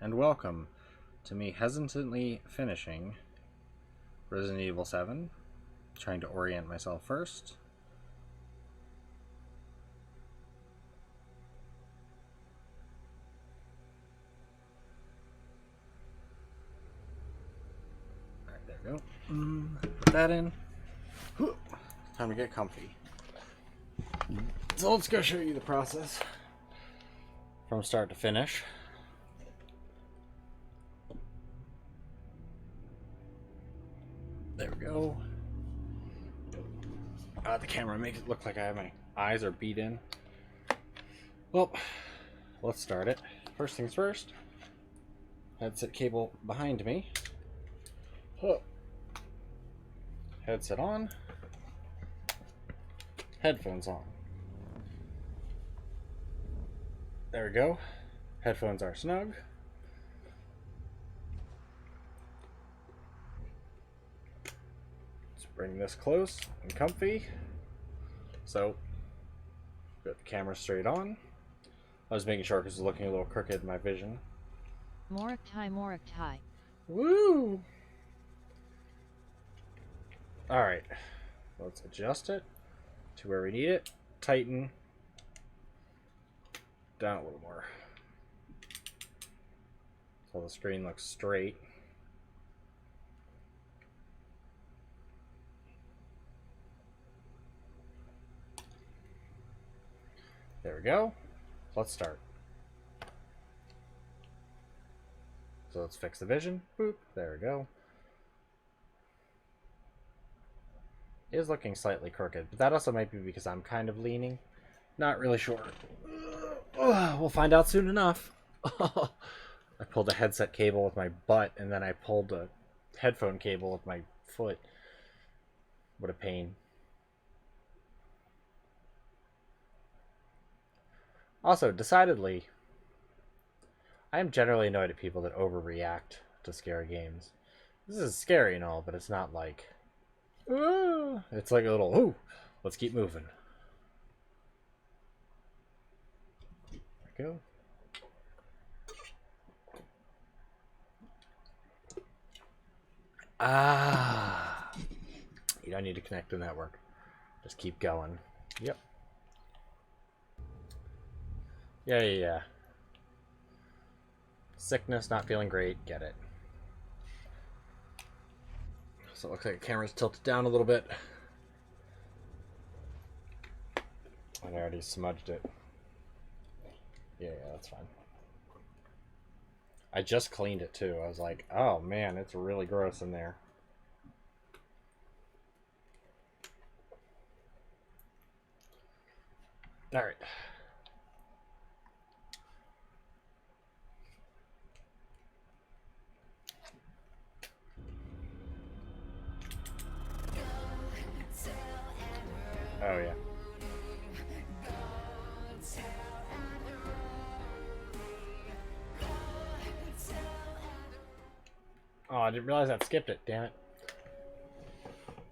and welcome to me hesitantly finishing Resident Evil 7, trying to orient myself first. Alright, there we go. Put that in. Time to get comfy. So let's go show you the process from start to finish. There we go. The camera makes it look like my eyes are beat in. Well, let's start it. First things first. Headset cable behind me. Headset on. Headphones on. There we go. Headphones are snug. Let's bring this close and comfy. So, got the camera straight on. I was making sure because it's looking a little crooked in my vision. Moraktai. Woo! Alright. Let's adjust it to where we need it. Tighten. Down a little more. So the screen looks straight. There we go. Let's start. So let's fix the vision. Boop. There we go. It is looking slightly crooked, but that also might be because I'm kind of leaning. Not really sure. We'll find out soon enough. I pulled a headset cable with my butt, and then I pulled a headphone cable with my foot. What a pain. Also, decidedly, I am generally annoyed at people that overreact to scary games. This is scary and all, but it's not like... It's like a little, ooh, let's keep moving. There we go. You don't need to connect to the network. Just keep going. Yep. Yeah. Sickness, not feeling great, get it. So it looks like the camera's tilted down a little bit. And I already smudged it. Yeah, that's fine. I just cleaned it too. I was like, oh man, it's really gross in there. Alright. Oh yeah. Oh, I didn't realize I'd skipped it, damn it.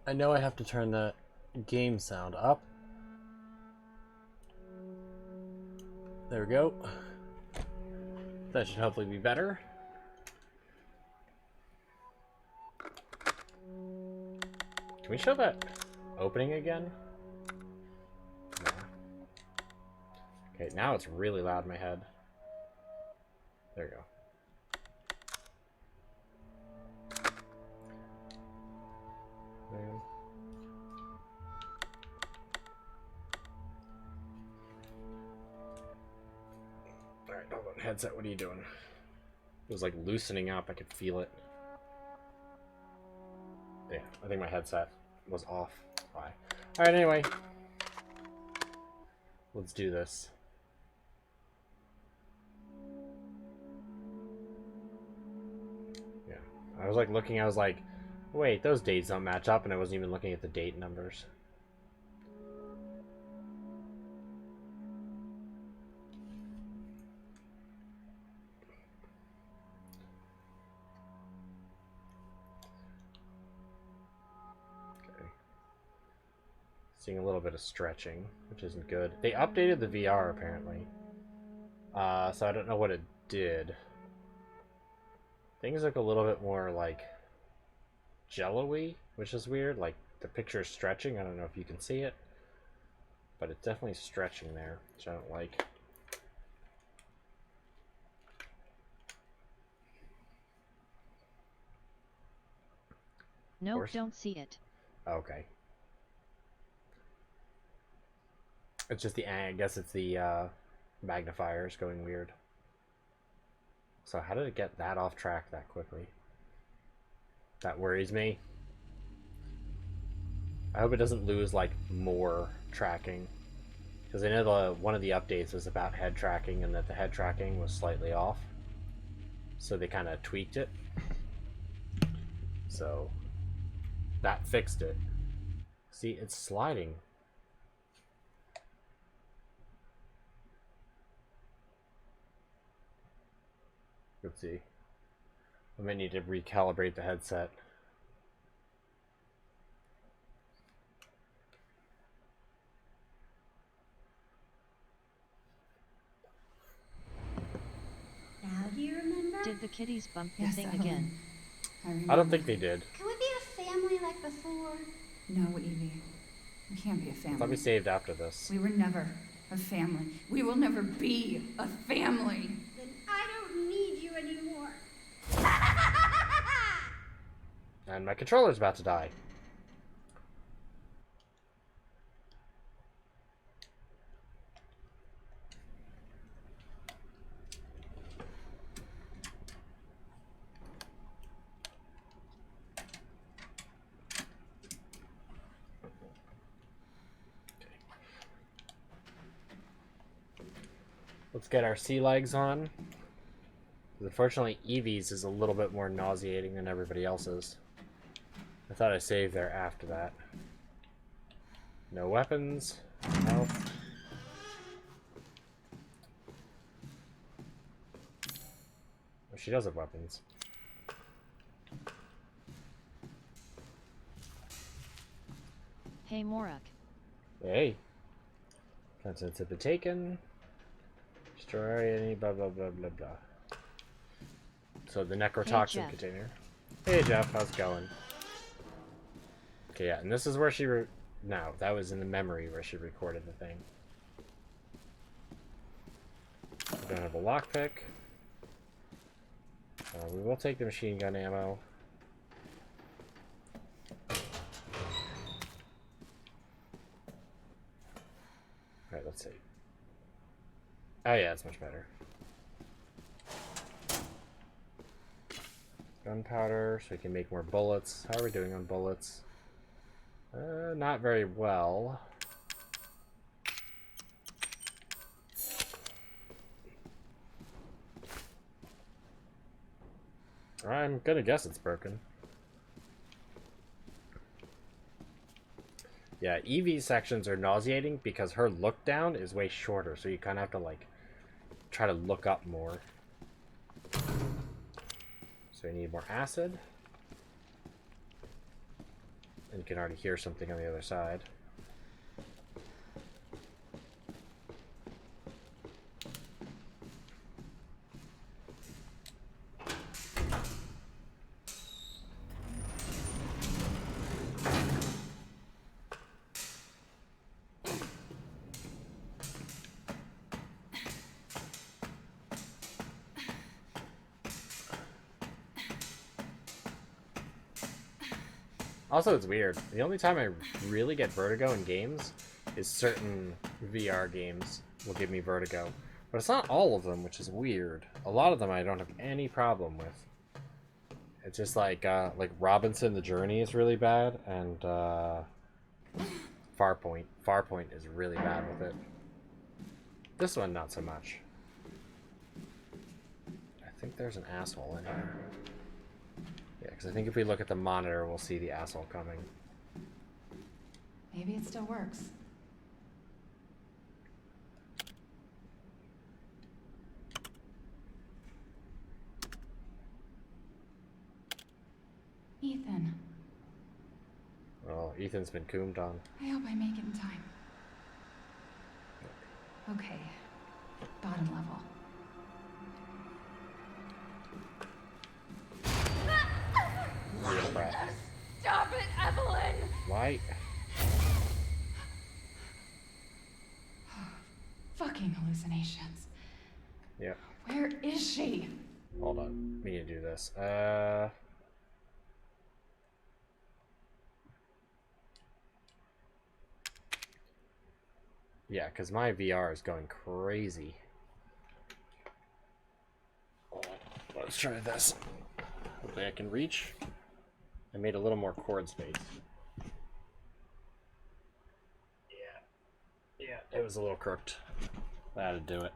I know I have to turn the game sound up. There we go. That should hopefully be better. Can we show that opening again? No. Okay, now it's really loud in my head. There we go. Man. Alright, hold on. Headset, what are you doing? It was like loosening up. I could feel it. Yeah, I think my headset was off. Why? Alright, anyway. Let's do this. Yeah. I was like looking, I was like, wait, those dates don't match up, and I wasn't even looking at the date numbers. Okay. Seeing a little bit of stretching, which isn't good. They updated the VR apparently. So I don't know what it did. Things look a little bit more like jello-y, which is weird. Like the picture is stretching. I don't know if you can see it, but it's definitely stretching there, which I don't like. Nope, don't see it. Okay. It's just I guess it's the magnifiers going weird. So how did it get that off track that quickly? That worries me. I hope it doesn't lose like more tracking, because I know one of the updates was about head tracking and that the head tracking was slightly off, so they kind of tweaked it. So that fixed it. See, it's sliding. Let's see. I might need to recalibrate the headset. Now do you remember? Did the kitties bump the Yes, thing Evelyn. again? I don't think they did. Can we be a family like before? No, Evie. We can't be a I family. thought we saved after this. We were never a family. We will never be a family. Then I don't need you anymore. And my controller's about to die. Let's get our sea legs on. Unfortunately, Evie's is a little bit more nauseating than everybody else's. I thought I saved there after that. No weapons. Health. Oh, she does have weapons. Hey, Morak. Hey. Contents have been taken. Destroy any blah blah blah blah blah. So the necrotoxin container. Hey Jeff, how's it going? Okay, yeah, and this is where she no, that was in the memory where she recorded the thing. We don't have a lockpick. We will take the machine gun ammo. Alright, let's see. Oh yeah, it's much better. Gunpowder, so we can make more bullets. How are we doing on bullets? Not very well. I'm gonna guess it's broken. Yeah, Evie's sections are nauseating because her look down is way shorter, so you kind of have to like try to look up more. So we need more acid. And you can already hear something on the other side. Also, it's weird. The only time I really get vertigo in games is certain VR games will give me vertigo. But it's not all of them, which is weird. A lot of them I don't have any problem with. It's just like Robinson the Journey is really bad, and Farpoint. Farpoint is really bad with it. This one, not so much. I think there's an asshole in here. Yeah, because I think if we look at the monitor, we'll see the asshole coming. Maybe it still works. Ethan. Well, Ethan's been coomed on. I hope I make it in time. Okay. Bottom level. Why? Fucking hallucinations. Yeah. Where is she? Hold on. We need to do this. Yeah, because my VR is going crazy. Let's try this. Hopefully I can reach. I made a little more cord space. Yeah, it was a little crooked. I had to do it.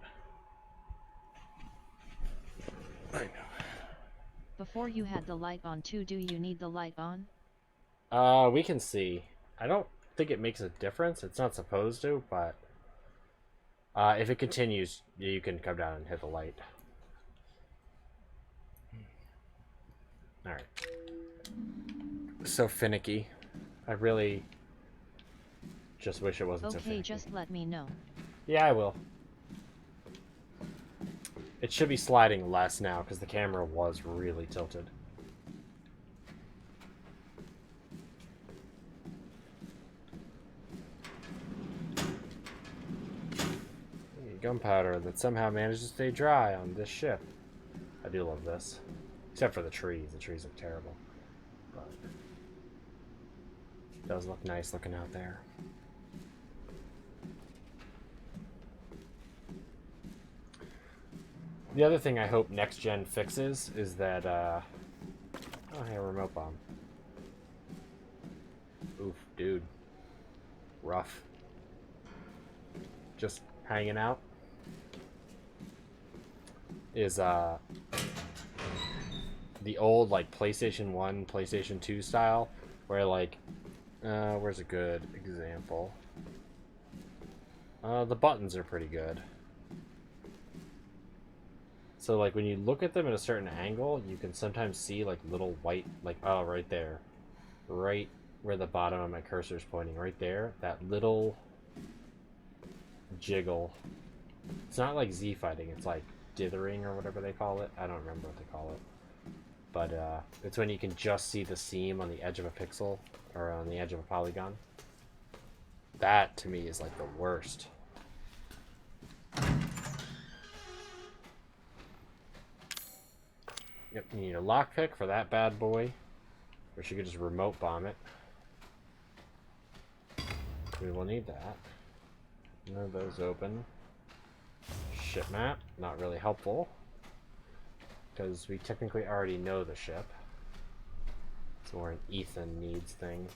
I know. Before you had the light on too, do you need the light on? We can see. I don't think it makes a difference. It's not supposed to, but if it continues, you can come down and hit the light. Alright. So finicky. I really just wish it wasn't so Okay, finicky. just let me know. Yeah, I will. It should be sliding less now because the camera was really tilted. Gunpowder that somehow managed to stay dry on this ship. I do love this. Except for the trees. The trees look terrible. But it does look nice looking out there. The other thing I hope next gen fixes is that oh hey, a remote bomb. Oof, dude. Rough. Just hanging out. Is the old like PlayStation 1, PlayStation 2 style where like where's a good example? The buttons are pretty good. So like when you look at them at a certain angle, you can sometimes see like little white, like, oh, right there. Right where the bottom of my cursor is pointing, right there. That little jiggle. It's not like Z fighting, it's like dithering or whatever they call it. I don't remember what they call it. But it's when you can just see the seam on the edge of a pixel or on the edge of a polygon. That to me is like the worst. Yep, you need a lockpick for that bad boy. Or you could just remote bomb it. We will need that. None of those open. Ship map, not really helpful. Because we technically already know the ship. It's more an Ethan needs thing.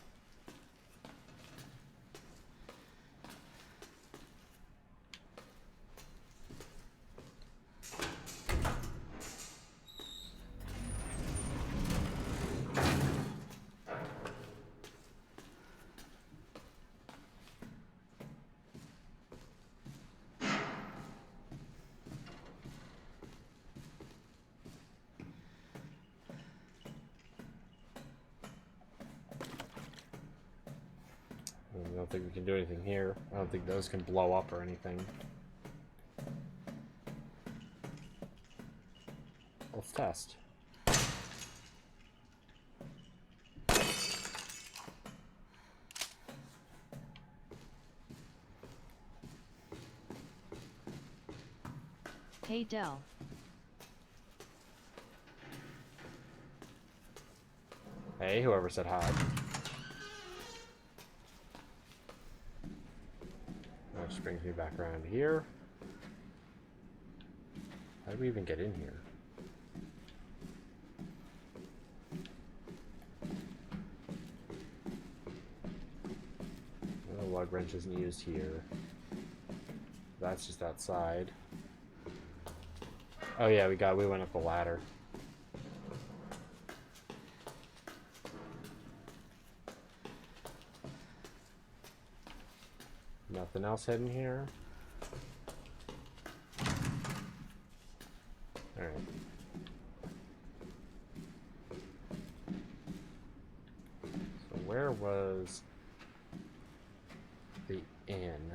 I don't think we can do anything here. I don't think those can blow up or anything. Let's test. Hey Dell. Hey, whoever said hi. Which brings me back around here. How did we even get in here? The lug wrench isn't used here. That's just outside. Oh yeah, we went up the ladder. Nothing else hidden here. Alright. So where was the inn?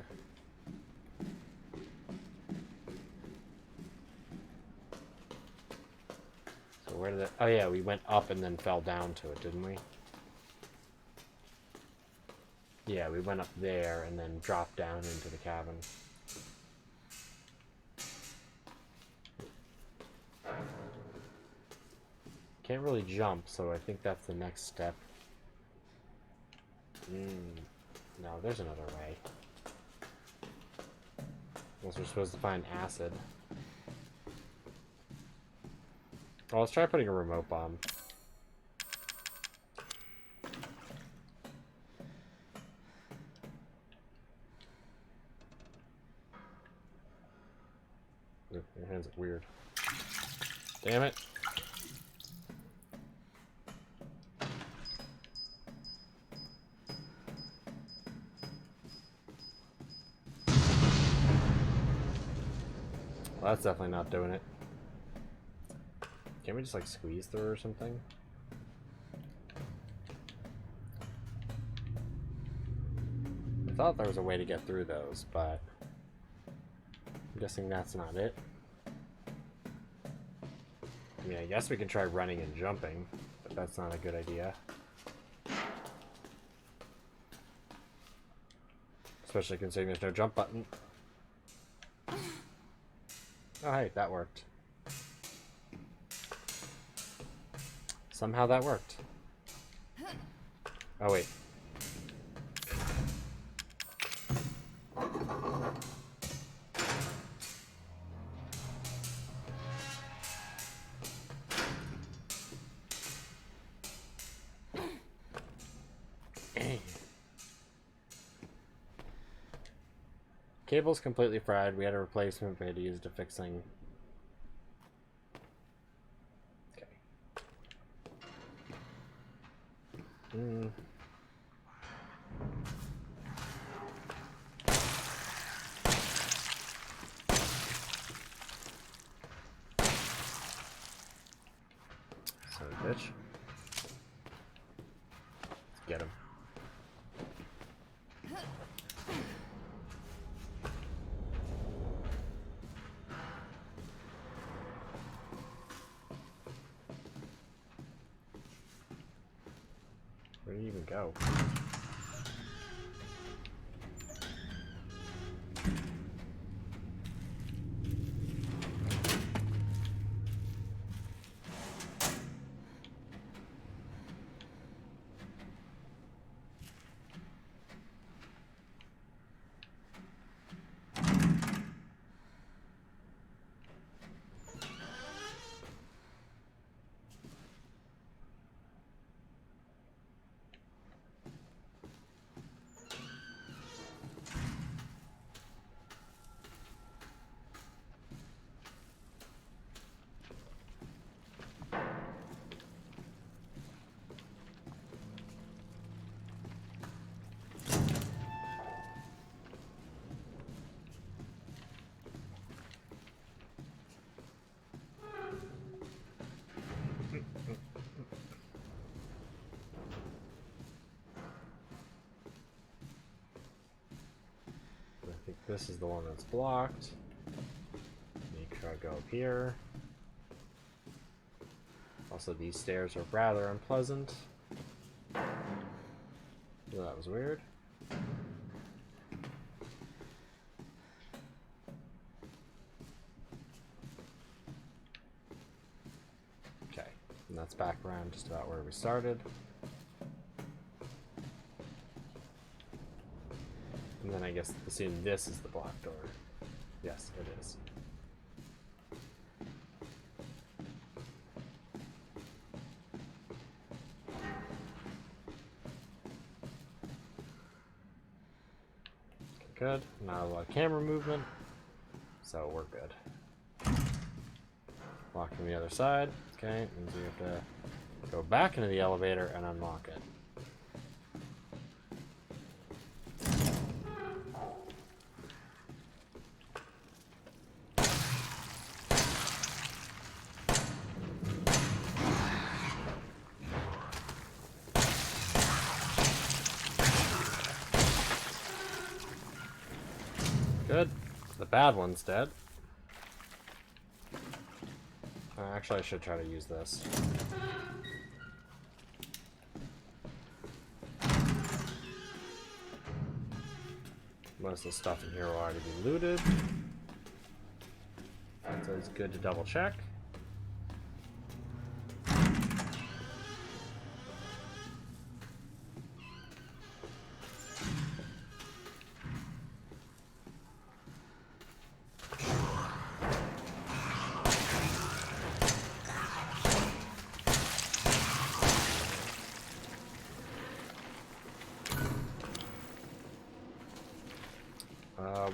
So where did it... Oh yeah, we went up and then fell down to it, didn't we? Yeah, we went up there and then dropped down into the cabin. Can't really jump, so I think that's the next step. No, there's another way. Unless we're supposed to find acid. Well, let's try putting a remote bomb. Ooh, your hands are weird. Damn it. Well, that's definitely not doing it. Can't we just like squeeze through or something? I thought there was a way to get through those, but I'm guessing that's not it. I mean, I guess we can try running and jumping, but that's not a good idea. Especially considering there's no jump button. Oh, hey, that worked. Somehow that worked. Oh, wait. Cable's completely fried. We had a replacement, but we had to use it to fixing. Okay. Son of a bitch. Let's get him. Where do you even go? I think this is the one that's blocked. Make sure I go up here. Also, these stairs are rather unpleasant. Well, that was weird. Okay, and that's back around just about where we started. And then I guess assume this is the block door. Yes, it is. Good. Not a lot of camera movement, so we're good. Locking the other side. Okay, means we have to go back into the elevator and unlock it. Good. The bad one's dead. Actually, I should try to use this. Most of the stuff in here will already be looted. That's always good to double check.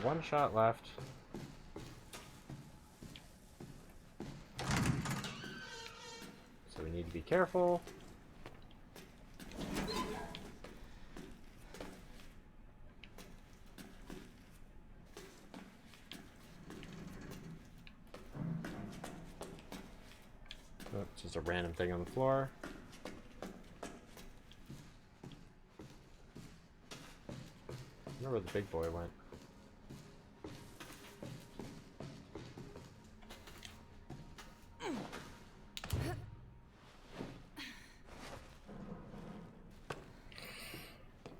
One shot left. So we need to be careful. Oh, it's just a random thing on the floor. I wonder where the big boy went.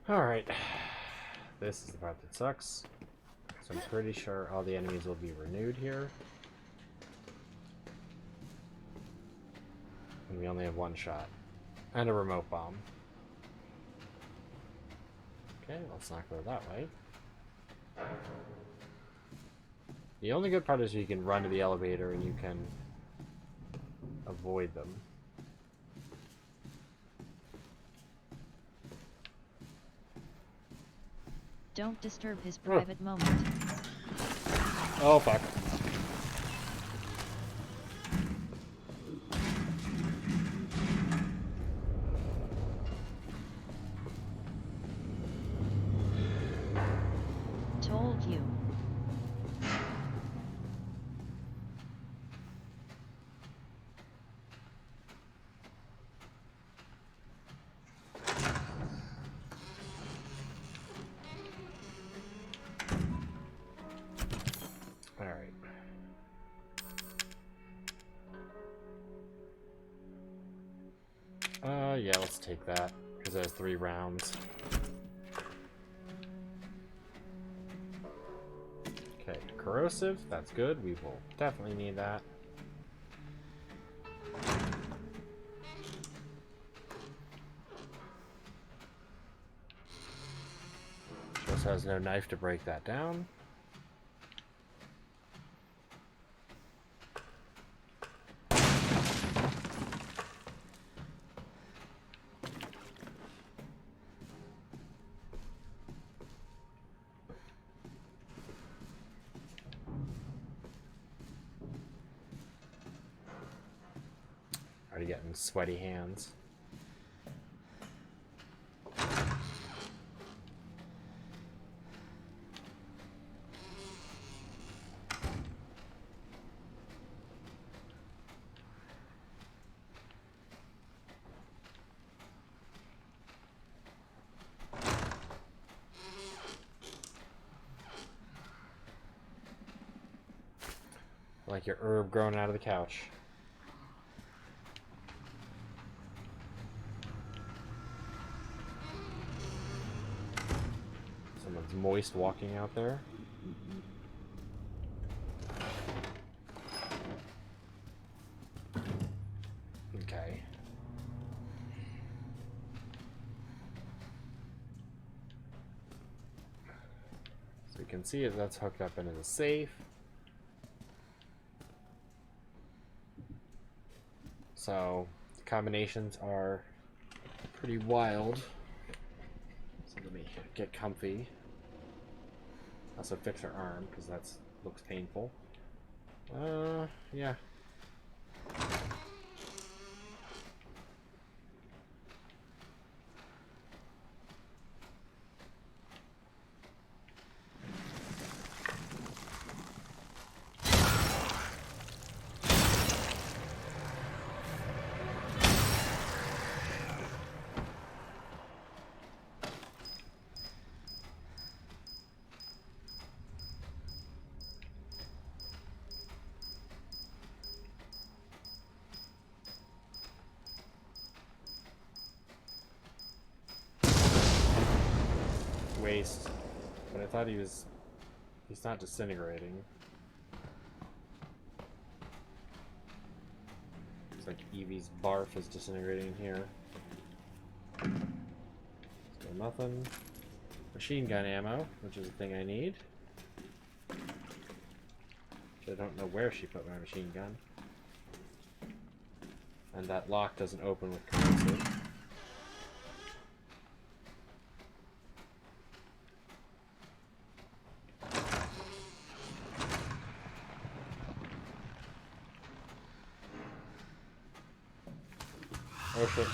Alright, this is the part that sucks. So I'm pretty sure all the enemies will be renewed here. And we only have one shot. And a remote bomb. Okay, let's not go that way. The only good part is you can run to the elevator and you can avoid them. Don't disturb his private moment. Oh, fuck. Told you. Alright. Yeah, let's take that, because there's 3 rounds. Okay, corrosive, that's good. We will definitely need that. Just has no knife to break that down. Already getting sweaty hands. Like your herb growing out of the couch. Someone's moist walking out there. Okay. So you can see if that's hooked up into the safe. So the combinations are pretty wild. So let me get comfy. Also fix her arm because that looks painful. Yeah. Waste, but thought he was... He's not disintegrating. Looks like Evie's barf is disintegrating here. Still nothing. Machine gun ammo, which is a thing I need. I don't know where she put my machine gun. And that lock doesn't open with currency. Oh shit.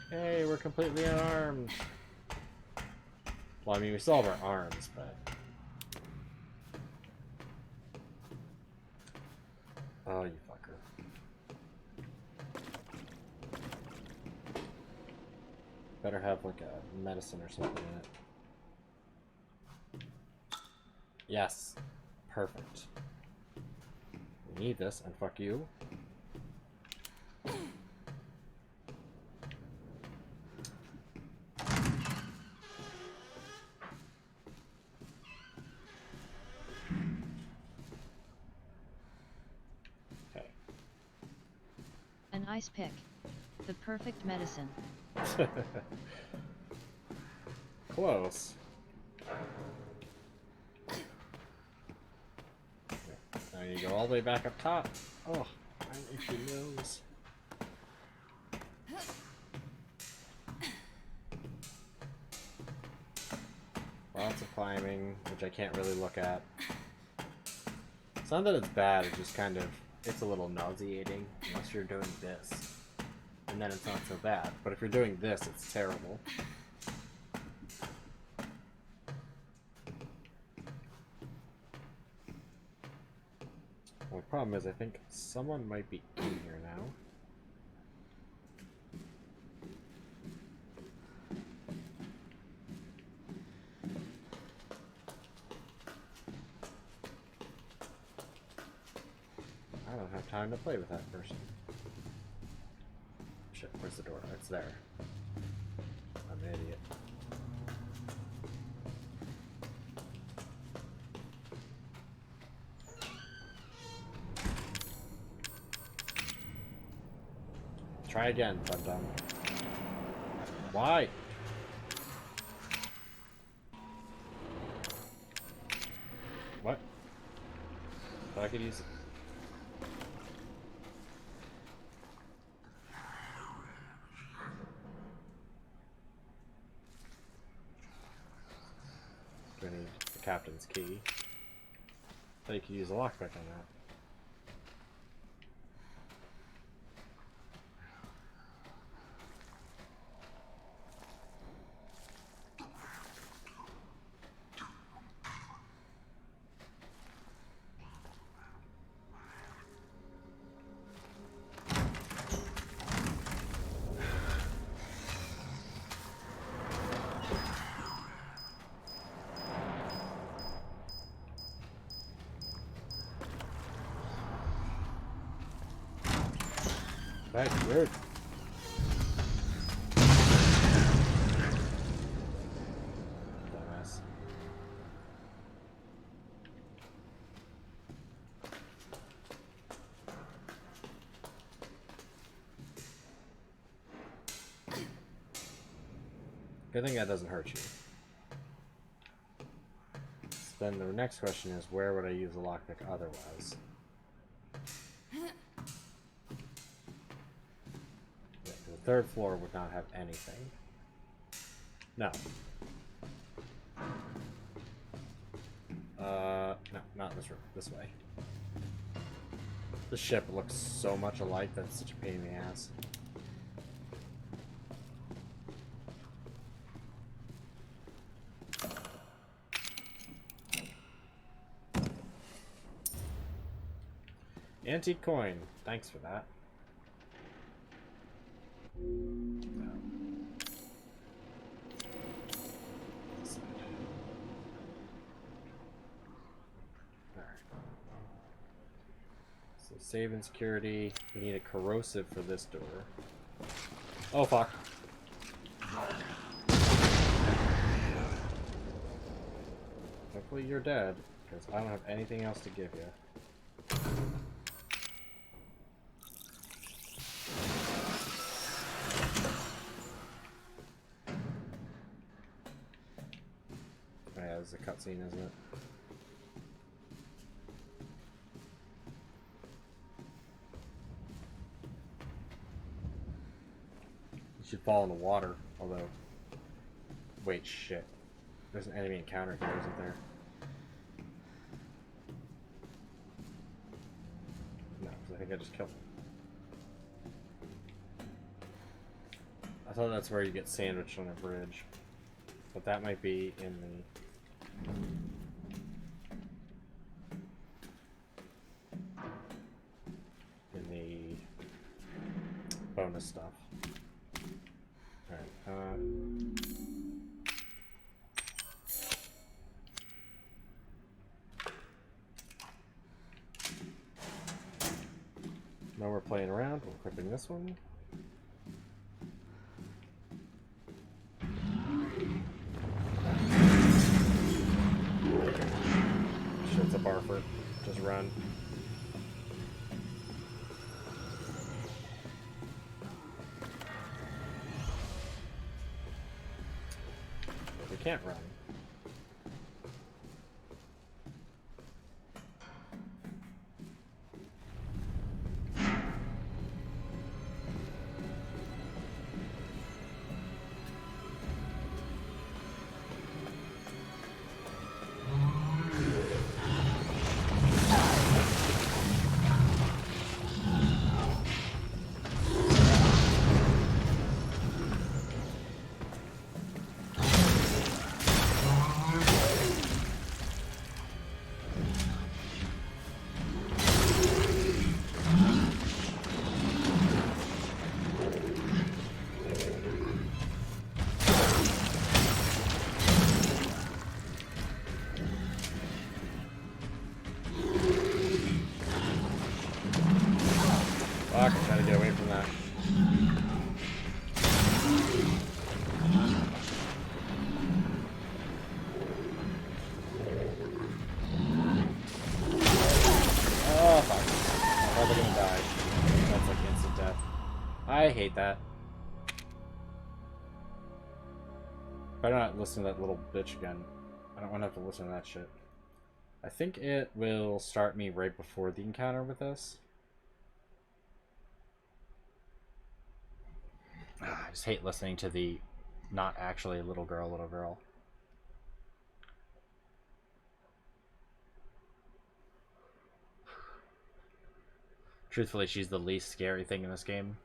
Hey, we're completely unarmed. Well, I mean, we still have our arms, but... Oh, you fucker. Better have, like, a medicine or something in it. Yes. Perfect. We need this, and fuck you. An ice pick. The perfect medicine. Close. Now you go all the way back up top. Oh, my itchy nose. Lots of climbing, which I can't really look at. It's not that it's bad, it's just kind of, it's a little nauseating unless you're doing this. And then it's not so bad. But if you're doing this, it's terrible. Well, the problem is I think someone might be in here now. I don't have time to play with that person. Shit, where's the door? It's there. I'm an idiot. Try again, dum-dum. Why? What? Thought I could use it. Do I need the captain's key? Thought you could use a lockpick on that. That's weird. Dumbass. Good thing that doesn't hurt you. So then the next question is, where would I use a lockpick otherwise? The third floor would not have anything. No. No, not this room. This way. The ship looks so much alike that it's such a pain in the ass. Antique coin. Thanks for that. Save and security. We need a corrosive for this door. Oh fuck. Hopefully you're dead, because I don't have anything else to give you. Oh yeah, this is a cutscene, isn't it? You should fall in the water, although... Wait, shit. There's an enemy encounter here, isn't there? No, because I think I just killed him. I thought that's where you get sandwiched on a bridge. But that might be in the bonus stuff. Alright, now we're playing around, we're equipping this one. Shit's a barfer. Just run. We can't run. Fuck, I'm trying to get away from that. Oh, fuck. I'm probably gonna die. That's like instant death. I hate that. Better not listen to that little bitch again. I don't want to have to listen to that shit. I think it will start me right before the encounter with this. I just hate listening to the not actually little girl. Truthfully, she's the least scary thing in this game.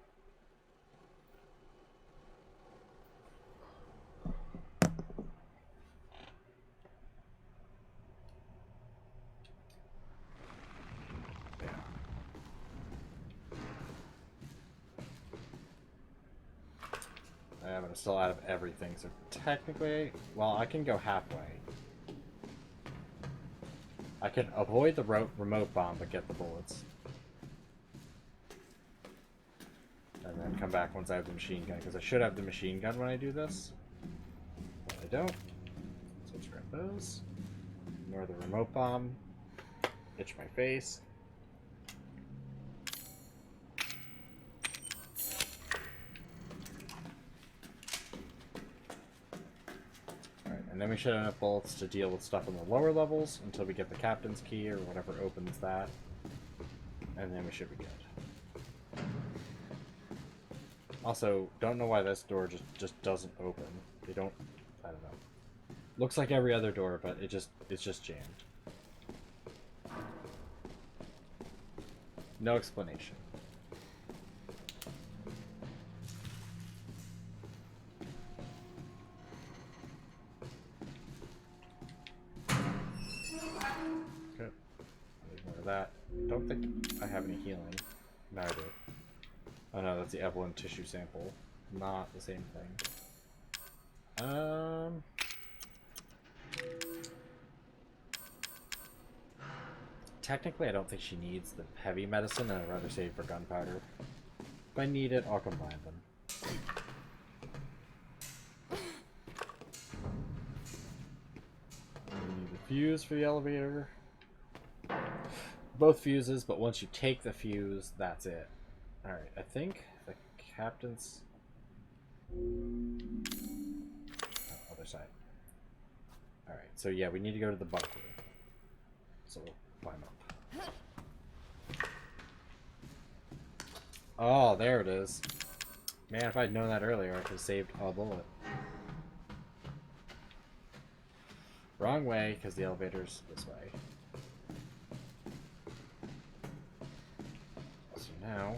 Yeah, but I'm still out of everything, so technically, well, I can go halfway. I can avoid the remote bomb, but get the bullets. And then come back once I have the machine gun, because I should have the machine gun when I do this. But I don't. So let's grab those. Ignore the remote bomb. Itch my face. And then we should have enough bullets to deal with stuff on the lower levels until we get the captain's key or whatever opens that. And then we should be good. Also, don't know why this door just doesn't open. They don't... I don't know. Looks like every other door, but it's just jammed. No explanation. That. Don't think I have any healing. No, I do. Oh no, that's the Evelyn tissue sample. Not the same thing. technically I don't think she needs the heavy medicine, and I'd rather save for gunpowder. If I need it, I'll combine them. We need the fuse for the elevator. Both fuses, but once you take the fuse, that's it. Alright, I think the captain's... Oh, other side. Alright, so yeah, we need to go to the bunk room. So we'll climb up. Oh, there it is. Man, if I'd known that earlier, I could have saved a bullet. Wrong way, because the elevator's this way. So now...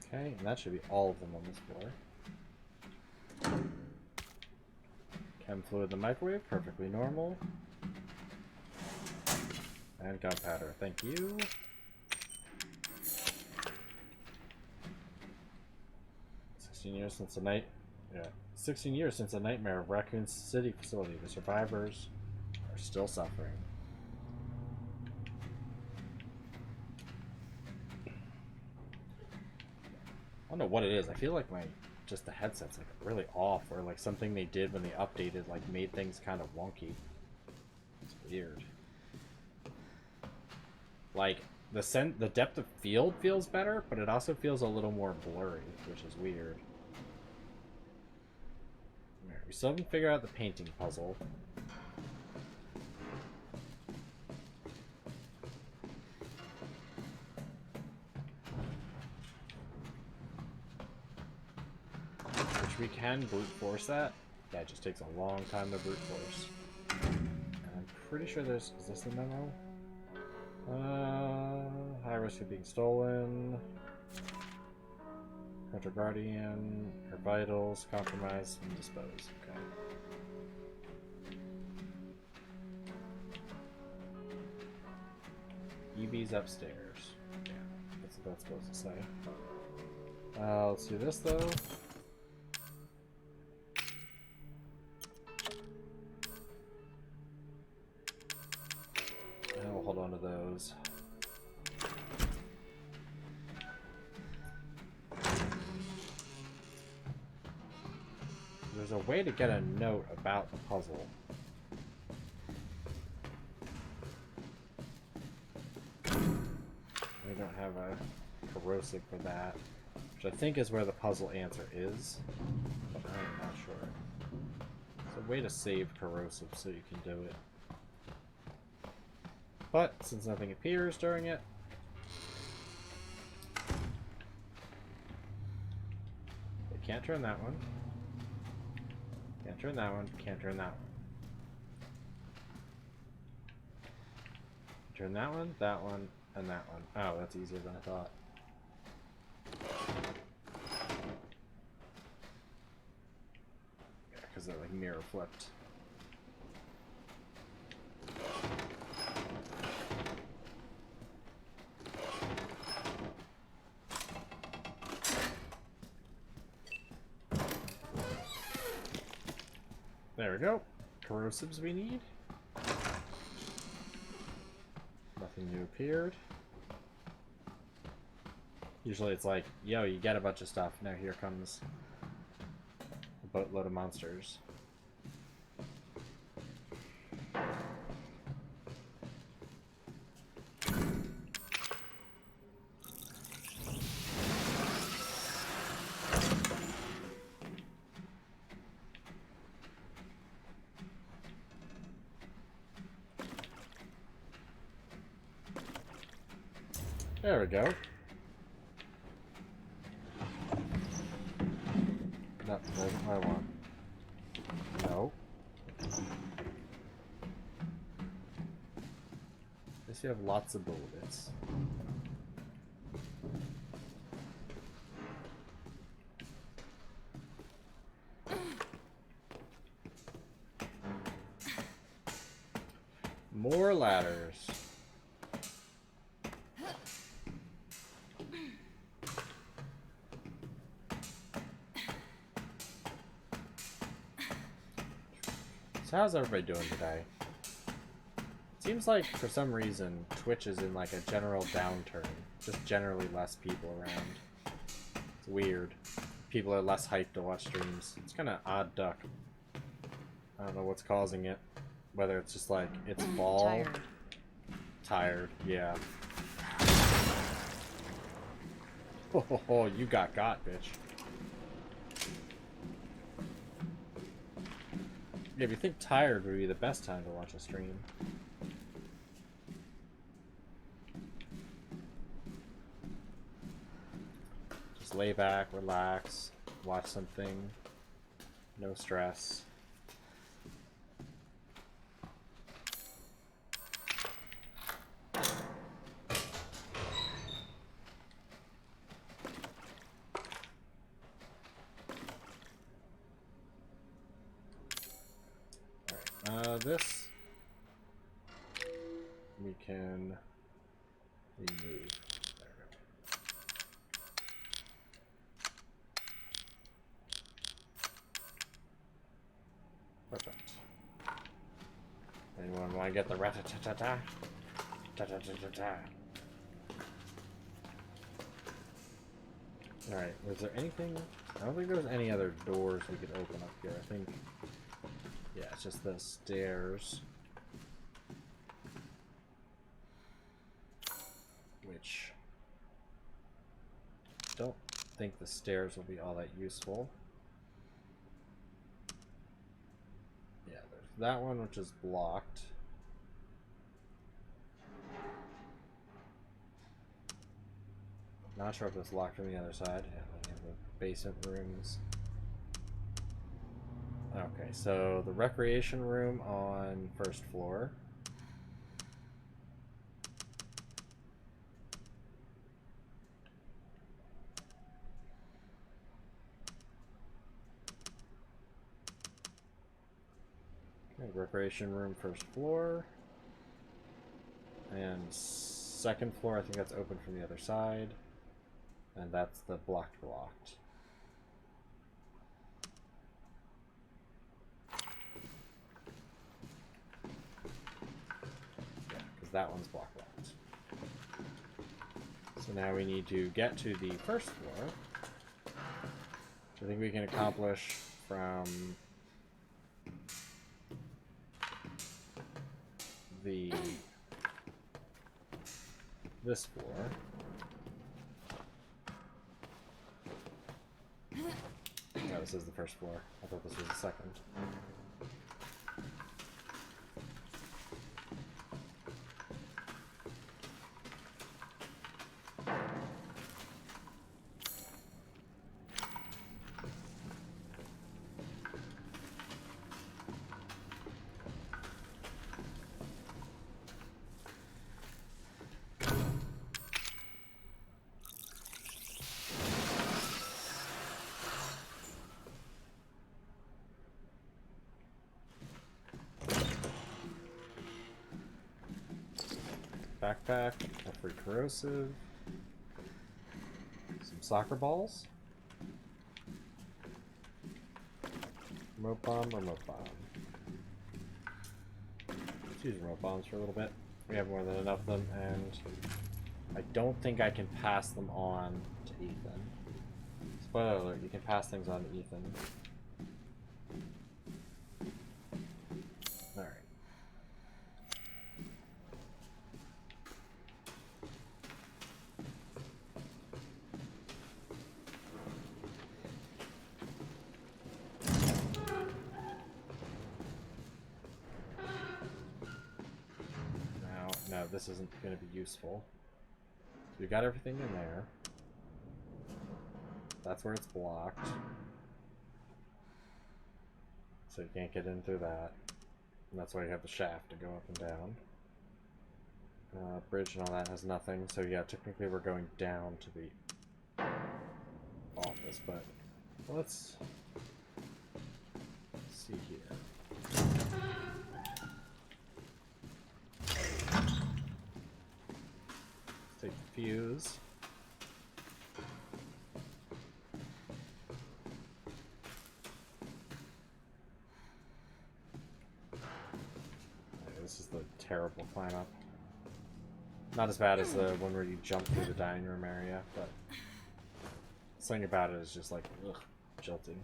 Okay, and that should be all of them on this floor. Chem fluid in the microwave, perfectly normal. And gunpowder, thank you. Years since a night, yeah, 16 years since a nightmare of Raccoon City facility. The survivors are still suffering. I don't know what it is. I feel like just the headset's like really off, or like something they did when they updated like made things kind of wonky. It's weird. Like the depth of field feels better, but it also feels a little more blurry, which is weird. Alright, we still haven't figured out the painting puzzle. Which we can brute force that. Yeah, it just takes a long time to brute force. And I'm pretty sure there's... Is this the memo? High risk of being stolen. Hunter Guardian. Her vitals. Compromise and dispose. Okay. EB's upstairs. Yeah, that's what that's supposed to say. Let's do this though. And we'll hold on to those. There's a way to get a note about the puzzle. We don't have a corrosive for that, which I think is where the puzzle answer is, but I'm not sure. It's a way to save corrosive so you can do it. But since nothing appears during it, we can't turn that one. Can't turn that one. Can't turn that one. Turn that one, and that one. Oh, that's easier than I thought. Yeah, because they're like mirror flipped. There we go. Corrosives we need. Nothing new appeared. Usually it's like, yo, you get a bunch of stuff. Now here comes a boatload of monsters. There we go. No, that's what I want. No. Guess you have lots of bullets. More ladders. So how's everybody doing today? Seems like for some reason Twitch is in like a general downturn. Just generally less people around. It's weird. People are less hyped to watch streams. It's kind of odd duck. I don't know what's causing it. Whether it's just like it's fall. Tired. Tired, yeah. Oh, you got, bitch. Yeah, if you think tired would be the best time to watch a stream. Just lay back, relax, watch something. No stress. This we can remove. Perfect. Anyone want to get the rat-a-ta-ta-ta? Ta-ta-ta-ta-ta. Alright, was there anything? I don't think there's any other doors we could open up here. I think... yeah, it's just the stairs. Which... don't think the stairs will be all that useful. Yeah, there's that one which is blocked. Not sure if it's locked from the other side. Yeah, we have the basement rooms. Okay, so the recreation room on first floor. Okay, recreation room first floor. And second floor, I think that's open from the other side. And that's the blocked. That one's block locked. So now we need to get to the first floor, which I think we can accomplish from this floor. No, this is the first floor. I thought this was the second. Backpack, a free corrosive, some soccer balls, remote bomb, remote bomb. Let's use remote bombs for a little bit. We have more than enough of them, and I don't think I can pass them on to Ethan. Spoiler alert, you can pass things on to Ethan. Alright. No, this isn't going to be useful. So we got everything in there. That's where it's blocked. So you can't get in through that. And that's why you have the shaft to go up and down. Bridge and all that has nothing. So yeah, technically we're going down to the office, but let's see here. fuse. Okay, this is the terrible climb up. Not as bad as the one where you jump through the dining room area, but something about it is just like, ugh, jolting.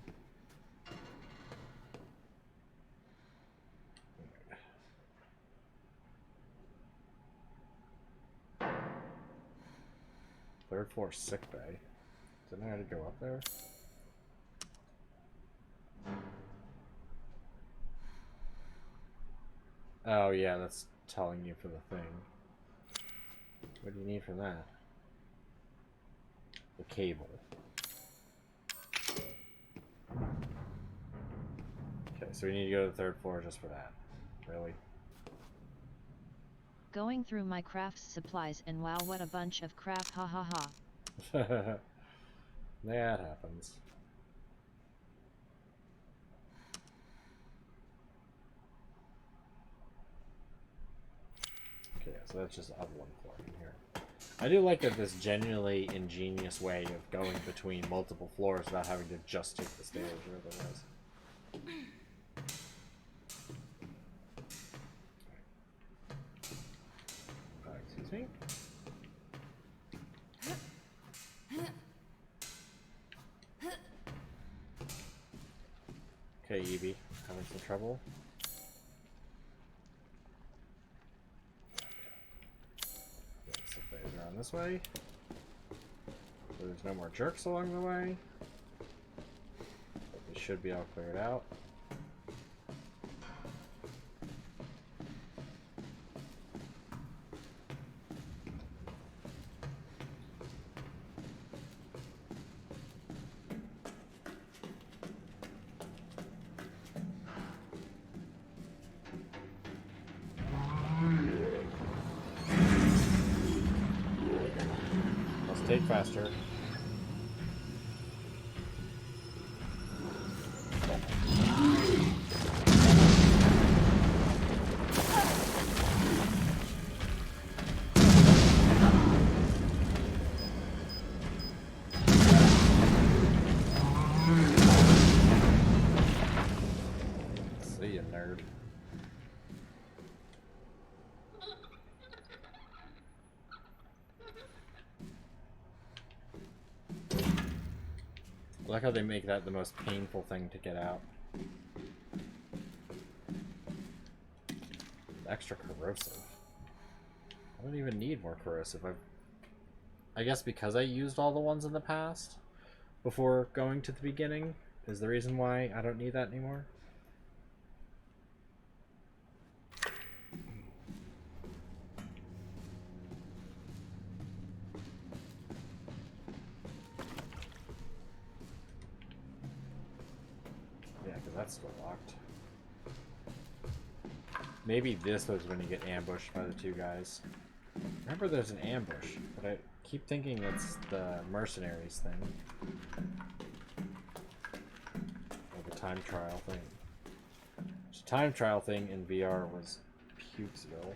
Third floor sick bay. Didn't I already go up there? Oh yeah, that's telling you for the thing. What do you need from that? The cable. Okay, so we need to go to the third floor just for that. Really? Going through my crafts supplies and wow, what a bunch of crap, ha ha ha. That happens. Okay, so that's just up one floor in here. I do like that this genuinely ingenious way of going between multiple floors without having to just take the stairs or whatever it is. Excuse me? Okay, Evie, having some trouble? Around this way. So there's no more jerks along the way. But we should be all cleared out. Take faster. See ya, nerd. I like how they make that the most painful thing to get out. Extra corrosive. I don't even need more corrosive. I guess because I used all the ones in the past before going to the beginning is the reason why I don't need that anymore. That's still locked. Maybe this was when you get ambushed by the two guys. Remember there's an ambush, but I keep thinking it's the mercenaries thing. Or the time trial thing. The time trial thing in VR was Pukesville.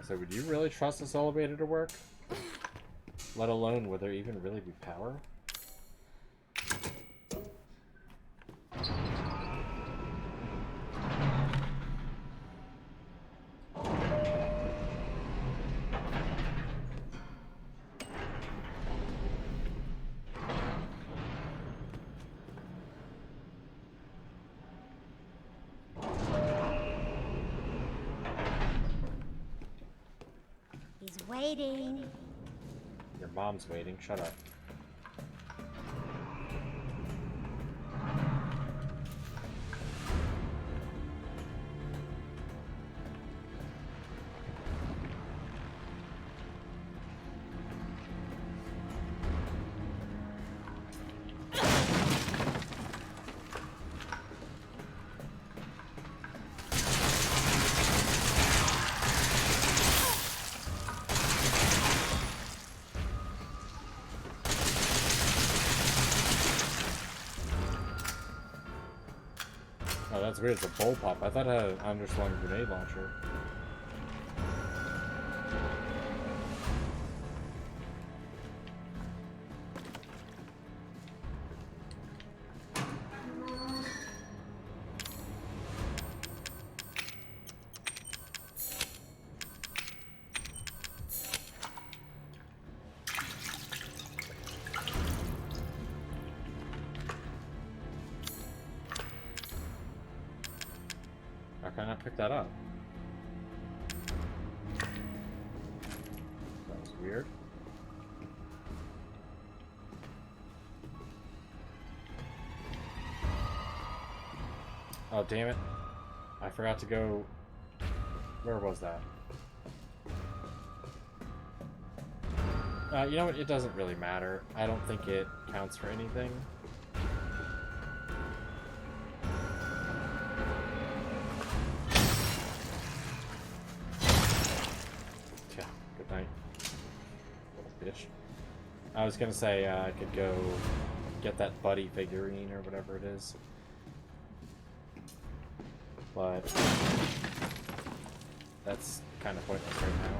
So would you really trust this elevator to work? Let alone would there even really be power? He's waiting. Your mom's waiting. Shut up. Oh, that's weird. It's a bullpup. I thought it had an underslung grenade launcher. How can I not pick that up? That was weird. Oh, damn it. I forgot to go... Where was that? You know what? It doesn't really matter. I don't think it counts for anything. Yeah, good night. Little bitch. I was gonna say I could go get that buddy figurine or whatever it is. But that's kind of pointless right now.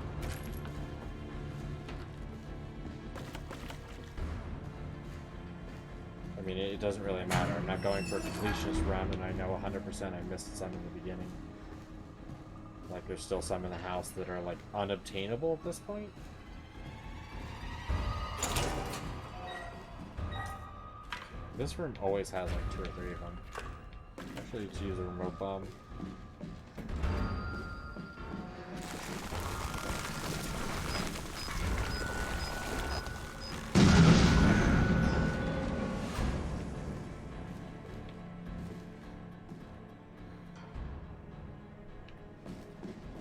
I mean, it doesn't really matter. I'm not going for a completionist run, and I know 100% I missed some in the beginning. Like, there's still some in the house that are, like, unobtainable at this point. This room always has, like, 2 or 3 of them. Actually, to use a remote bomb.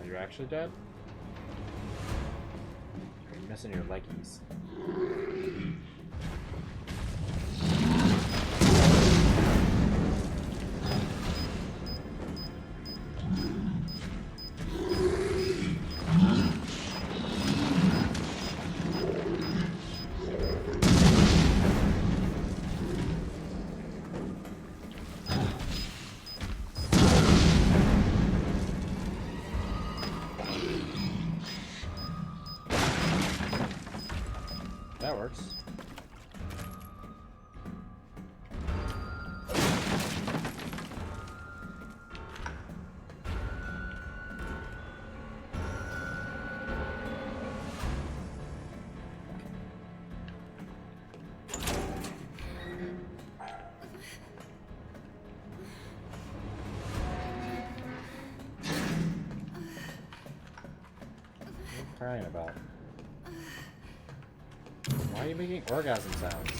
Are you actually dead? You're missing your leggies. That works. What are you crying about? Why are you making orgasm sounds?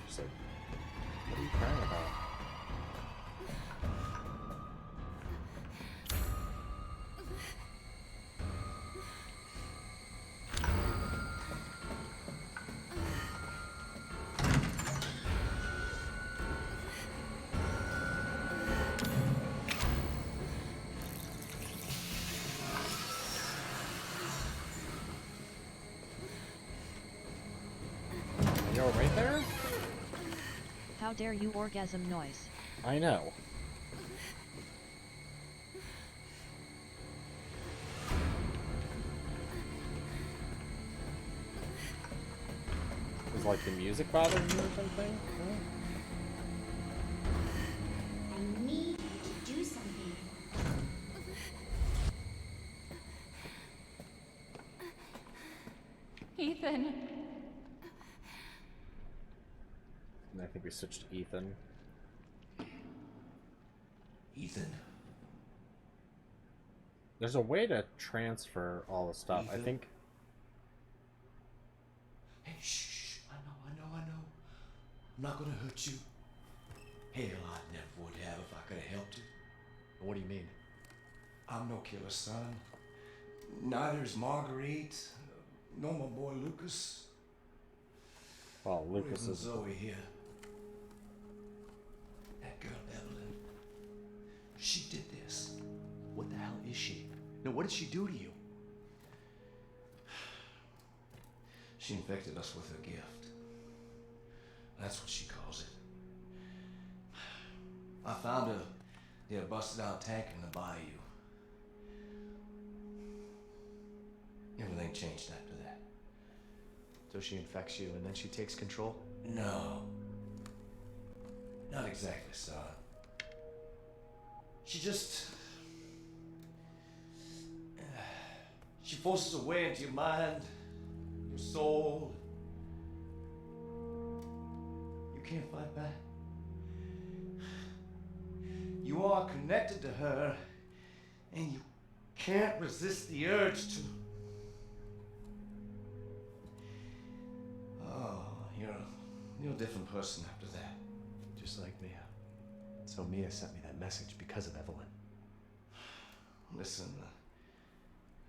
Just like, what are you crying about? You're right there? How dare you orgasm noise? I know. Is like the music bothering you or something? Huh? I need you to do something. Ethan. And I think we switched to Ethan. Ethan. There's a way to transfer all the stuff. I Ethan? think. Hey, shh. I know. I'm not gonna hurt you. Hell, I'd never would have if I could have helped you. What do you mean? I'm no killer, son. Neither is Marguerite, nor my boy Lucas. Well, Or Lucas even is. Zoe here. That girl, Evelyn. she did this. What the hell is she? No, what did she do to you? She infected us with her gift. That's what she calls it. I found her near a busted out tank in the bayou. Everything changed after that. So she infects you and then she takes control? No. Not exactly, son. She just... She forces her way into your mind, your soul. You can't fight back. You are connected to her, and you can't resist the urge to... Oh, you're a different person after that. Just like Mia. So Mia sent me that message because of Evelyn. Listen,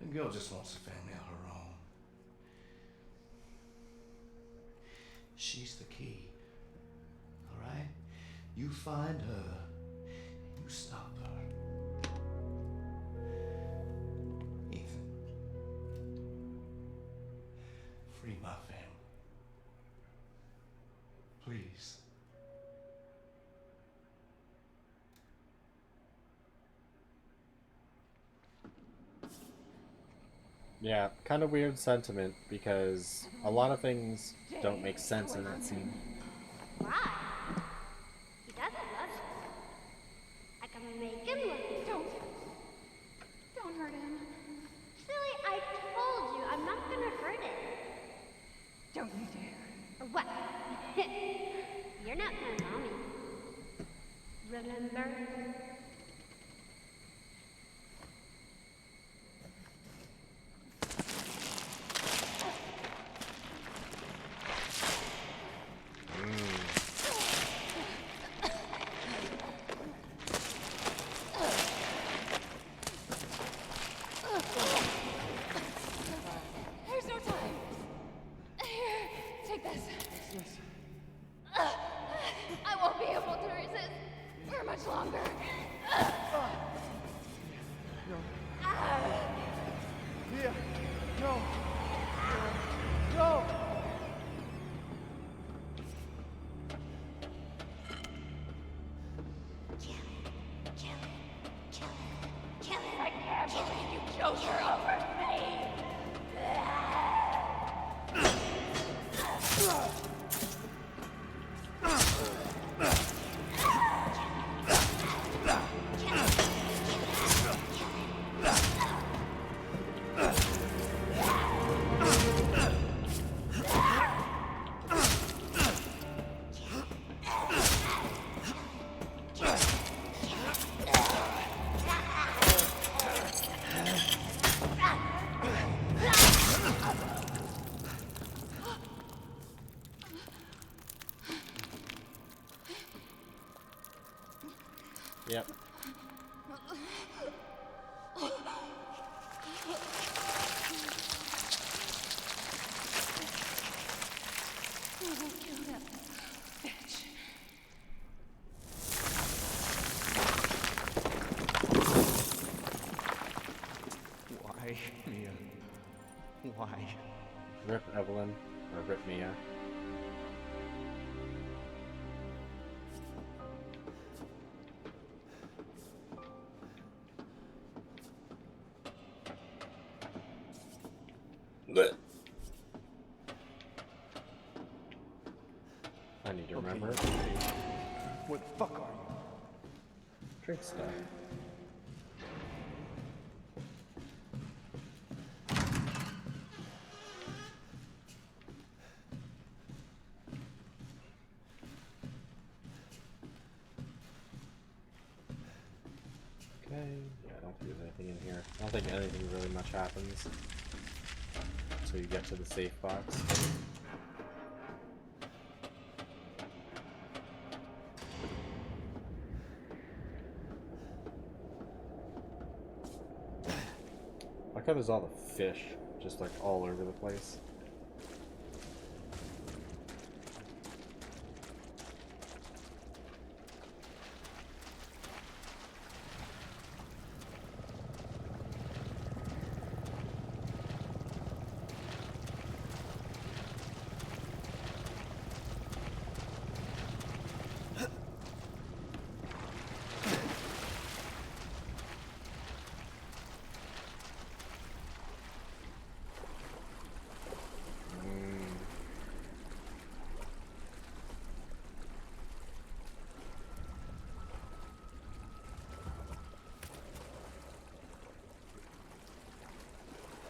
the girl just wants a family of her own. She's the key. All right? You find her, you stop her. Ethan, free my family. Please. Yeah, kind of weird sentiment because a lot of things don't make sense in that scene. Why? He doesn't love you. I can make him love you. Don't hurt him. Silly, I told you, I'm not gonna hurt it. Don't you dare. Or what? You're not my mommy. Remember? There's no time. Here, take this. I won't be able to resist for much longer. Mia! No! No! I can't believe you chose her over me. Yep. Kill that bitch. Why, Mia? Why? Rip Evelyn, or Rip Mia. I need to remember. What the fuck are you? Drink stuff. Okay, yeah, I don't think there's anything in here. I don't think anything really much happens until you get to the safe box. I like how there's all the fish just like all over the place.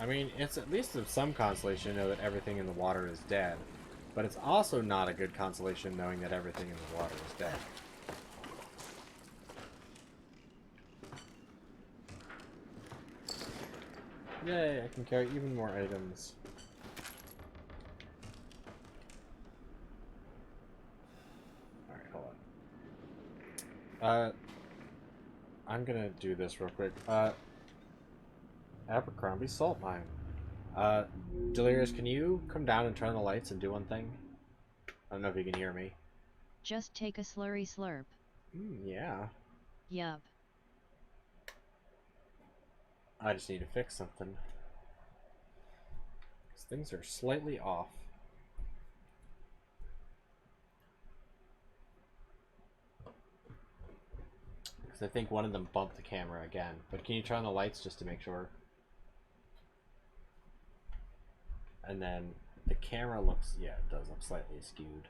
I mean, it's at least of some consolation to know that everything in the water is dead. But it's also not a good consolation knowing that everything in the water is dead. Yay, I can carry even more items. Alright, hold on. I'm gonna do this real quick. Abercrombie salt mine. Delirious, can you come down and turn the lights and do one thing? I don't know if you can hear me. Just take a slurry slurp. Yeah. Yup. I just need to fix something. 'Cause things are slightly off. Because I think one of them bumped the camera again. But can you turn on the lights just to make sure? And then the camera looks, yeah, it does look slightly skewed.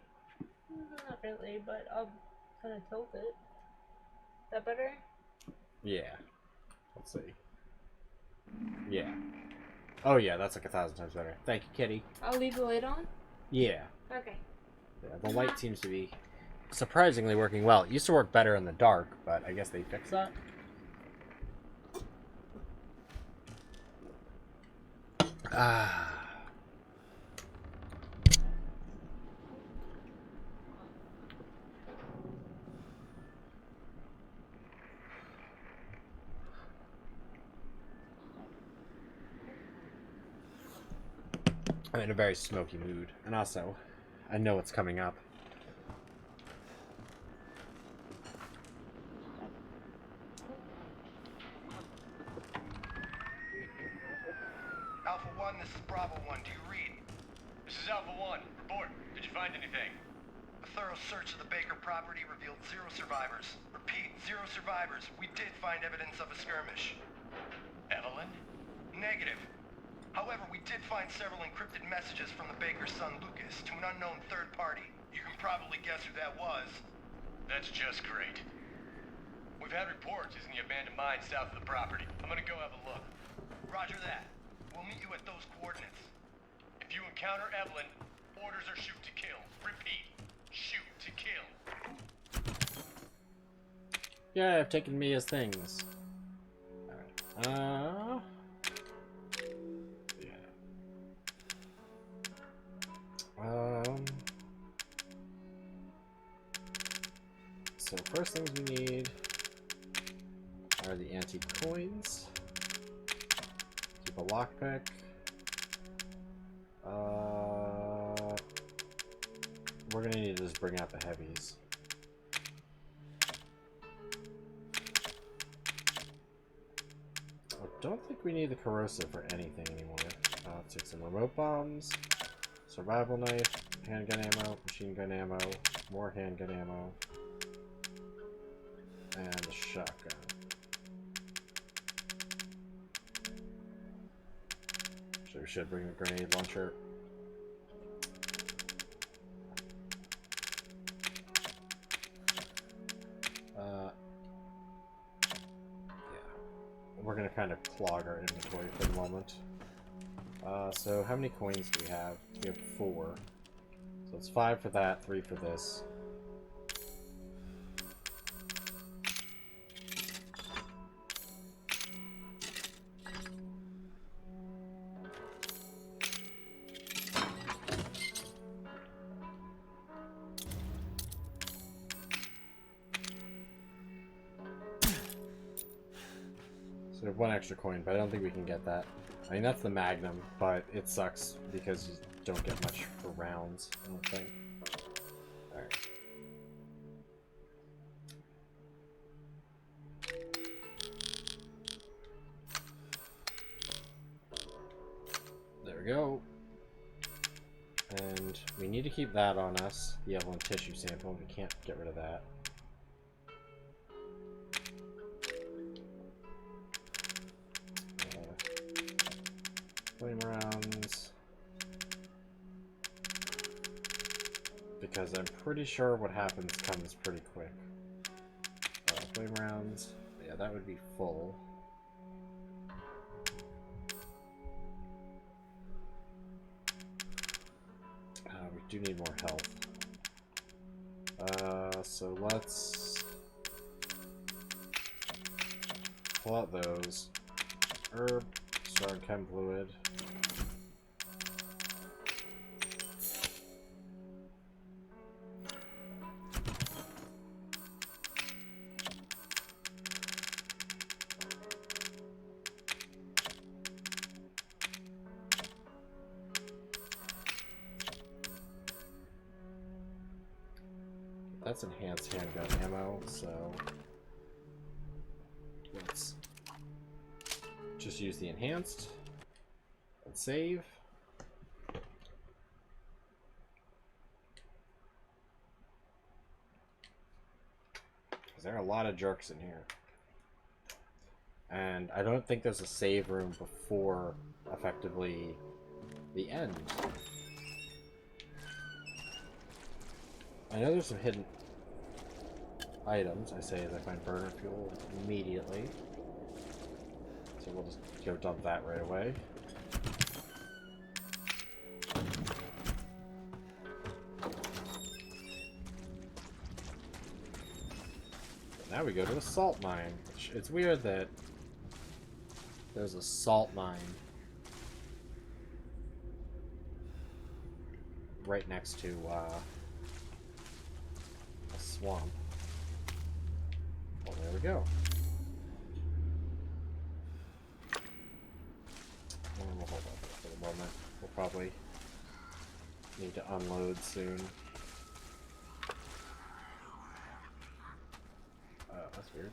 Not really, but I'll kind of tilt it. Is that better? Yeah. Let's see. Yeah. Oh yeah, that's like 1,000 times better. Thank you, Kitty. I'll leave the light on? Yeah. Okay. Yeah, the light seems to be surprisingly working well. It used to work better in the dark, but I guess they fixed that. Ah. I'm in a very smoky mood, and also, I know what's coming up. Alpha 1, this is Bravo 1. Do you read? This is Alpha 1. Report. Did you find anything? A thorough search of the Baker property revealed 0 survivors. Repeat, 0 survivors. We did find evidence of a skirmish. Evelyn? Negative. However, we did find several encrypted messages from the Baker's son Lucas to an unknown third party. You can probably guess who that was. That's just great. We've had reports using the abandoned mine south of the property. I'm gonna go have a look. Roger that. We'll meet you at those coordinates. If you encounter Evelyn, orders are shoot to kill. Repeat, shoot to kill. Yeah, I've taken Mia's things. Alright. Yeah. So first things we need are the antique coins. Keep a lockpick. We're gonna need to just bring out the heavies. I don't think we need the corrosive for anything anymore. Let's take some remote bombs, survival knife, handgun ammo, machine gun ammo, more handgun ammo, and a shotgun. So we should bring the grenade launcher. We're gonna kind of clog our inventory for the moment. So how many coins do we have? We have 4. So it's 5 for that, 3 for this. So we have 1 extra coin, but I don't think we can get that. I mean, that's the Magnum, but it sucks because you don't get much for rounds, I don't think. Alright. There we go. And we need to keep that on us, the Evelyn tissue sample. We can't get rid of that. Flame rounds. Because I'm pretty sure what happens comes pretty quick. Flame rounds. Yeah, that would be full. do need more health. So let's pull out those. Herb, strong chem fluid. That's enhanced handgun ammo, so let's just use the enhanced and save. Because there are a lot of jerks in here. And I don't think there's a save room before effectively the end. I know there's some hidden items, I say as I find burner fuel immediately. So we'll just go dump that right away. Now we go to a salt mine. Which, it's weird that there's a salt mine right next to a swamp. Well, there we go. And we'll hold on for the moment. We'll probably need to unload soon. That's weird.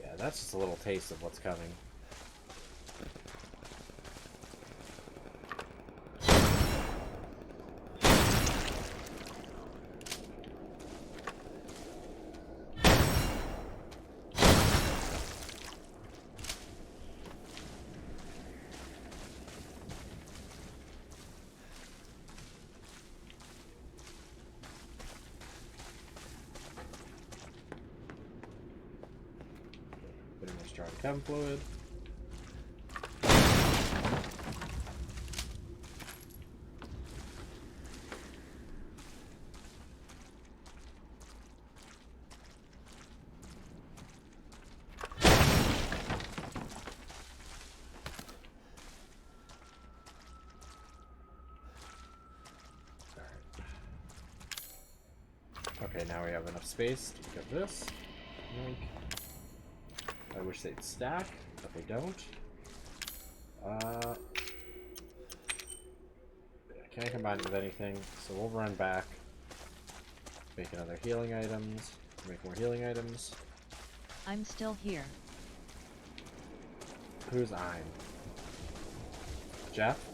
Yeah, that's just a little taste of what's coming. Strong chem fluid. Okay, now we have enough space to get this. Yoink. I wish they'd stack, but they don't. Can't combine it with anything, so we'll run back. Make another healing items. Make more healing items. I'm still here. Who's I'm? Jeff?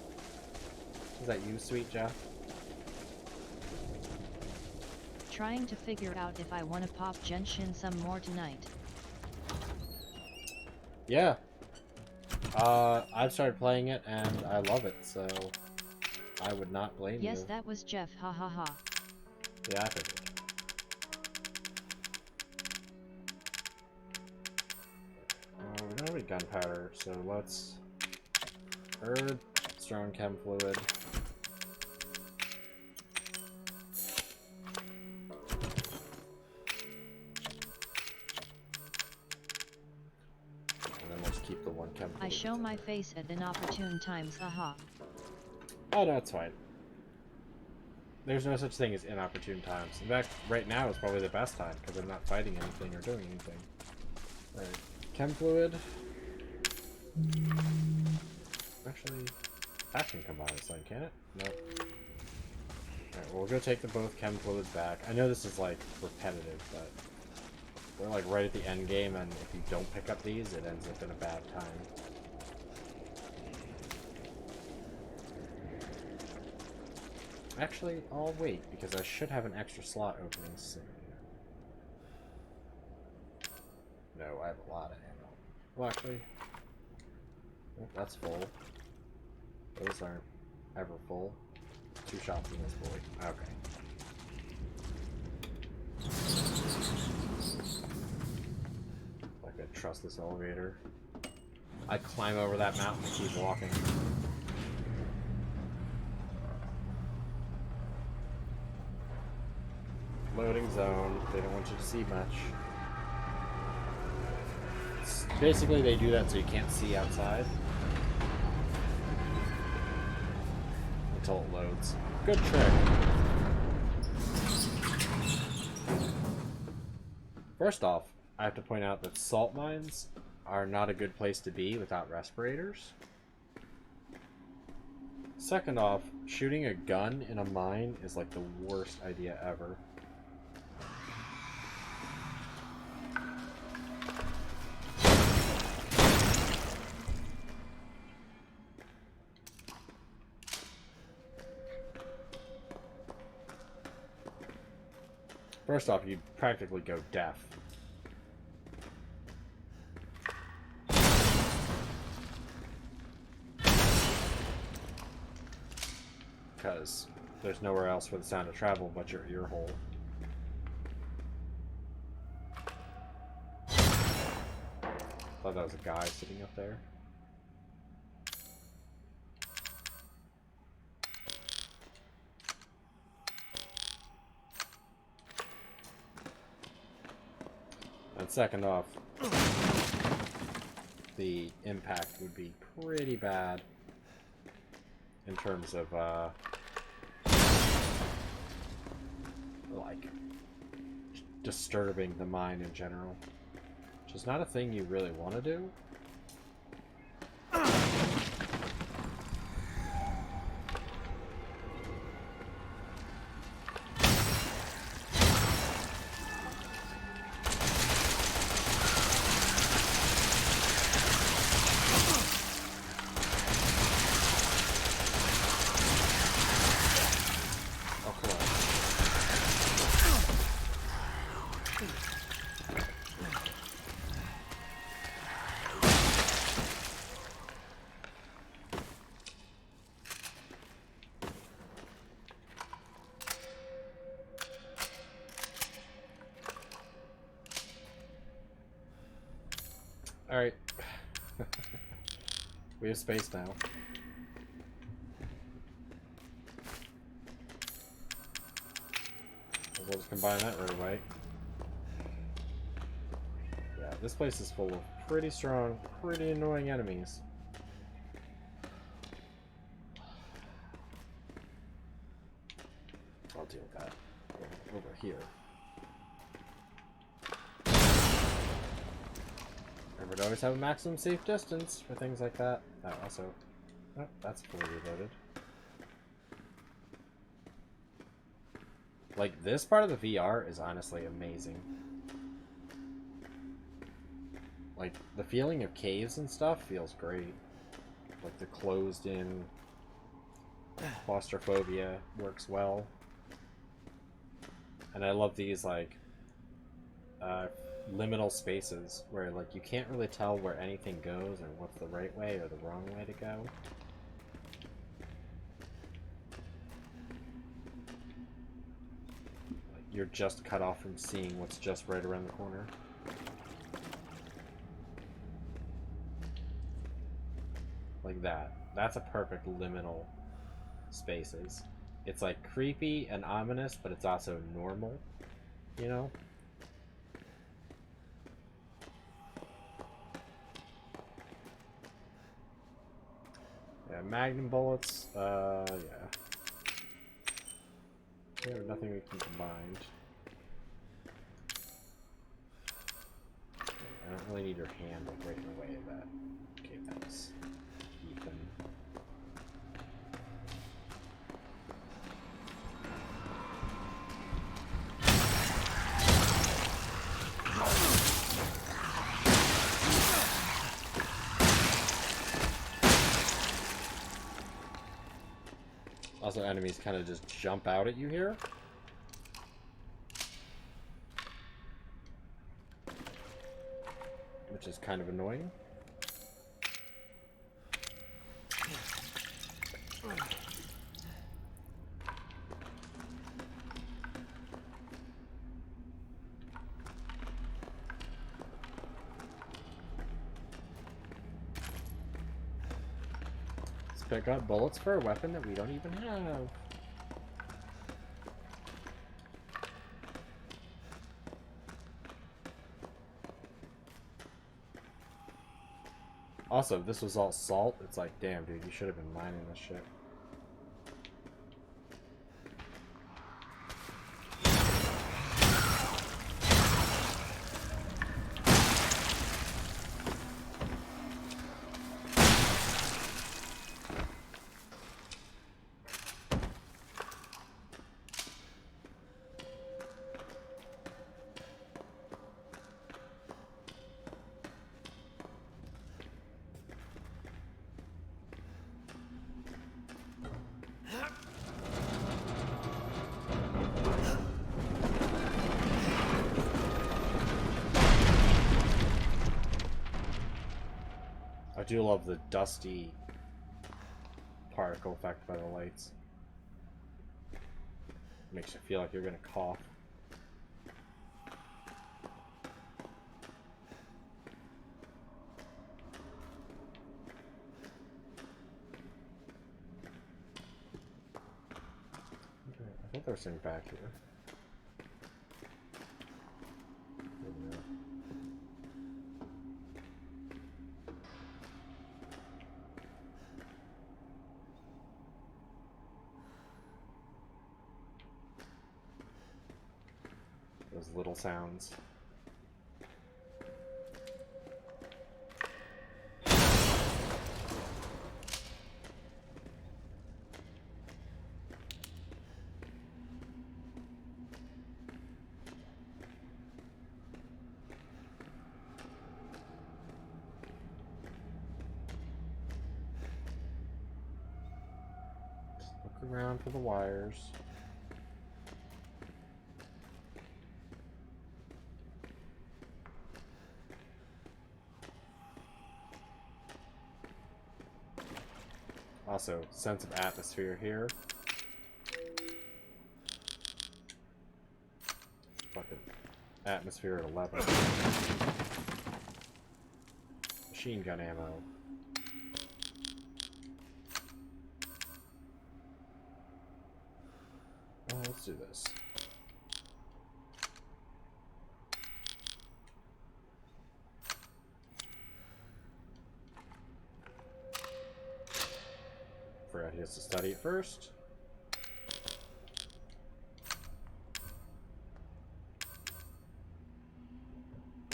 Is that you, sweet Jeff? Trying to figure out if I want to pop Genshin some more tonight. Yeah. I've started playing it and I love it, so I would not blame you. Yes, that was Jeff, ha ha ha. Yeah, I figured. We don't have any gunpowder, so let's herb, strong chem fluid. Keep the one chem fluid. I show my face at inopportune times, aha. Oh, no, it's fine. There's no such thing as inopportune times. In fact, right now is probably the best time, because I'm not fighting anything or doing anything. Alright, chem fluid. Actually, that can combine this thing, can it? Nope. Alright, well, we'll go take the both chem fluids back. I know this is, like, repetitive, but we're, like, right at the end game, and if you don't pick up these, it ends up in a bad time. Actually, I'll wait, because I should have an extra slot opening soon. No, I have a lot of ammo. Well, actually, oh, that's full. Those aren't ever full. 2 shots in this boy. Okay. I could trust this elevator. I climb over that mountain and keep walking. Loading zone. They don't want you to see much. Basically, they do that so you can't see outside. Until it loads. Good trick. First off, I have to point out that salt mines are not a good place to be without respirators. Second off, shooting a gun in a mine is like the worst idea ever. First off, you practically go deaf. Because there's nowhere else for the sound to travel but your ear hole. Thought that was a guy sitting up there. And second off, the impact would be pretty bad in terms of like disturbing the mine in general, which is not a thing you really want to do. Alright. We have space now. We'll just combine that right away. Yeah, this place is full of pretty strong, pretty annoying enemies. I'll deal with that. Over here. Remember to always have a maximum safe distance for things like that. That also... Oh, that's fully reloaded. Like, this part of the VR is honestly amazing. Like, the feeling of caves and stuff feels great. Like, the closed-in claustrophobia works well. And I love these, like, liminal spaces where, like, you can't really tell where anything goes or what's the right way or the wrong way to go. Like, you're just cut off from seeing what's just right around the corner. Like that. That's a perfect liminal spaces. It's like creepy and ominous, but it's also normal, you know? Yeah, magnum bullets, yeah. There's nothing we can combine. I don't really need your hand like right in the way of that. Okay, thanks, Ethan. Also, enemies kind of just jump out at you here. Which is kind of annoying. pick up bullets for a weapon that we don't even have. Also, if this was all salt, it's like, damn, dude, you should have been mining this shit. I do love the dusty particle effect by the lights. Makes you feel like you're gonna cough. Okay, I thought there was something back here. Maybe not. Those little sounds. Just look around for the wires. Also, sense of atmosphere here. Fucking atmosphere at 11. Machine gun ammo. Oh, let's do this. Forgot he has to study it first.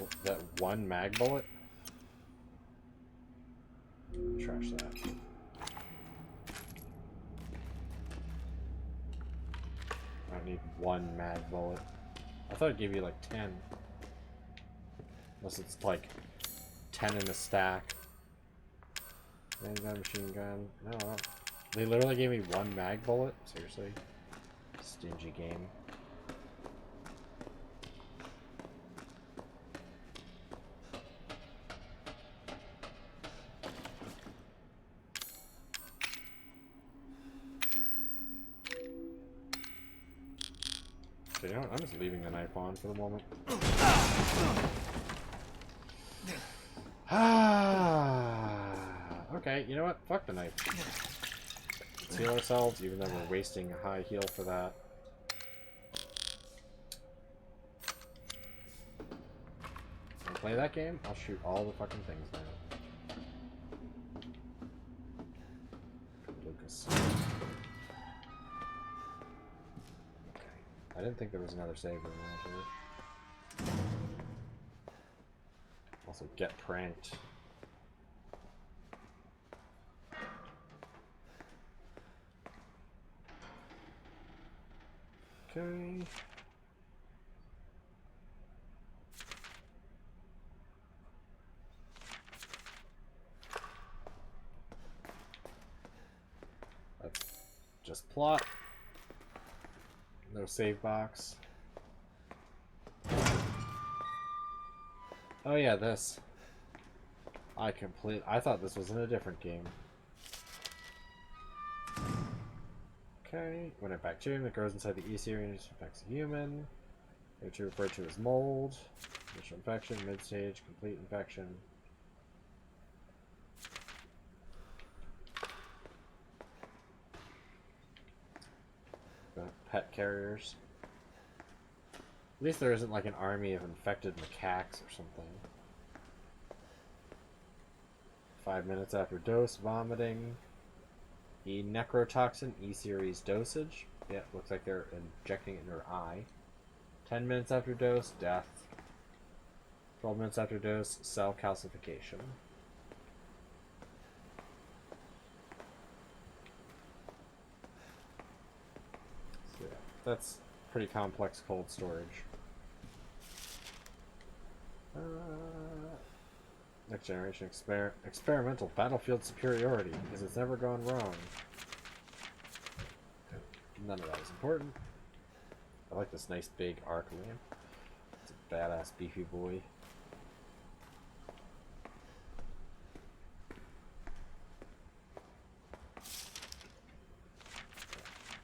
Oh, that one mag bullet? Trash that. I need one mag bullet. I thought it gave you like 10. Unless it's like 10 in a stack. Handgun, machine gun. No. They literally gave me one mag bullet? Seriously? Stingy game. So, you know what? I'm just leaving the knife on for the moment. Okay, you know what? Fuck the knife. Let's heal ourselves, even though we're wasting a high heal for that. Wanna play that game? I'll shoot all the fucking things down. Lucas. Okay. I didn't think there was another save room around here. Also, get pranked. Okay. Let's just plot. No save box. Oh yeah, this. I thought this was in a different game. Okay, when a bacterium that grows inside the E series affects a human, which are referred to as mold, initial infection, mid-stage, complete infection. carriers. At least there isn't like an army of infected macaques or something. 5 minutes after dose, vomiting. E necrotoxin, E series dosage. Yeah, looks like they're injecting it in her eye. 10 minutes after dose, death. 12 minutes after dose, cell calcification. So yeah, that's pretty complex cold storage. Next generation experimental battlefield superiority, because it's never gone wrong. None of that is important. I like this nice big arc lamp. It's a badass beefy boy.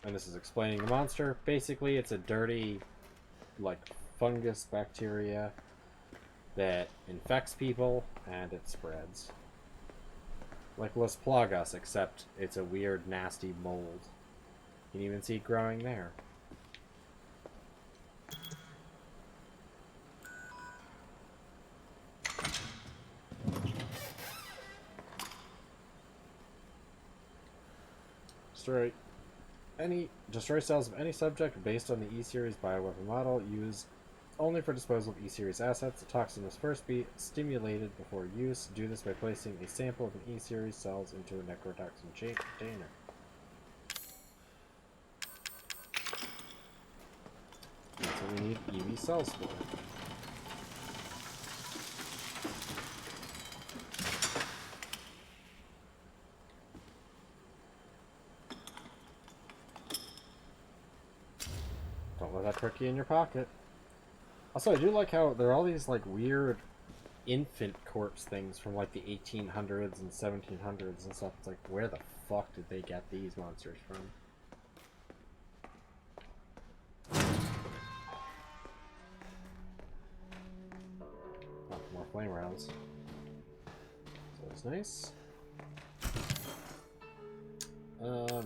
And this is explaining the monster. Basically, it's a dirty, like, fungus bacteria that infects people and it spreads. Like Las Plagas, except it's a weird, nasty mold. You can even see it growing there. Destroy cells of any subject based on the E-Series bioweapon model. Use only for disposal of E-Series assets. The toxin must first be stimulated before use. Do this by placing a sample of an E-Series cells into a necrotoxin container. That's what we need EV cells for. Don't let that turkey in your pocket. Also, I do like how there are all these like weird infant corpse things from like the 1800s and 1700s and stuff. It's like, where the fuck did they get these monsters from? Oh, more flame rounds. So that's nice.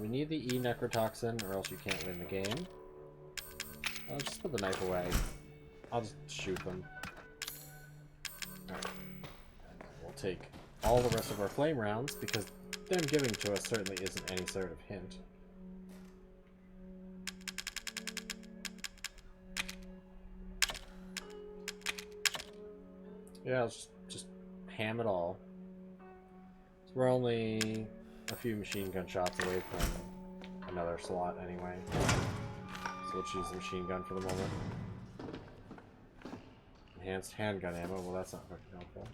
We need the E necrotoxin or else you can't win the game. I'll just put the knife away. I'll just shoot them. Alright. And then we'll take all the rest of our flame rounds because them giving to us certainly isn't any sort of hint. Yeah, I'll just ham it all. So we're only a few machine gun shots away from another slot anyway. So we'll choose the machine gun for the moment. Enhanced handgun ammo, well that's not fucking helpful.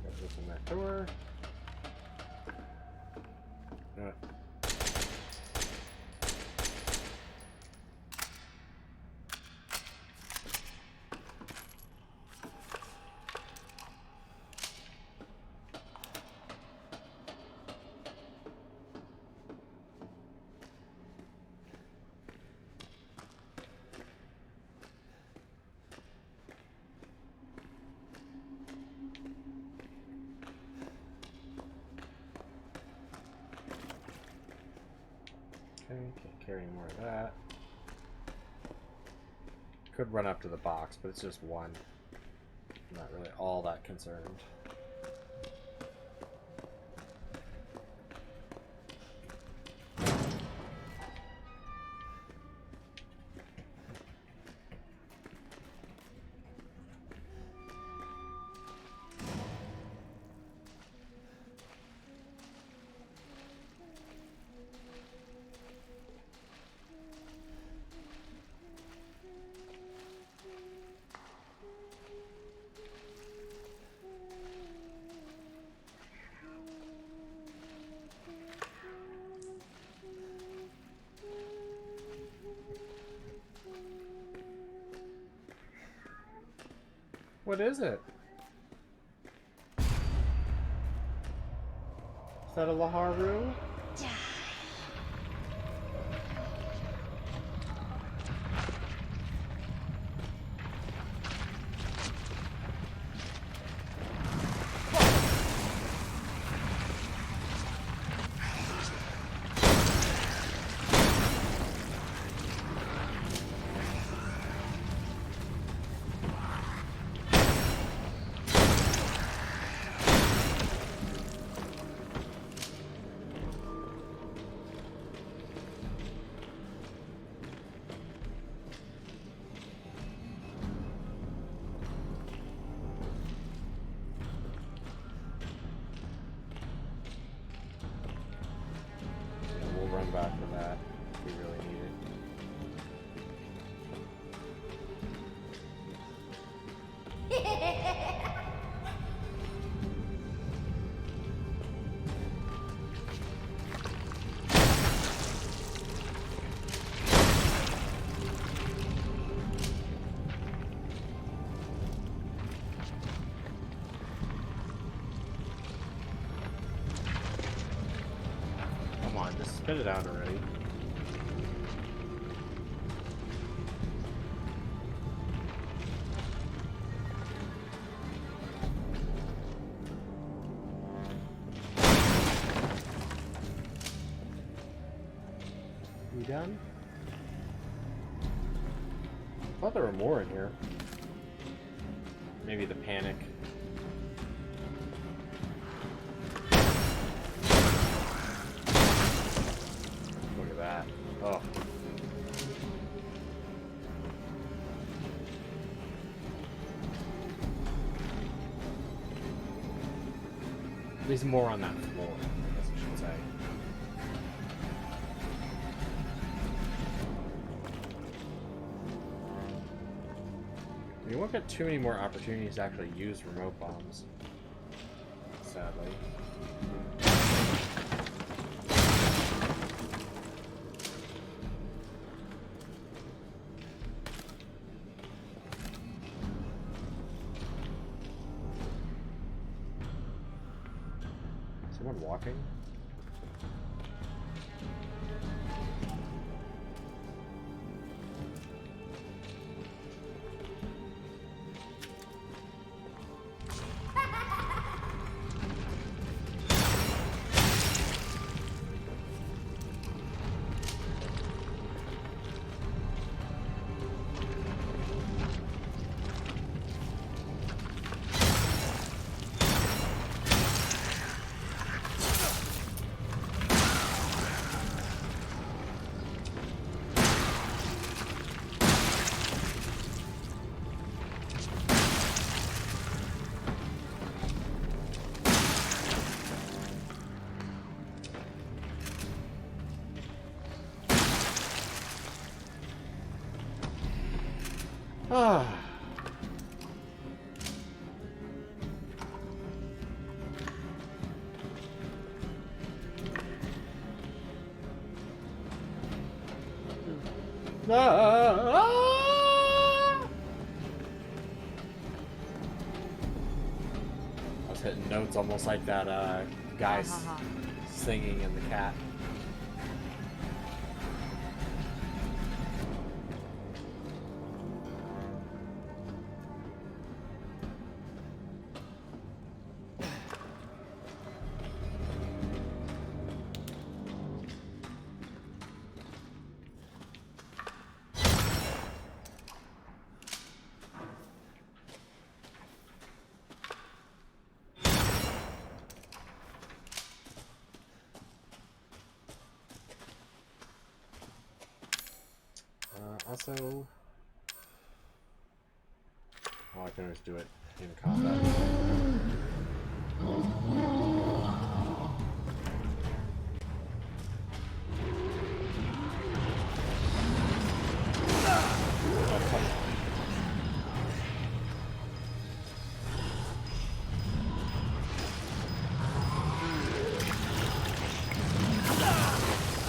Got this in that door. Alright. Can't carry any more of that. Could run up to the box, but it's just one. I'm not really all that concerned. What is it? Is that a Laharu? back for that. We really need it. Come on, just spit it out already. You done? I thought there were more in here. Maybe the panic. Look at that. Oh. There's more on that floor, I guess I should say. We won't get too many more opportunities to actually use remote bombs, sadly. Is someone walking? Ah. I was hitting notes almost like that guy singing in the cat. Also, I can always do it in combat.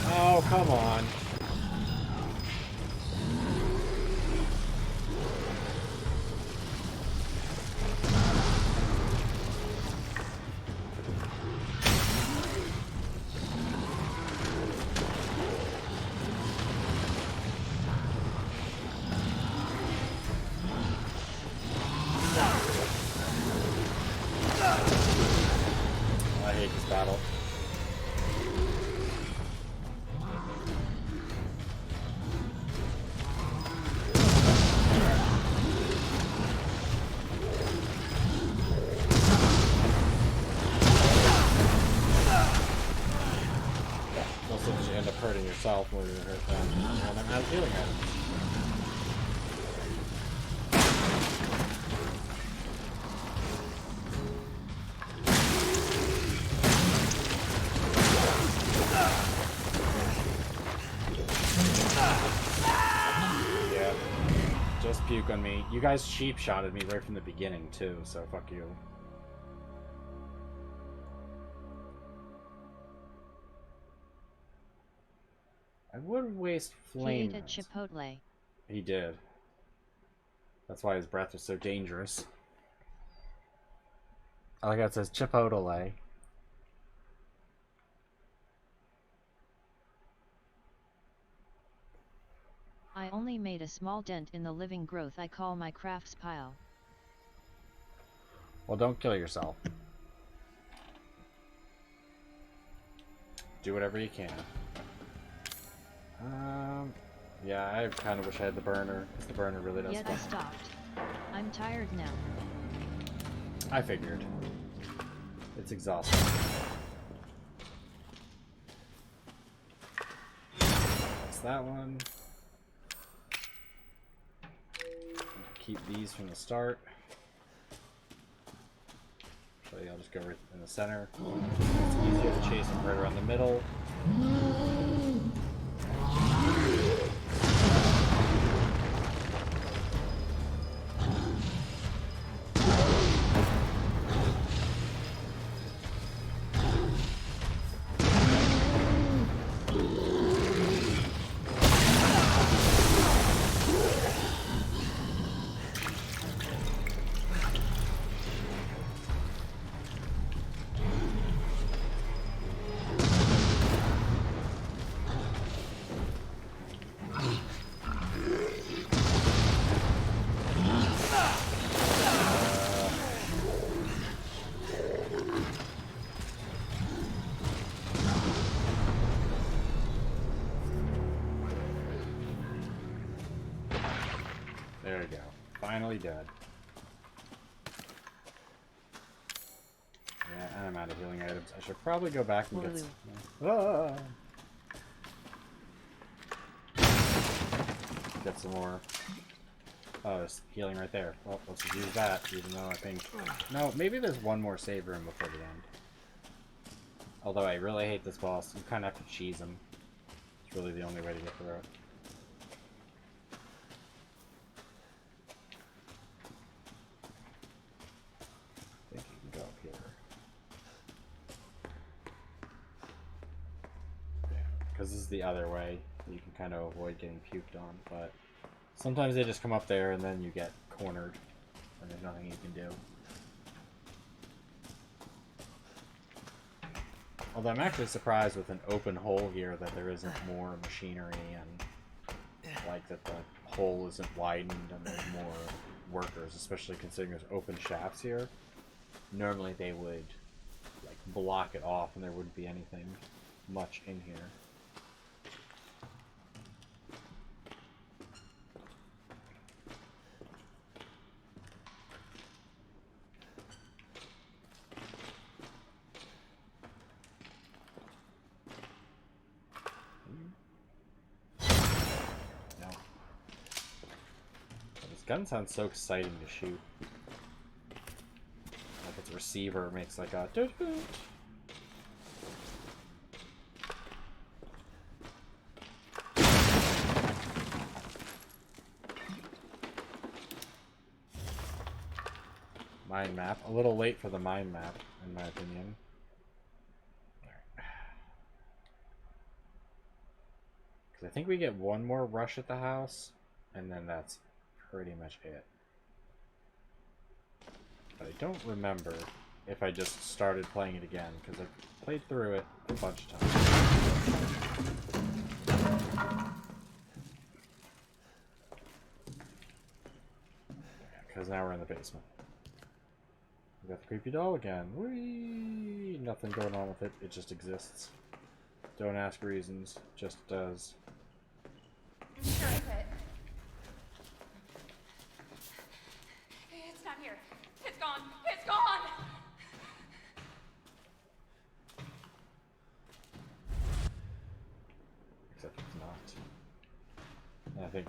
Oh, come on. I hate this battle. Also, you end up hurting yourself more than you hurt them. And I'm out of healing items. puke on me. You guys cheap shotted me right from the beginning too, so fuck you. I would waste He flame. ate a Chipotle. He did. That's why his breath was so dangerous. I like how it says Chipotle. I only made a small dent in the living growth I call my crafts pile. Well, don't kill yourself. Do whatever you can. Yeah, I kind of wish I had the burner, because the burner really does Yet I fun. stopped. I'm tired now. I figured. It's exhausting. That's that one. Keep these from the start. So yeah, I'll just go right in the center. It's easier to chase them right around the middle. There we go. Finally dead. Yeah, and I'm out of healing items. I should probably go back and get some... Get some more. Oh, there's healing right there. Well, let's just use that, even though I think... No, maybe there's one more save room before the end. Although I really hate this boss. You kind of have to cheese him. It's really the only way to get through it. I think you can go up here. Because this is the other way. You can kind of avoid getting puked on, but sometimes they just come up there and then you get cornered and there's nothing you can do. Although I'm actually surprised with an open hole here that there isn't more machinery and like that the hole isn't widened and there's more workers, especially considering there's open shafts here. Normally they would like block it off and there wouldn't be anything much in here. No. This gun sounds so exciting to shoot. Like its receiver makes like a doot doot. Mind map. A little late for the mind map, in my opinion. Because I think we get one more rush at the house, and then that's pretty much it. But I don't remember if I just started playing it again, because I played through it a bunch of times. Because now we're in the basement. We got the creepy doll again. Whee! Nothing going on with it. It just exists. Don't ask reasons. Just does. I'm sure of it. It's not here. It's gone. It's gone! Except it's not. And I think...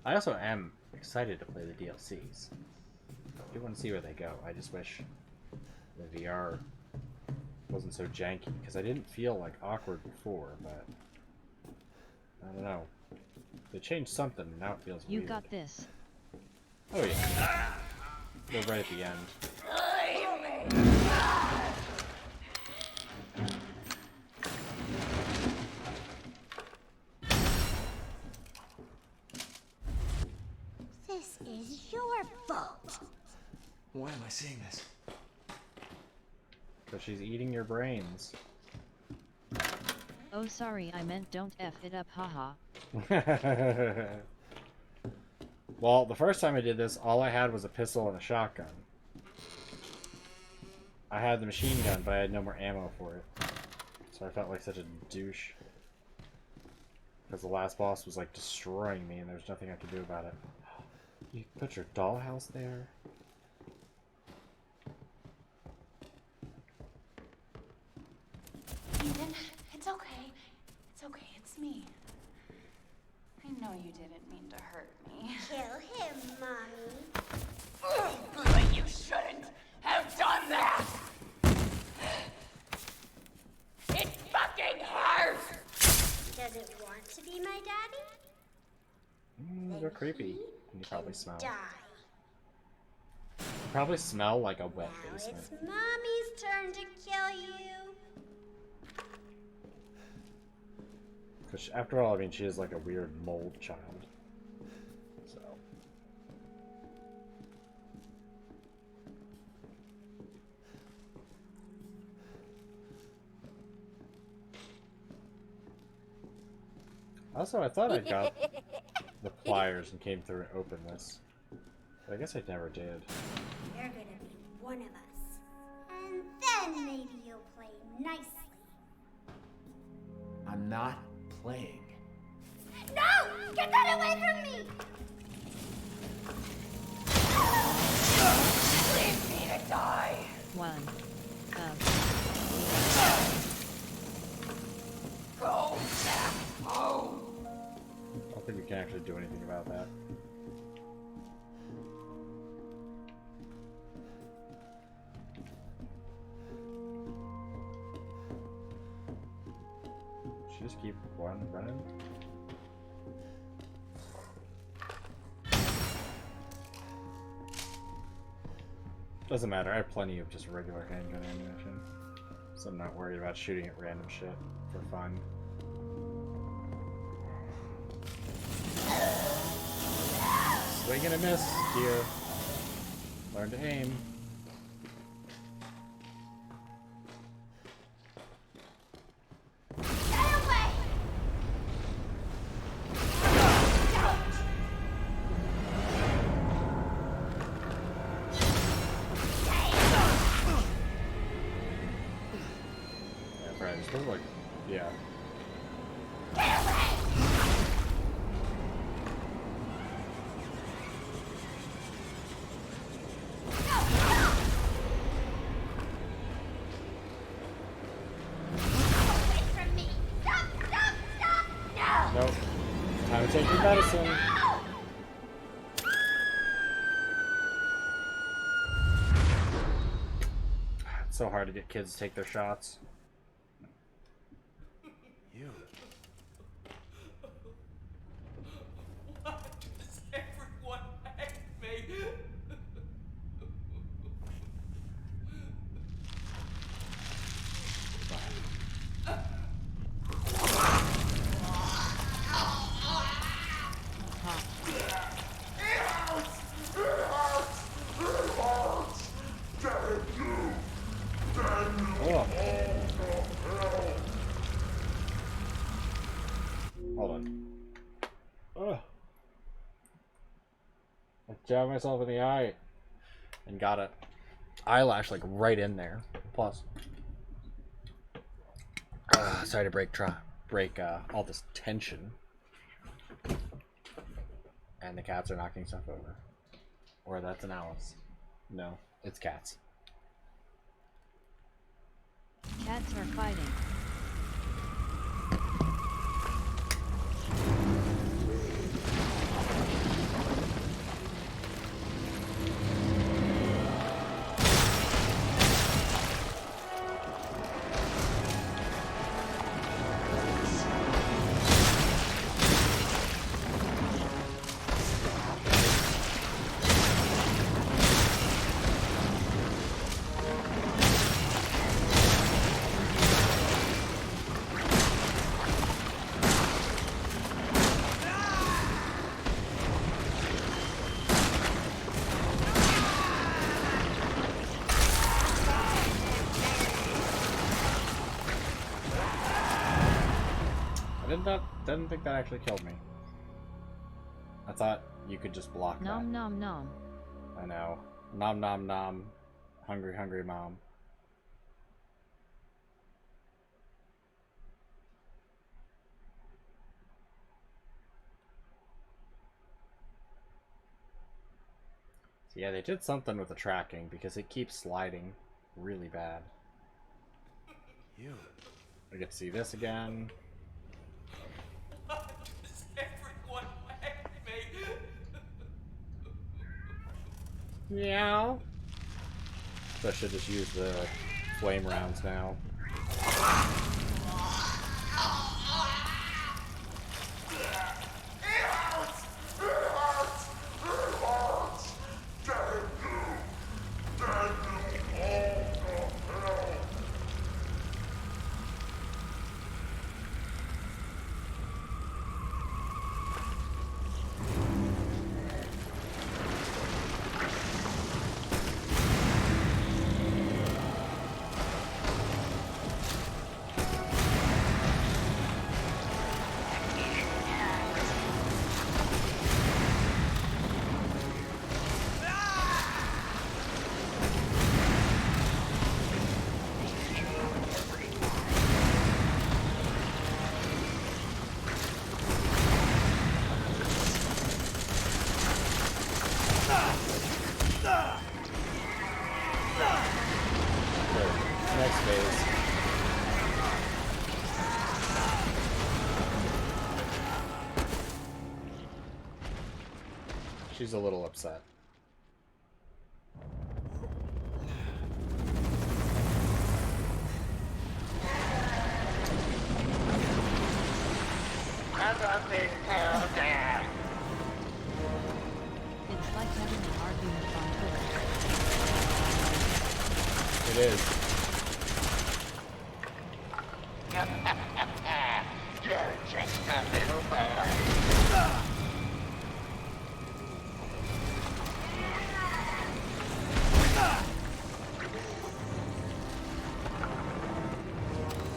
I also am excited to play the DLCs. do want to see where they go. I just wish the VR wasn't so janky, because I didn't feel like awkward before, but I don't know. They changed something, and now it feels You weird. got this. Oh yeah. They're right at the end. This is your fault. Why am I seeing this? Because she's eating your brains. Oh sorry, I meant don't F it up, haha. Well, the first time I did this, all I had was a pistol and a shotgun. I had the machine gun, but I had no more ammo for it. So I felt like such a douche. Because the last boss was like destroying me and there was nothing I could do about it. You put your dollhouse there? Ethan, it's okay. It's okay, it's me. I know you didn't mean to hurt me. Kill him, Mommy. But you shouldn't have done that! It fucking hurts! Does it want to be my daddy? You're creepy. And you probably smell. Die. You probably smell like a wet Now basement. it's Mommy's turn to kill you. Because after all, I mean, she is like a weird mold child. So. Also, I thought I got the pliers and came through and opened this. But I guess I never did. You're gonna be one of us. And then maybe you'll play nicely. I'm not playing. No! Get that away from me! Leave me to die! One. Go back home! I don't think we can actually do anything about that. Should just keep running. Doesn't matter, I have plenty of just regular handgun ammunition. So I'm not worried about shooting at random shit for fun. Swing and a miss here. Learn to aim. Get away! Yeah, friends, look like, yeah. Away from me! Stop! Stop! Stop! No! Nope. Time to take your medicine. It's so hard to get kids to take their shots. You. Why does everyone hate me? Oh. Hold on. Oh. I jabbed myself in the eye and got an eyelash like right in there. Plus, sorry to break all this tension. And the cats are knocking stuff over. Or that's an Alice. No, it's cats. Cats are fighting. Didn't think that actually killed me. I thought you could just block Nom that. nom nom. I know. Nom nom nom. Hungry, hungry mom. So yeah, they did something with the tracking because it keeps sliding really bad. You. I get to see this again. Everyone whacked me. Meow. So I should just use the flame rounds now. Next phase. She's a little upset. It's like having an argument on Twitter. It is.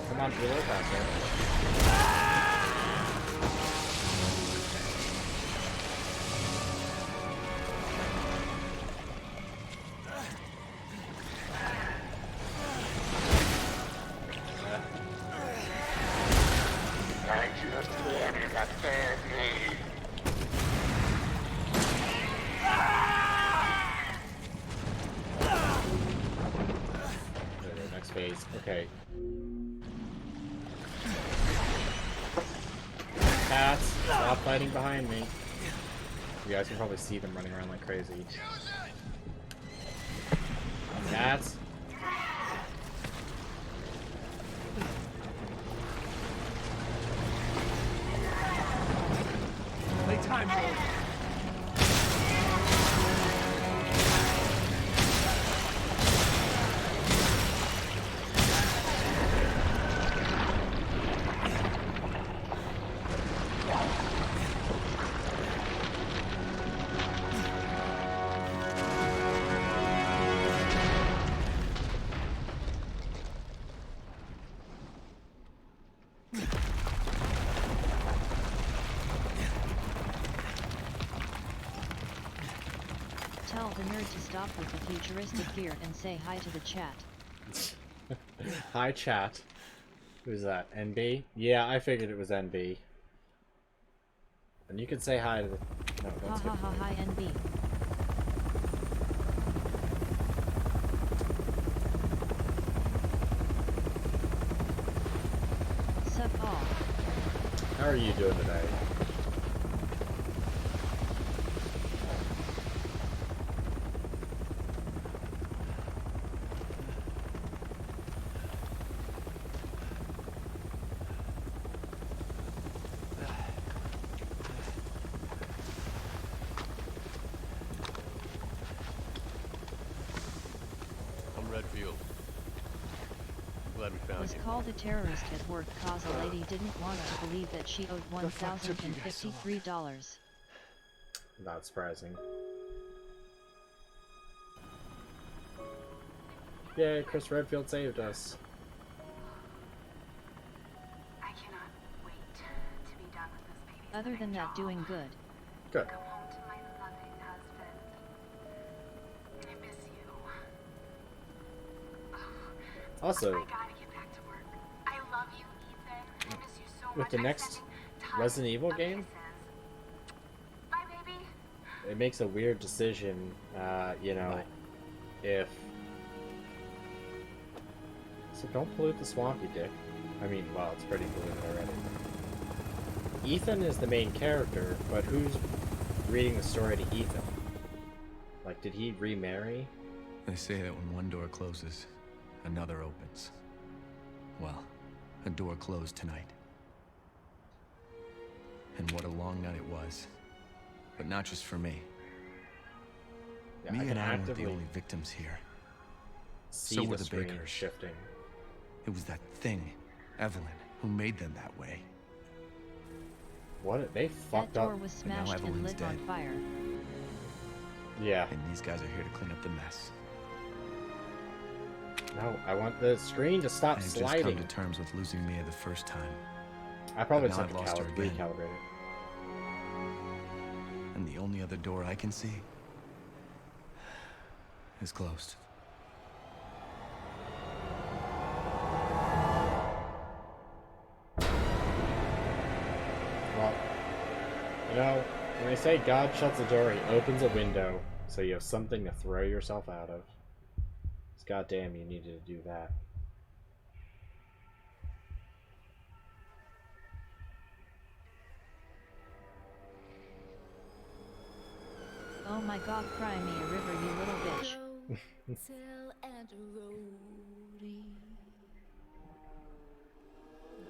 Come on, reload faster. Next phase. Okay. Cats, stop fighting behind me. You guys can probably see them running around like crazy. Cats. Playtime mode. Tell the nerd to stop with the futuristic gear and say hi to the chat. Hi, chat. Who's that? NB? Yeah, I figured it was NB. And you can say hi to the... No, Ha that's ha good. ha hi NB. Sup all. How are you doing today? I'm Redfield. Glad we found Was you. called a terrorist at work cause a lady didn't want to believe that she owed The fuck took you guys so long? $1,053. Not surprising. Yay, Chris Redfield saved us. I cannot wait. Other than that, doing good. Good. Come home to my loving husband. I miss you. Also, I gotta get back to work. I love you, Ethan. I miss you so much. with the I'm next sending tons Resident Evil of game, kisses. Bye, baby. it makes a weird decision, you know, if... So don't pollute the swamp, you dick. I mean, well, it's pretty polluted already. Ethan is the main character, but who's reading the story to Ethan? Like, did he remarry? They say that when one door closes, another opens. Well, a door closed tonight. And what a long night it was. But not just for me. Yeah, Me I can and I weren't actively the only victims here. see So the were the screen Bakers. shifting. It was that thing, Evelyn, who made them that way. What? They That fucked door up. was And now smashed and Evelyn's lit on dead. fire. Yeah. And these guys are here to clean up the mess. No, I want the screen to stop I had just come sliding. to terms with losing Mia the first time. I probably but just now have I've to lost her again. recalibrate it. And the only other door I can see is closed. Well, you know, when they say God shuts a door, he opens a window, so you have something to throw yourself out of. It's goddamn, you needed to do that. Oh my god, cry me a river, you little bitch. Tell and Rhodey.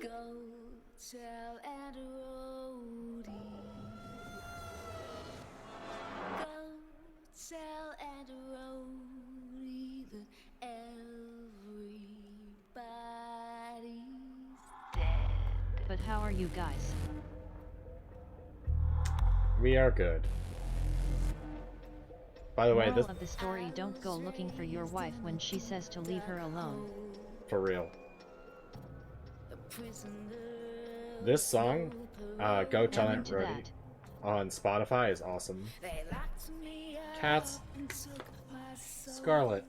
Go tell and Rhodey. Go tell and Rhodey that everybody's dead. But how are you guys? We are good. By the way, Moral this of the story: don't go looking for your wife when she says to leave her alone. for real. This song, Go Tell I'm Aunt into Rhodey, that. on Spotify is awesome. Cats. Scarlet.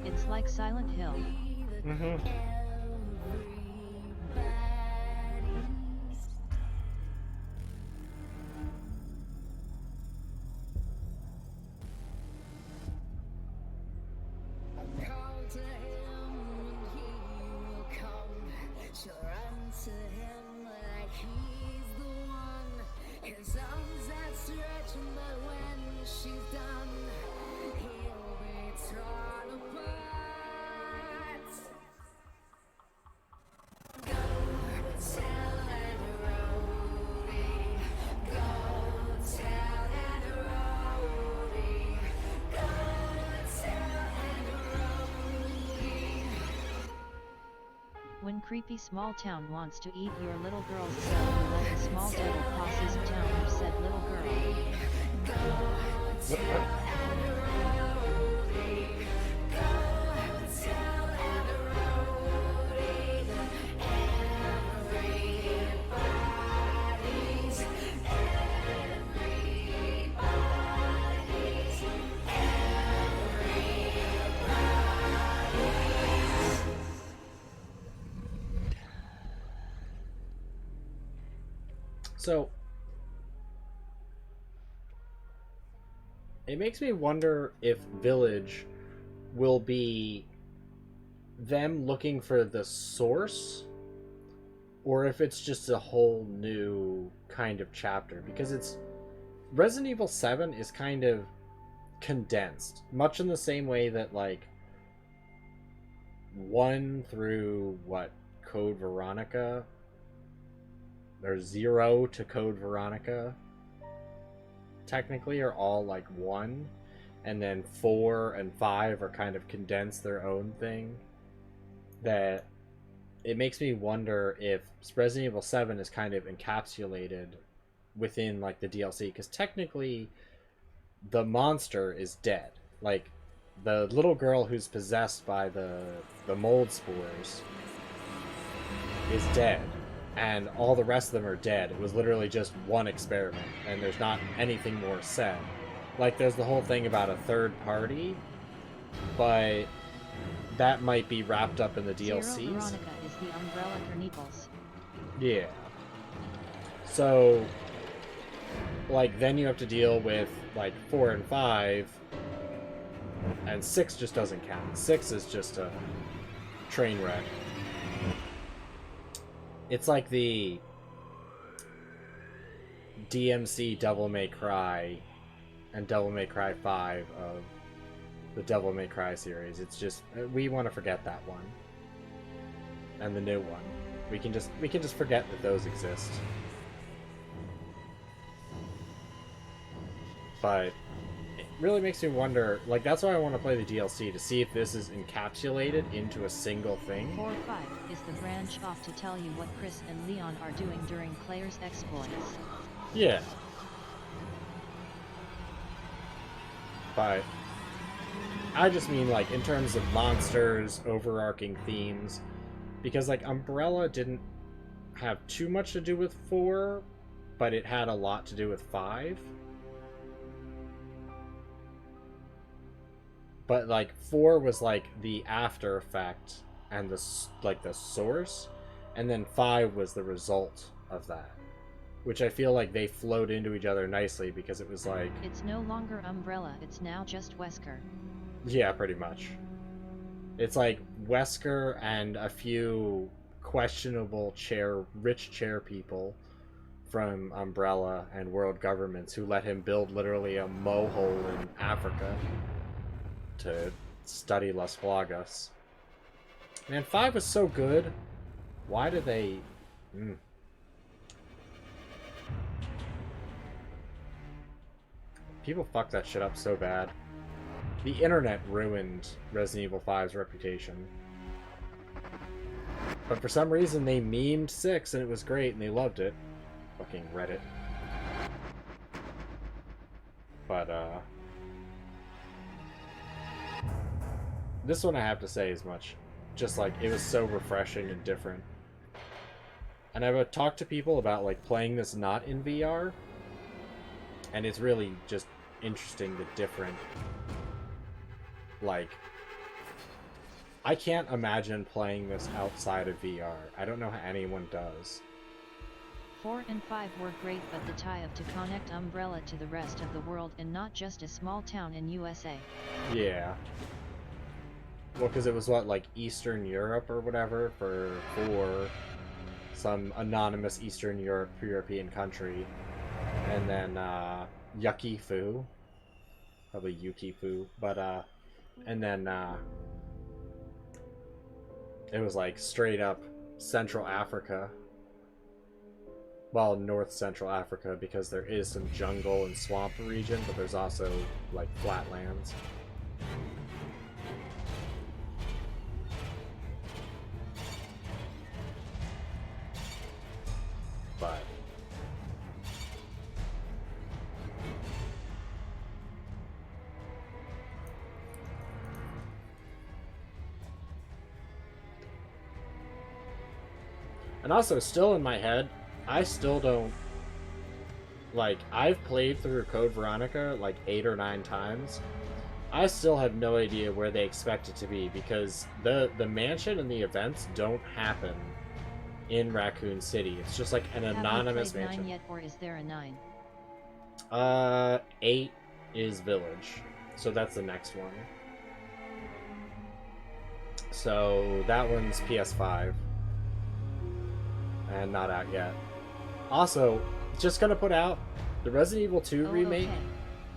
It's like Silent Hill. Mm-hmm. When creepy small town wants to eat your little girl's cell, you let the small devil posses of town who said little girl. So, it makes me wonder if Village will be them looking for the source, or if it's just a whole new kind of chapter, because it's Resident Evil 7 is kind of condensed, much in the same way that like 1 through Code Veronica, there's 0 to Code Veronica technically are all like 1, and then 4 and 5 are kind of condensed their own thing. That it makes me wonder if Resident Evil 7 is kind of encapsulated within like the DLC, because technically the monster is dead. Like the little girl who's possessed by the mold spores is dead, and all the rest of them are dead. It was literally just one experiment, and there's not anything more said. Like, there's the whole thing about a third party, but that might be wrapped up in the Zero DLCs. Veronica is the Umbrella Chronicles. Yeah. So, like, then you have to deal with, like, 4 and 5, and 6 just doesn't count. 6 is just a train wreck. It's like the DMC Devil May Cry and Devil May Cry 5 of the Devil May Cry series. It's just, we want to forget that one. And the new one. We can just forget that those exist. But it really makes me wonder, like, that's why I want to play the DLC, to see if this is encapsulated into a single thing. 4-5 is the branch off to tell you what Chris and Leon are doing during Claire's exploits. Yeah. But I just mean, like, in terms of monsters, overarching themes, because, like, Umbrella didn't have too much to do with 4, but it had a lot to do with 5. But, like, 4 was, like, the after effect and the source, and then 5 was the result of that. Which I feel like they flowed into each other nicely, because it was like... It's no longer Umbrella, it's now just Wesker. Yeah, pretty much. It's like Wesker and a few questionable rich chair people from Umbrella and world governments who let him build literally a mohole in Africa to study Las Plagas. Man, 5 was so good. Why did they... People fuck that shit up so bad. The internet ruined Resident Evil 5's reputation. But for some reason they memed 6 and it was great and they loved it. Fucking Reddit. But, this one I have to say as much. Just like, it was so refreshing and different. And I've talked to people about like playing this not in VR. And it's really just interesting, the different, like, I can't imagine playing this outside of VR. I don't know how anyone does. 4 and 5 were great, but the tie-up to connect Umbrella to the rest of the world and not just a small town in USA. Yeah. Well, because it was what, like Eastern Europe or whatever for some anonymous Eastern European country. And then, Yucky Fu. Probably Yuki Fu. But, and then, it was like straight up Central Africa. Well, North Central Africa, because there is some jungle and swamp region, but there's also, like, flatlands. But... And also, still in my head, I still don't... Like, I've played through Code Veronica like 8 or 9 times. I still have no idea where they expect it to be, because the mansion and the events don't happen in Raccoon City. It's just like an anonymous Have you played mansion. 9 yet, or is there a 9? 8 is Village. So that's the next one. So that one's PS5. And not out yet. Also, just gonna put out, the Resident Evil 2 remake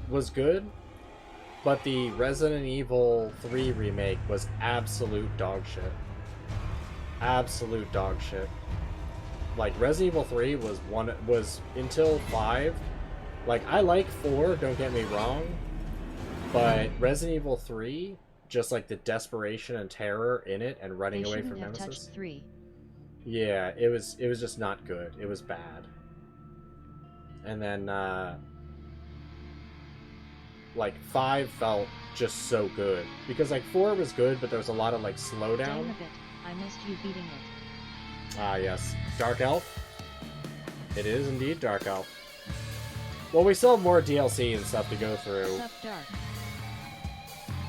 was good, but the Resident Evil 3 remake was absolute dog shit. Absolute dog shit. Like, Resident Evil 3 was until 5. Like, I like 4, don't get me wrong, but Resident Evil 3, just like the desperation and terror in it and running They away from shouldn't have Nemesis. touched 3. Yeah, it was just not good. It was bad. And then like 5 felt just so good because like 4 was good, but there was a lot of like slowdown. Damn a bit. I missed you beating it. Ah, yes. Dark Elf. It is indeed Dark Elf. Well, we still have more DLC and stuff to go through. Sup, Dark?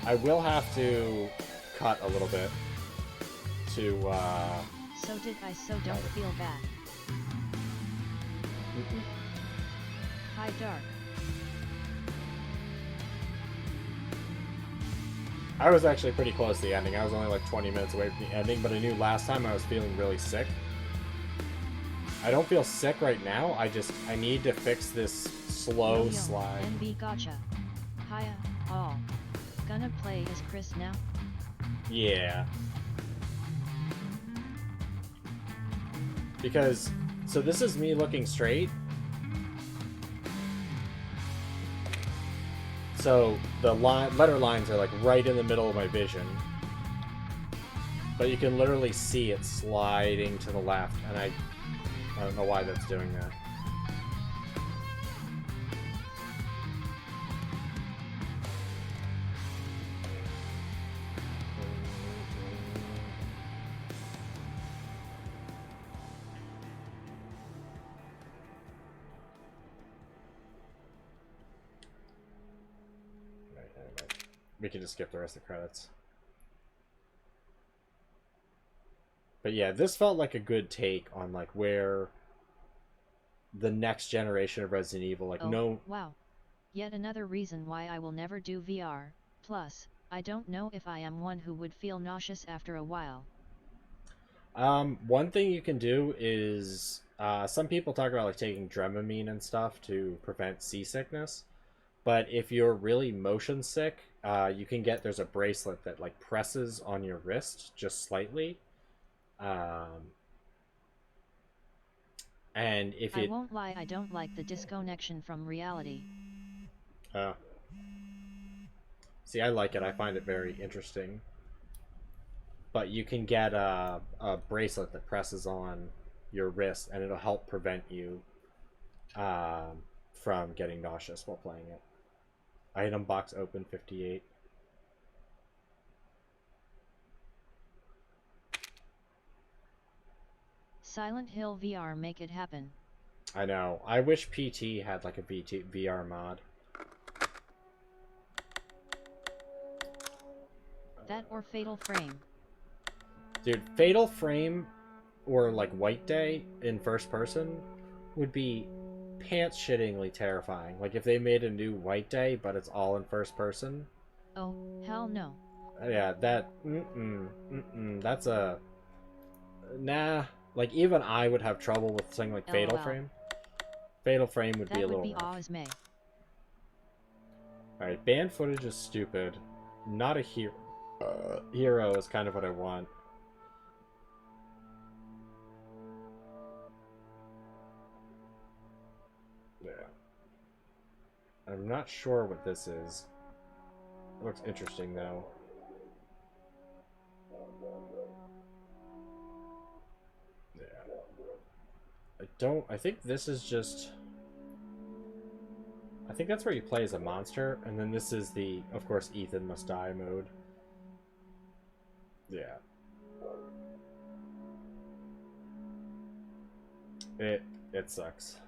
I will have to cut a little bit to, So did I, so don't feel bad. Hi, Dark. I was actually pretty close to the ending. I was only like 20 minutes away from the ending, but I knew last time I was feeling really sick. I don't feel sick right now. I need to fix this slow Yo-yo, slide. NB gotcha. Hiya, all. Gonna play as Chris now? Yeah. Because, so this is me looking straight. So the letter lines are like right in the middle of my vision. But you can literally see it sliding to the left, and I don't know why that's doing that. We can just skip the rest of the credits. But yeah, this felt like a good take on like where the next generation of Resident Evil, like Wow. Yet another reason why I will never do VR. Plus, I don't know if I am one who would feel nauseous after a while. One thing you can do is some people talk about like taking Dramamine and stuff to prevent seasickness. But if you're really motion sick, you can there's a bracelet that like presses on your wrist just slightly. And if I won't lie, I don't like the disconnection from reality. See, I like it. I find it very interesting. But you can get a bracelet that presses on your wrist, and it'll help prevent you from getting nauseous while playing it. Item box open 58. Silent Hill VR, make it happen. I know. I wish PT had like a VR mod. That or Fatal Frame. Dude, Fatal Frame or like White Day in first person would be pants-shittingly terrifying. Like if they made a new White Day, but it's all in first person. Oh, hell no. Yeah, that... That's a... Nah. Like, even I would have trouble with something like Fatal Frame. Fatal Frame would be a little... That would be Ozme. Alright, banned footage is stupid. Not a hero is kind of what I want. Yeah. I'm not sure what this is. It looks interesting, though. I think this is just... I think that's where you play as a monster, and then this is the, of course, Ethan Must Die mode. Yeah. It sucks.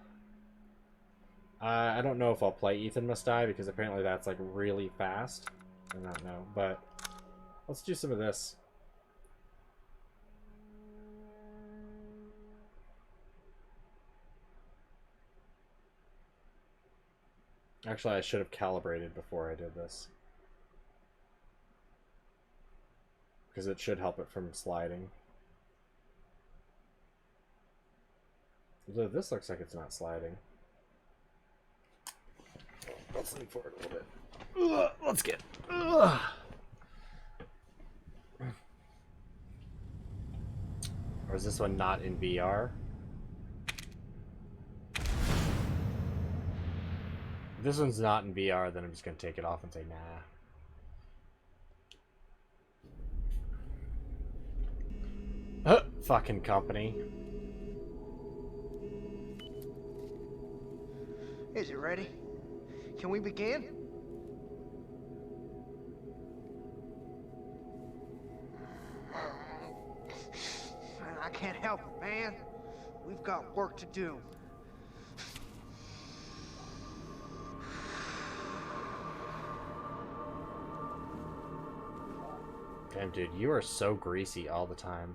I don't know if I'll play Ethan Must Die, because apparently that's, like, really fast. I don't know, but let's do some of this. Actually, I should have calibrated before I did this. Because it should help it from sliding. Although this looks like it's not sliding. Let's lean forward a little bit. Let's get... Or is this one not in VR? If this one's not in VR, then I'm just going to take it off and say, nah. fucking company. Is it ready? Can we begin? I can't help it, man. We've got work to do. Damn, dude, you are so greasy all the time.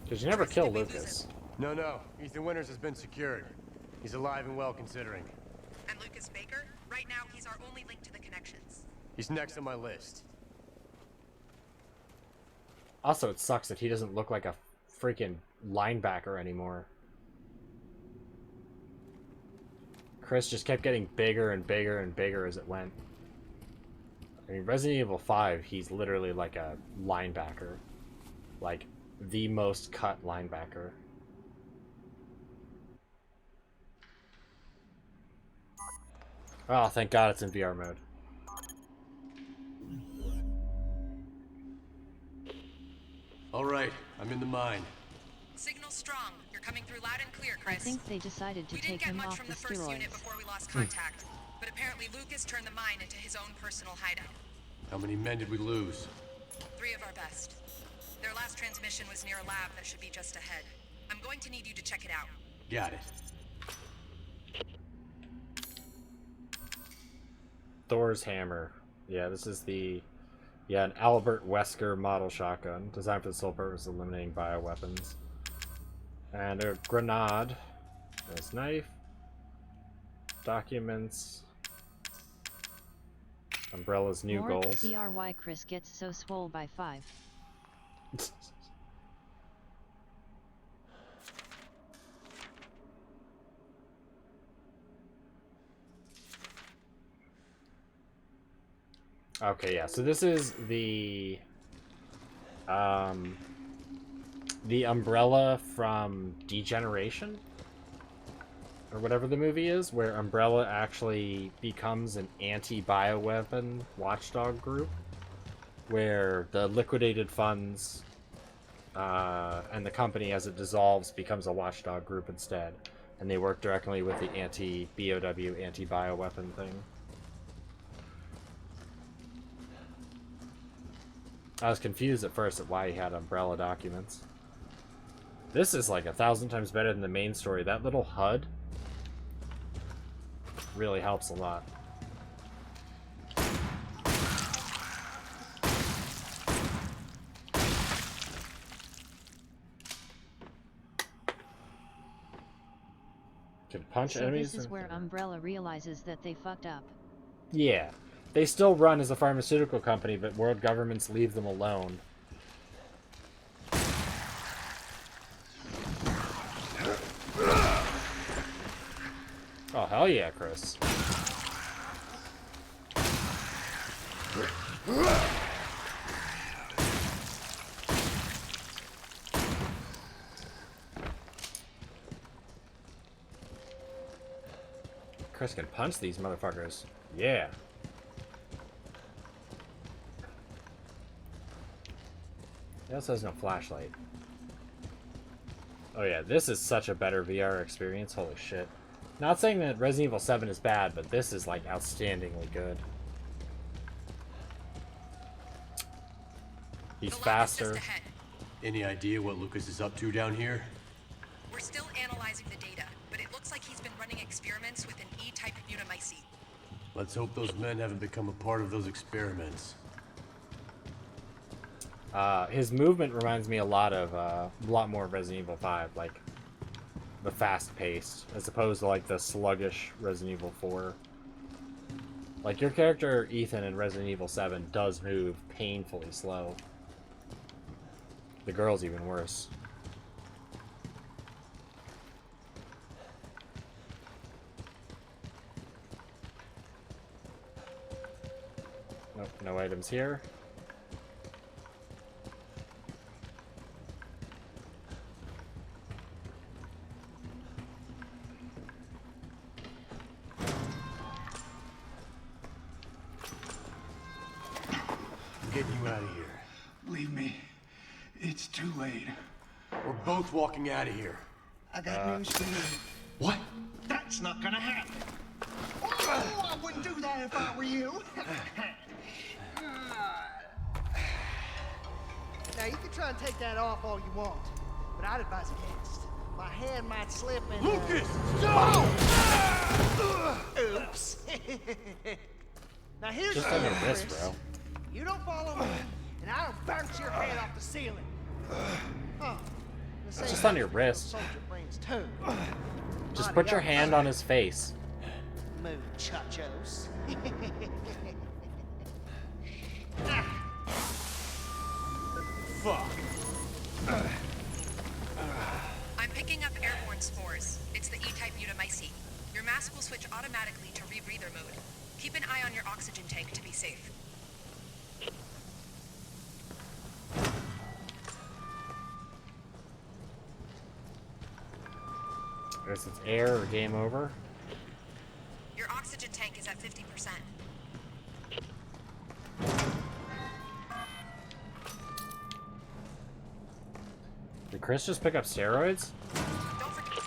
Because you never kill Lucas. No. Ethan Winters has been secured. He's alive and well considering. And Lucas Baker? Right now, he's our only link to the connections. He's next on my list. Also, it sucks that he doesn't look like a freaking linebacker anymore. Chris just kept getting bigger and bigger and bigger as it went. I mean, Resident Evil 5, he's literally like a linebacker. Like, the most cut linebacker. Oh, thank God it's in VR mode. All right, I'm in the mine. Signal strong. You're coming through loud and clear, Chris. I think they decided to take him off the First unit steroids. before we lost contact, but apparently Lucas turned the mine into his own personal hideout. How many men did we lose? 3 of our best. Their last transmission was near a lab that should be just ahead. I'm going to need you to check it out. Got it. Thor's hammer. Yeah, this is the... Yeah, an Albert Wesker model shotgun, designed for the sole purpose of eliminating bioweapons. And a grenade. Nice knife. Documents. Umbrella's new More goals. CRY Chris gets so swole by 5. Okay, yeah, so this is the Umbrella from Degeneration? Or whatever the movie is, where Umbrella actually becomes an anti-bioweapon watchdog group, where the liquidated funds and the company as it dissolves becomes a watchdog group instead, and they work directly with the anti-BOW, anti-bioweapon thing. I was confused at first at why he had Umbrella documents. This is like 1,000 times better than the main story. That little HUD really helps a lot. Can punch So enemies. this is where Umbrella realizes that they fucked up. Yeah. They still run as a pharmaceutical company, but world governments leave them alone. Oh, hell yeah, Chris. Chris can punch these motherfuckers. Yeah. He also has no flashlight. Oh yeah, this is such a better VR experience. Holy shit. Not saying that Resident Evil 7 is bad, but this is like outstandingly good. He's faster. Any idea what Lucas is up to down here? We're still analyzing the data, but it looks like he's been running experiments with an E-type immunomycete. Let's hope those men haven't become a part of those experiments. His movement reminds me a lot more of Resident Evil 5, like the fast-paced, as opposed to like the sluggish Resident Evil 4. Like your character Ethan in Resident Evil 7 does move painfully slow. The girl's even worse. Nope, no items here. getting you out of here. Leave me. It's too late. We're both walking out of here. I got news for you. What? That's not gonna happen. Oh, I wouldn't do that if I were you. Now, you can try and take that off all you want, but I'd advise against. My hand might slip and... Lucas! Oops. Now, here's Just the on your deal, wrist, Chris. bro. You don't follow me, and I don't bounce your head off the ceiling. It's just on your wrist. Soldier brains too. Just put your hand on his face. Muchachos. Fuck. I'm picking up airborne spores. It's the E-type mutamycete. Your mask will switch automatically to rebreather mode. Keep an eye on your oxygen tank to be safe. I guess it's air or game over. Your oxygen tank is at 50%. Did Chris just pick up steroids? Don't forget.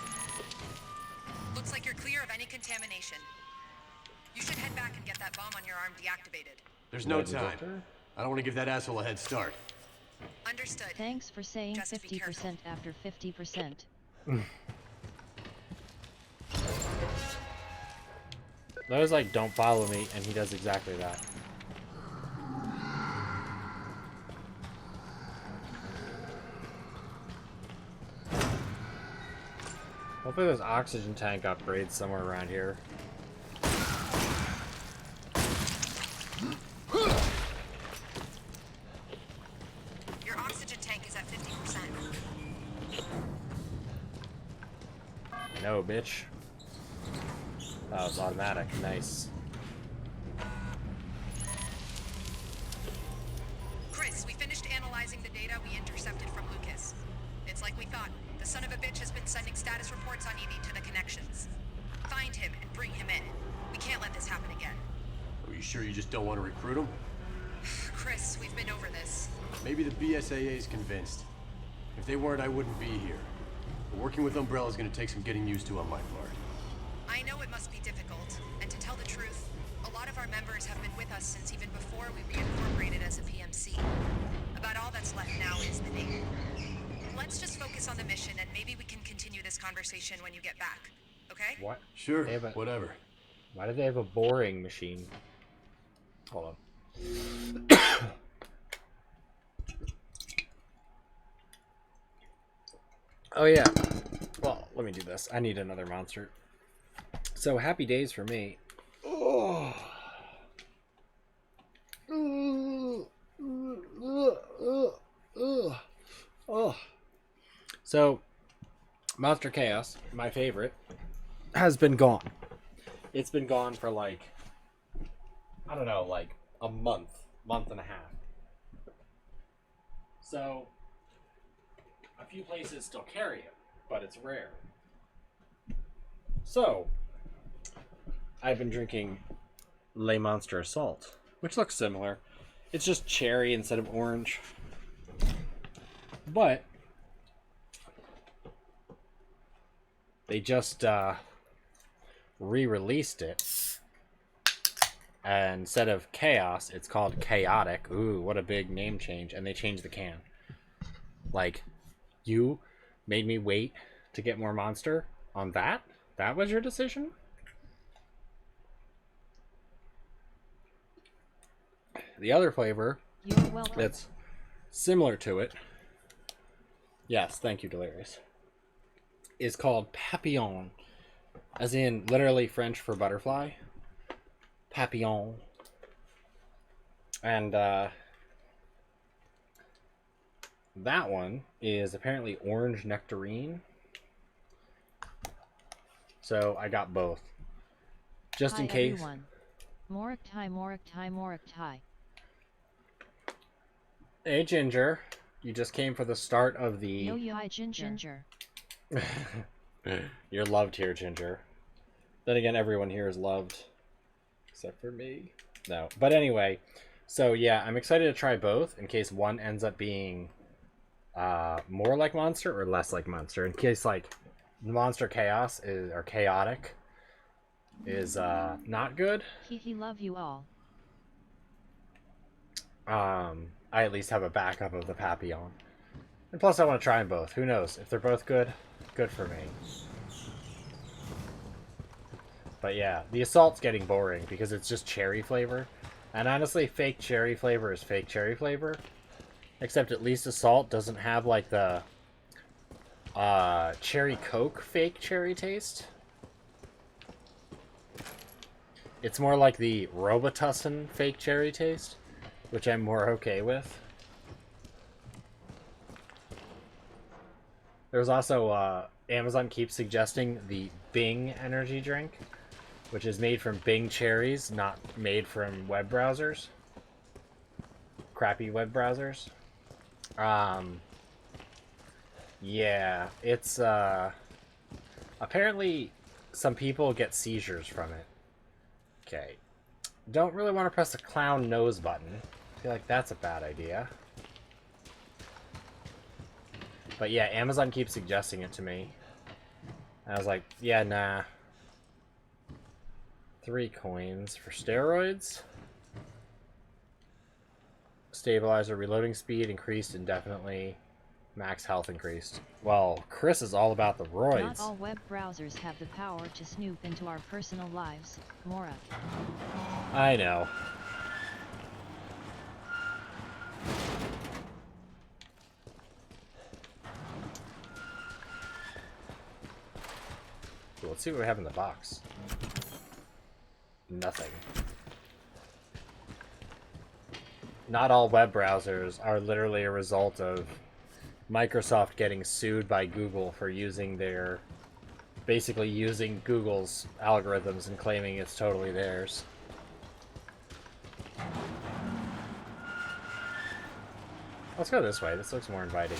Looks like you're clear of any contamination. You should head back and get that bomb on your arm deactivated. There's no time. I don't want to give that asshole a head start. Understood. Thanks for saying Just be 50% after 50%. Those like don't follow me, and he does exactly that. Hopefully there's oxygen tank upgrades somewhere around here. Your oxygen tank is at 50%. No, bitch. That was automatic. Nice. Chris, we finished analyzing the data we intercepted from Lucas. It's like we thought. The son of a bitch has been sending status reports on Evie to the connections. Find him and bring him in. We can't let this happen again. Are you sure you just don't want to recruit him? Chris, we've been over this. Maybe the BSAA is convinced. If they weren't, I wouldn't be here. But working with Umbrella is going to take some getting used to on my part. I know it must be difficult, and to tell the truth, a lot of our members have been with us since even before we reincorporated as a PMC. About all that's left now is the name. Let's just focus on the mission, and maybe we can continue this conversation when you get back, okay? What? Sure, They have a- whatever. Why do they have a boring machine? Hold on. Oh yeah. Well, let me do this. I need another monster. So happy days for me. Oh. Oh. So, Monster Chaos, my favorite, has been gone. It's been gone for like, I don't know, like a month and a half. So, a few places still carry it, but it's rare. So, I've been drinking Le Monster Assault, which looks similar. It's just cherry instead of orange. But they just re-released it. And instead of Chaos, it's called Chaotic. Ooh, what a big name change. And they changed the can. Like, you made me wait to get more Monster on that? That was your decision? The other flavor You're welcome. that's similar to it, yes, thank you, Delirious, is called Papillon, as in literally French for butterfly. Papillon. And that one is apparently orange nectarine. So I got both. Just Hi in case. everyone. Morik Tai. Hey Ginger, you just came for the start of the... Yo yo hi Ginger. You're loved here, Ginger. Then again, everyone here is loved. Except for me. No. But anyway, So yeah, I'm excited to try both in case one ends up being more like Monster or less like Monster. In case like Monster Chaos is or Chaotic is not good. He love you all. I at least have a backup of the Papillon. And plus I want to try them both. Who knows? If they're both good, good for me. But yeah, the Assault's getting boring because it's just cherry flavor. And honestly, fake cherry flavor is fake cherry flavor. Except at least Assault doesn't have like the cherry Coke fake cherry taste. It's more like the Robitussin fake cherry taste, which I'm more okay with. There's also, Amazon keeps suggesting the Bing energy drink, which is made from Bing cherries, not made from web browsers. Crappy web browsers. Yeah, it's, apparently some people get seizures from it. Okay. Don't really want to press the clown nose button. I feel like that's a bad idea. But yeah, Amazon keeps suggesting it to me. And I was like, yeah, nah. 3 coins for steroids. Stabilizer, reloading speed increased indefinitely. Max health increased. Well, Chris is all about the roids. Not all web browsers have the power to snoop into our personal lives, Mora. I know. Cool, let's see what we have in the box. Nothing. Not all web browsers are literally a result of Microsoft getting sued by Google for using their... basically using Google's algorithms and claiming it's totally theirs. Let's go this way. This looks more inviting.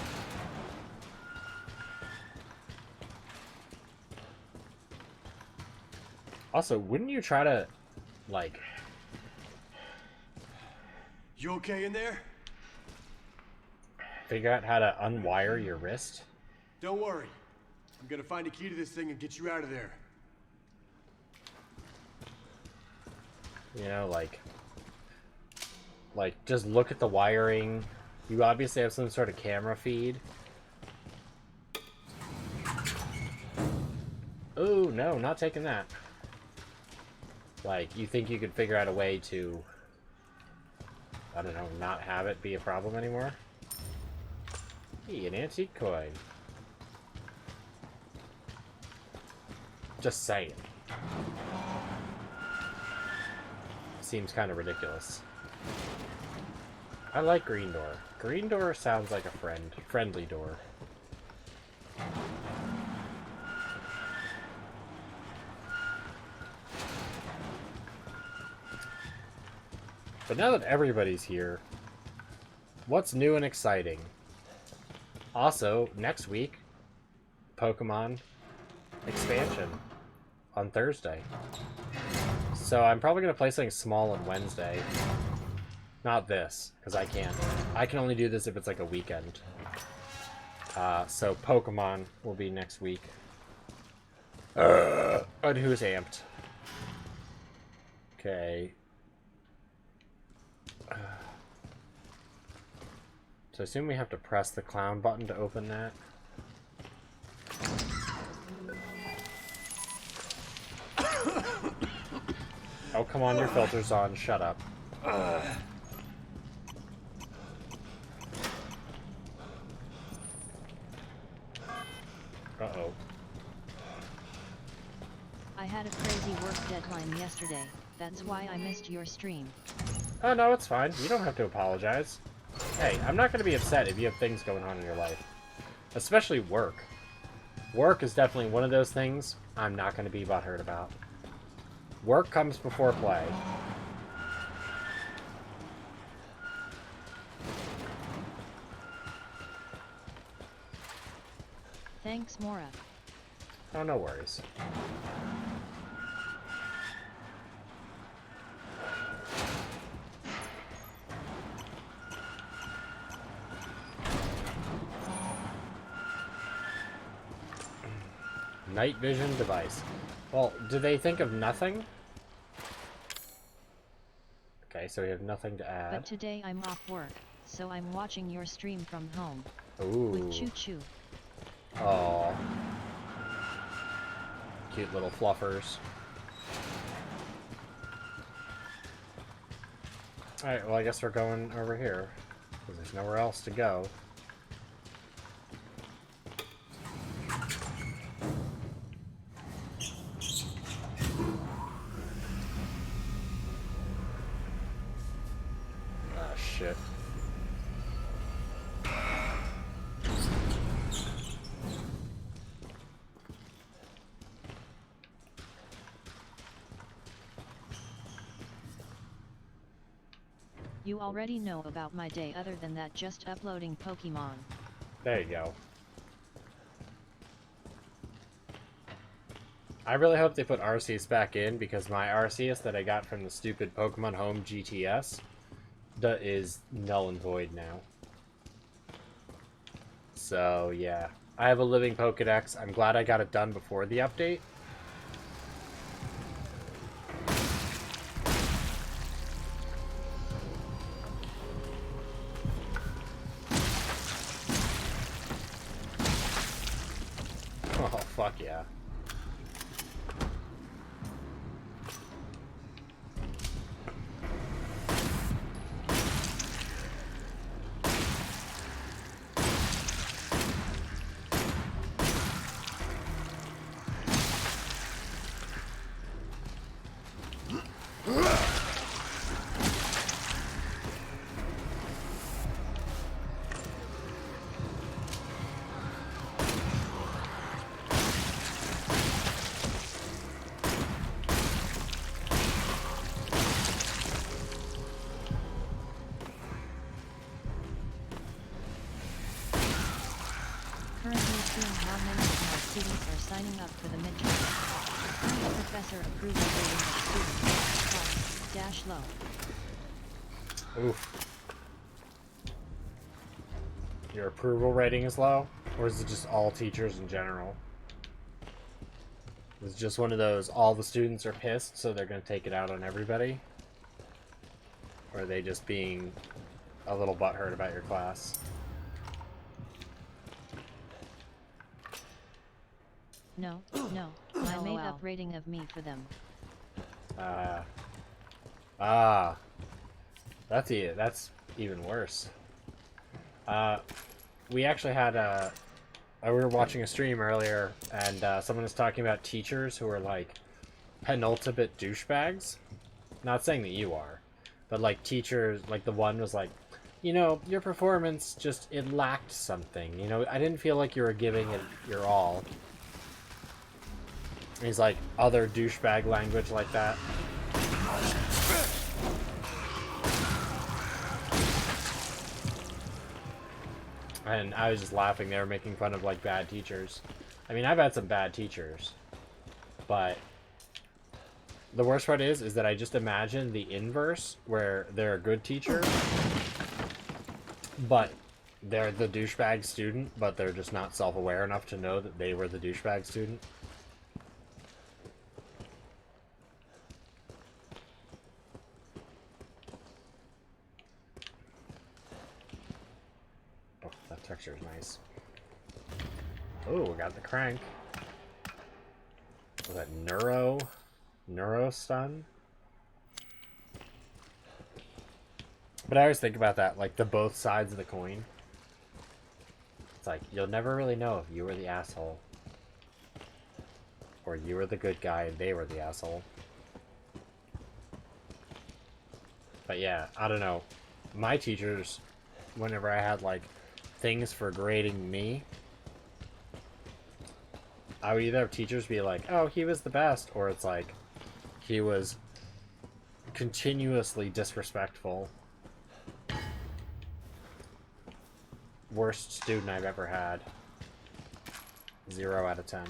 Also, wouldn't you try to, like... You okay in there? figure out how to unwire your wrist? Don't worry. I'm gonna find a key to this thing and get you out of there. You know, like, just look at the wiring. You obviously have some sort of camera feed. Oh, no, not taking that. Like, you think you could figure out a way to, I don't know, not have it be a problem anymore? Hey, an antique coin. Just saying. Seems kind of ridiculous. I like green door. Green door sounds like a friendly door. But now that everybody's here, what's new and exciting? Also, next week, Pokemon expansion on Thursday. So I'm probably going to play something small on Wednesday. Not this, because I can't. I can only do this if it's like a weekend. So Pokemon will be next week. And who's amped? Okay. So I assume we have to press the clown button to open that. Oh, come on, your filter's on. Shut up. Uh-oh. I had a crazy work deadline yesterday. That's why I missed your stream. Oh, no, it's fine. You don't have to apologize. Hey, I'm not going to be upset if you have things going on in your life. Especially work. Work is definitely one of those things I'm not going to be butthurt about. Work comes before play. Thanks, Mora. Oh, no worries. Night vision device. Well, do they think of nothing? Okay, so we have nothing to add. But today I'm off work, so I'm watching your stream from home. Ooh. With Choo Choo. Oh. Cute little fluffers. Alright, well I guess we're going over here. Because there's nowhere else to go. Ah, shit. You already know about my day other than that just uploading Pokemon. There you go. I really hope they put Arceus back in, because my Arceus that I got from the stupid Pokemon Home GTS is null and void now. So, yeah. I have a living Pokedex. I'm glad I got it done before the update. Oh, fuck yeah. Currently seeing how many of my students are signing up for the midterm. Current professor approval rating of students, dash low. Oof. Your approval rating is low? Or is it just all teachers in general? It's just one of those, all the students are pissed, so they're going to take it out on everybody? Or are they just being a little butthurt about your class? No, no, I made up rating of me for them. That's even worse. We actually had we were watching a stream earlier, and someone was talking about teachers who are like penultimate douchebags. Not saying that you are, but like teachers, like the one was like, you know, your performance it lacked something. You know, I didn't feel like you were giving it your all. And he's like, other douchebag language like that. And I was just laughing. They were making fun of like bad teachers. I mean, I've had some bad teachers, but the worst part is that I just imagine the inverse, where they're a good teacher, but they're the douchebag student, but they're just not self-aware enough to know that they were the douchebag student. Texture is nice. Oh, we got the crank. Was that neuro stun? But I always think about that, like the both sides of the coin. It's like you'll never really know if you were the asshole, or you were the good guy and they were the asshole. But yeah, I don't know. My teachers, whenever I had like things for grading me, I would either have teachers be like, oh, he was the best, or it's like he was continuously disrespectful. Worst student I've ever had. 0 out of 10.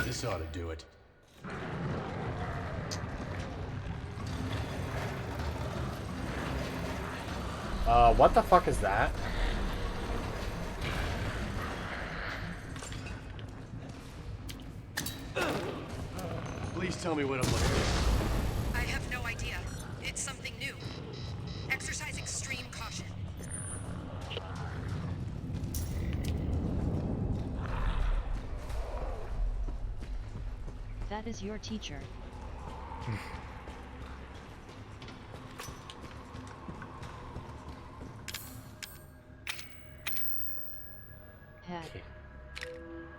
This ought to do it. What the fuck is that? Please tell me what I'm looking at. I have no idea. It's something new. Exercise extreme caution. That is your teacher. Head.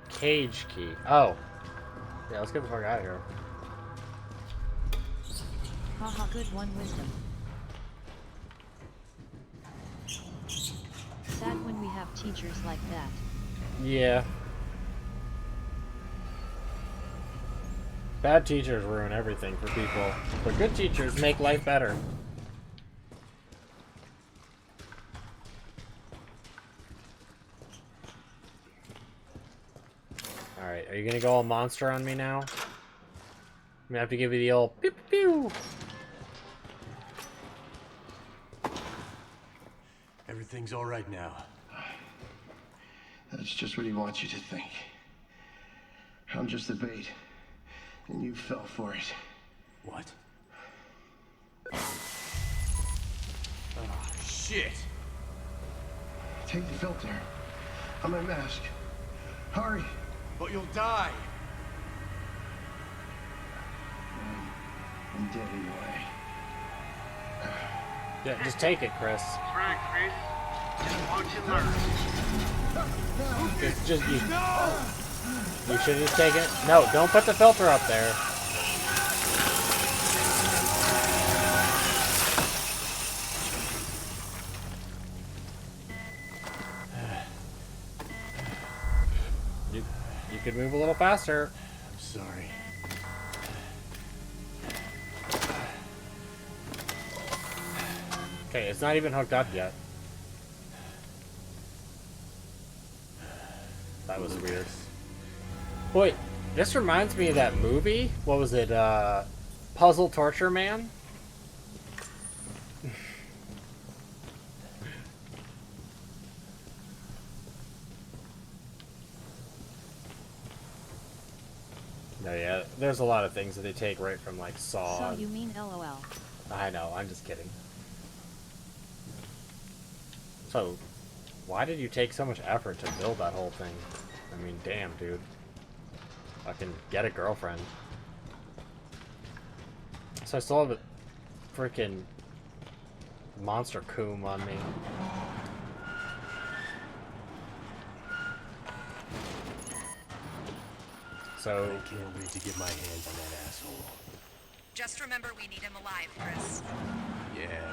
Cage key. Oh. Yeah, let's get the fuck out of here. Haha, good one wisdom. Sad when we have teachers like that. Yeah. Bad teachers ruin everything for people, but good teachers make life better. Alright, are you gonna go all monster on me now? I'm gonna have to give you the old pew pew. Everything's all right now. That's just what he wants you to think. I'm just the bait, and you fell for it. What? Oh, shit! Take the filter. On my mask. Hurry! But you'll die! I'm dead anyway. Yeah, just take it, Chris. Right, Chris. Just watch and learn. Just you. You should just take it. No, don't put the filter up there. You could move a little faster. I'm sorry. Okay, it's not even hooked up yet. That was weird. Wait, this reminds me of that movie. What was it? Puzzle Torture Man? No, yeah, there's a lot of things that they take right from like Saw. So you mean LOL? I know, I'm just kidding. So, why did you take so much effort to build that whole thing? I mean, damn, dude. Fucking get a girlfriend. So I still have a freaking monster coom on me. So I can't wait to get my hands on that asshole. Just remember we need him alive, Chris. Yeah.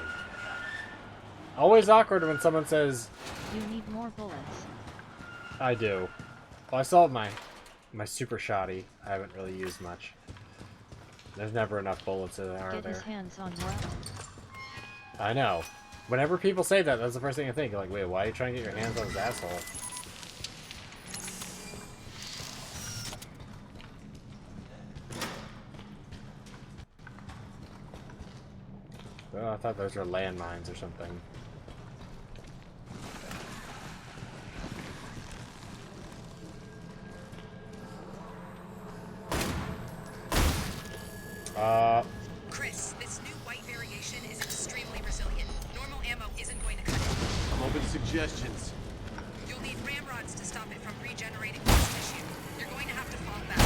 always awkward when someone says, You need more bullets. I do. Well, I still have my super shoddy. I haven't really used much. There's never enough bullets in there, Get his hands on what? I know. Whenever people say that, that's the first thing I think. Like, wait, why are you trying to get your hands on his asshole? Oh, I thought those were landmines or something. Chris, this new white variation is extremely resilient. Normal ammo isn't going to cut it. I'm open to suggestions. You'll need ramrods to stop it from regenerating this tissue. You're going to have to fall back.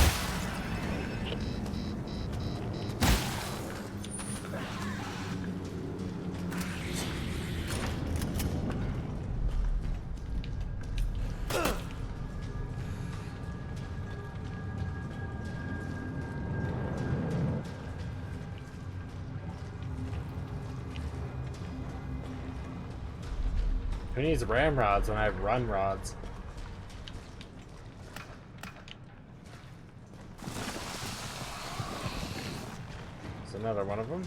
Who needs ramrods when I have run rods? It's another one of them.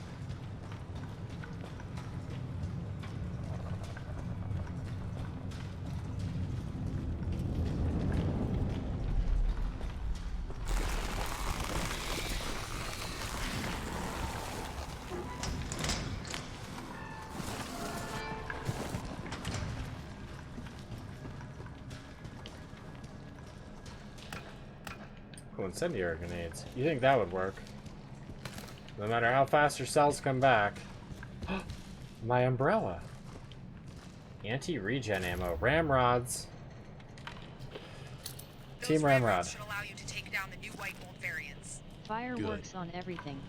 Oh, incendiary grenades. You think that would work? No matter how fast your cells come back. My umbrella. Anti-regen ammo. Ramrods. Team Ramrod. Should allow you to take down the new white mold variants. Fireworks on everything.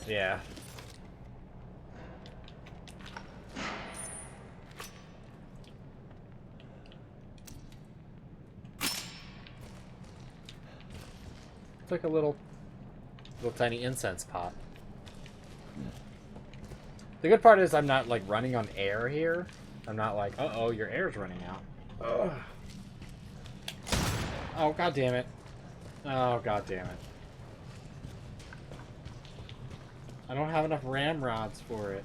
Yeah. It's like a little tiny incense pop. The good part is I'm not like running on air here. I'm not like, uh-oh, your air's running out. Ugh. Oh, god damn it. Oh, god damn it. I don't have enough ramrods for it.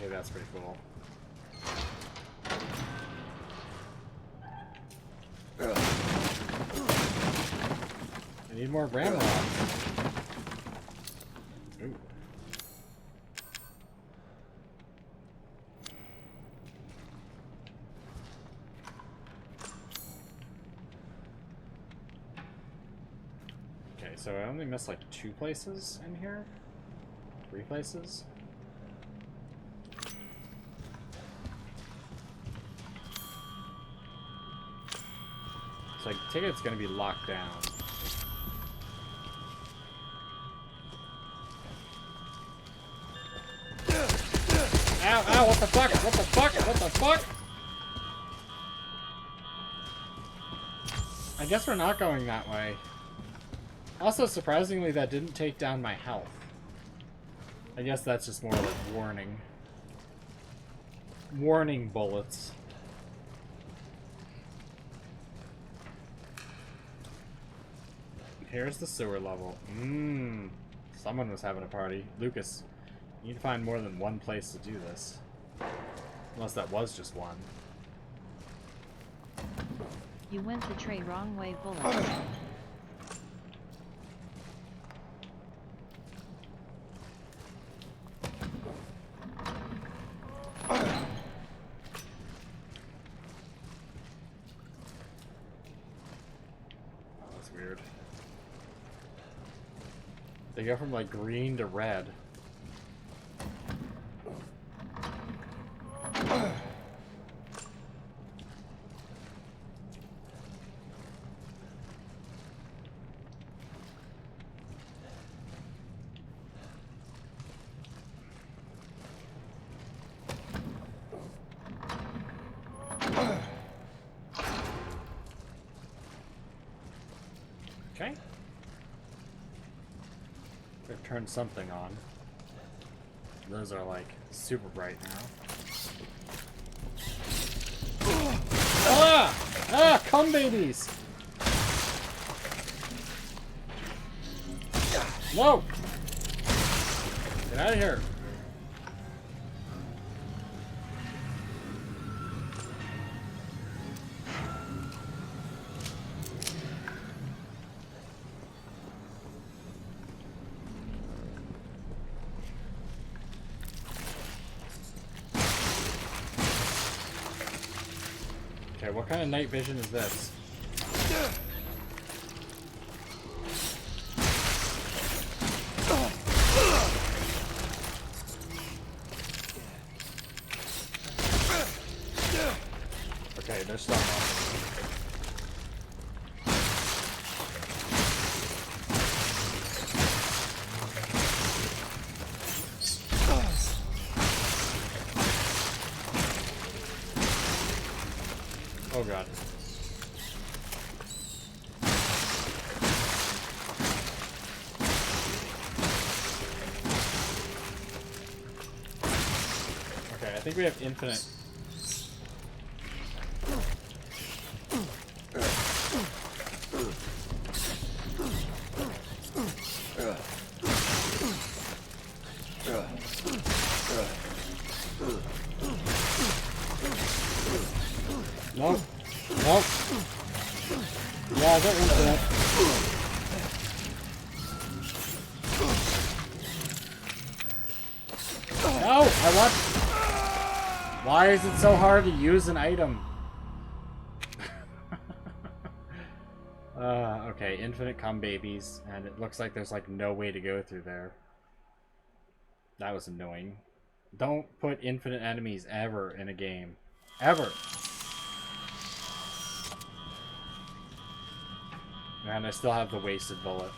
Okay, that's pretty cool. I need more ramrods. Ooh. Okay, so I only missed like 2 places in here? 3 places? So I take it it's gonna be locked down. Ow, ow, what the fuck? What the fuck? What the fuck? I guess we're not going that way. Also, surprisingly, that didn't take down my health. I guess that's just more like warning. Warning bullets. Here's the sewer level. Someone was having a party. Lucas, you need to find more than one place to do this. Unless that was just one. You went the tray wrong way, bullets. That's weird. They go from like green to red. Okay. They've turned something on. Those are like super bright now. Ah! Ah! Cum babies! No! Get out of here! Okay, what kind of night vision is this? Okay, there's stuff Oh god. Okay, I think we have infinite. No. No. Yeah, go infinite. No, I want. Why is it so hard to use an item? Okay, infinite cum babies, and it looks like there's like no way to go through there. That was annoying. Don't put infinite enemies ever in a game. Ever. And I still have the wasted bullet.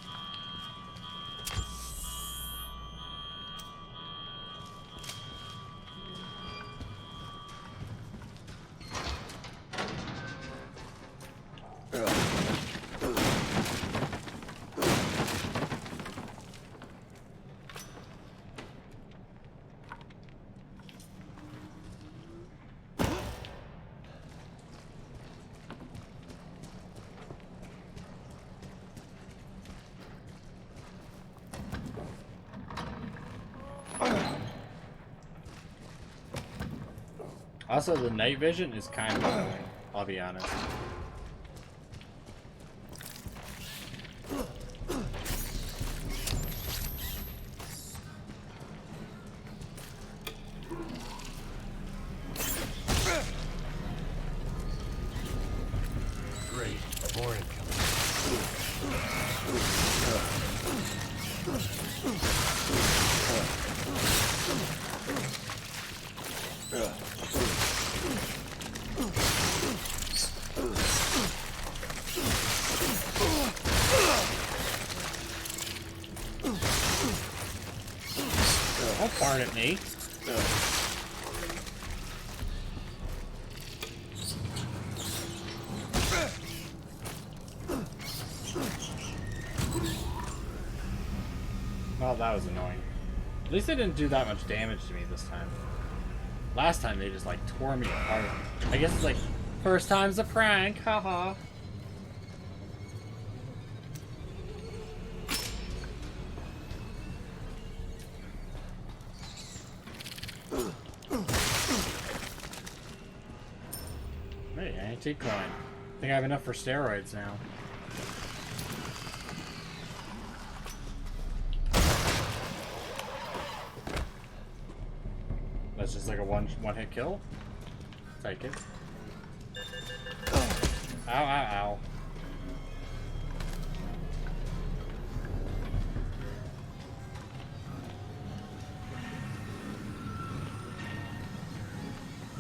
Also, the night vision is kind of annoying, I'll be honest. Great. More incoming. Don't fart at me. Well, that was annoying. At least they didn't do that much damage to me this time. Last time they just like tore me apart. I guess it's like, first time's a prank, haha. Hey, antique coin. I think I have enough for steroids now. That's just like a one hit kill. Take it. Ow, ow, ow.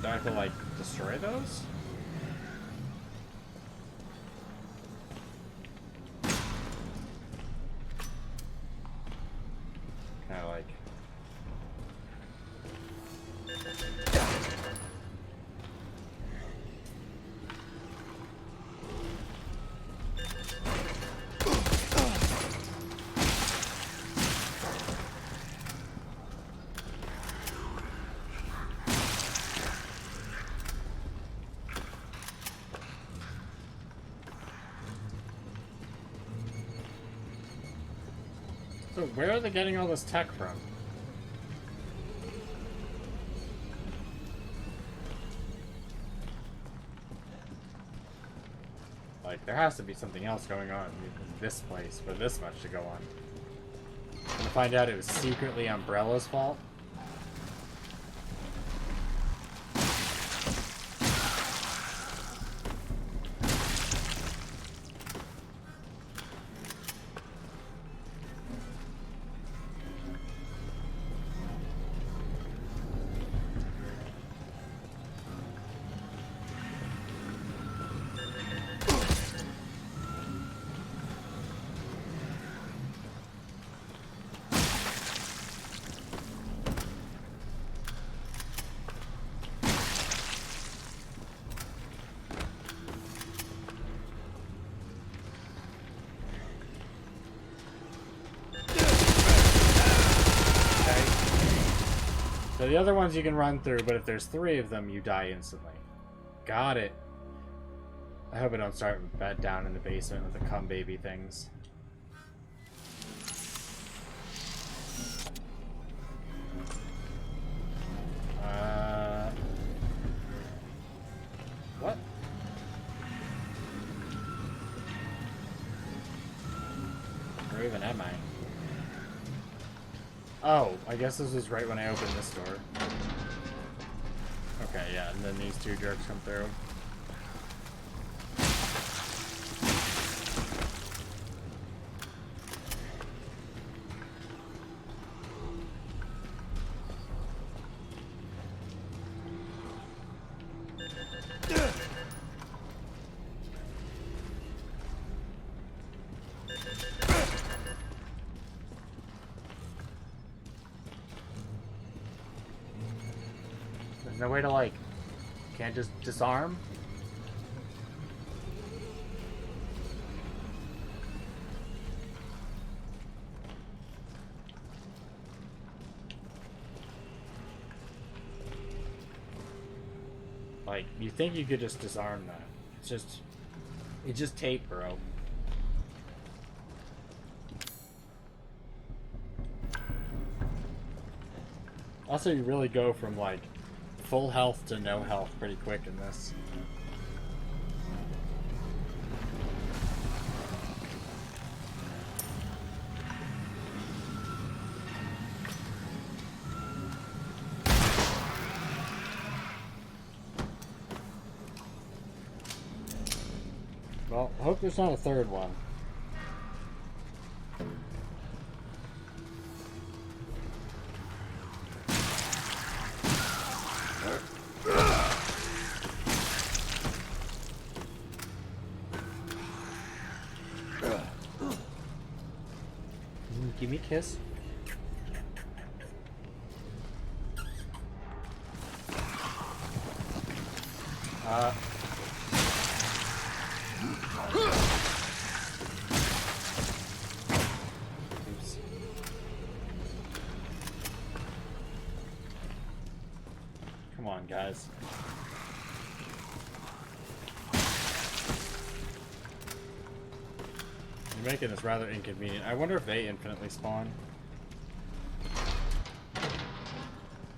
Do I have to like destroy those? Kinda like. So where are they getting all this tech from? Like, there has to be something else going on in this place for this much to go on. I'm gonna find out it was secretly Umbrella's fault. So the other ones you can run through, but if there's 3 of them, you die instantly. Got it. I hope I don't start back down in the basement with the cum baby things. What? even am I? Oh, I guess this was right when I opened this door. Okay, yeah, and then these two jerks come through. There's no way to, like, can't just disarm? Like, you think you could just disarm that. It's just tape, bro. Also, you really go from, like, full health to no health pretty quick in this. Well, I hope there's not a third one. Give me a kiss. Oops. Come on, guys. You're making this rather inconvenient. I wonder if they infinitely spawn.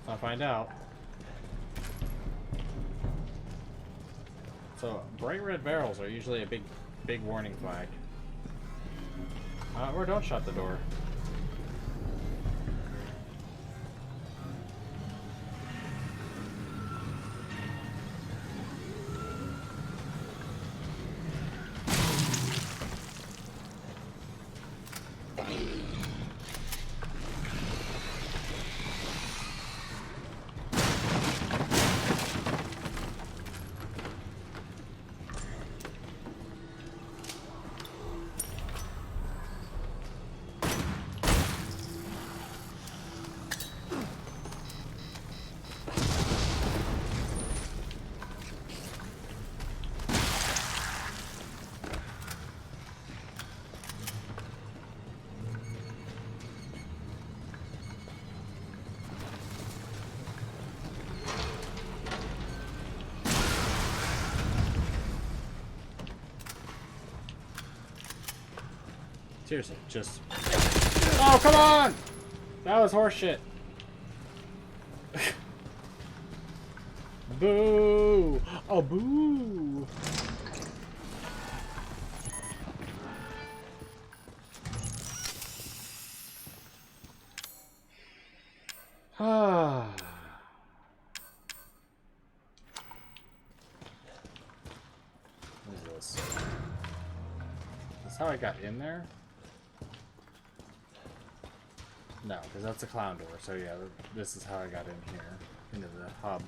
I'll find out. So, bright red barrels are usually a big warning flag. Or don't shut the door. Seriously, just... Oh, come on! That was horseshit. Boo! Oh, boo! Ah. What is this? Is this how I got in there? No, because that's a clown door, so yeah, this is how I got in here, into the hub.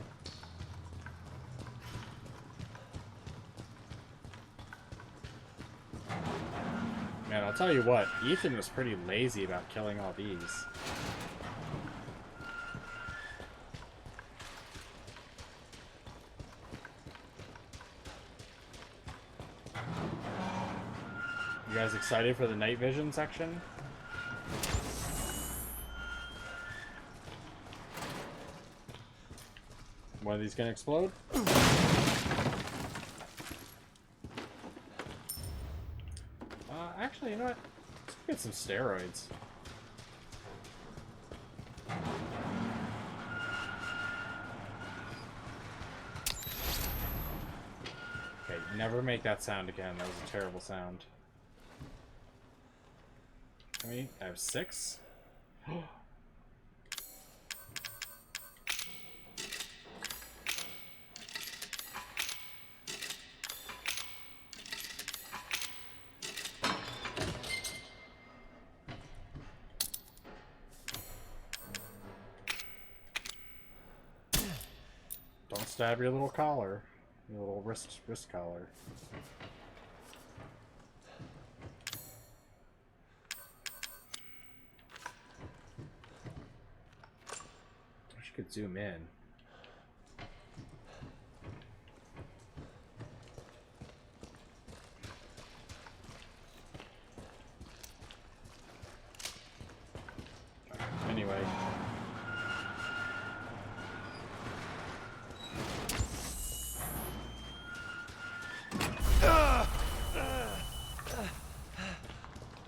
Man, I'll tell you what, Ethan was pretty lazy about killing all these. You guys excited for the night vision section? One of these gonna explode? Actually, you know what? Let's get some steroids. Okay, never make that sound again. That was a terrible sound. Wait, I have 6? Don't stab your little collar. Your little wrist collar. Wish you could zoom in. Anyway.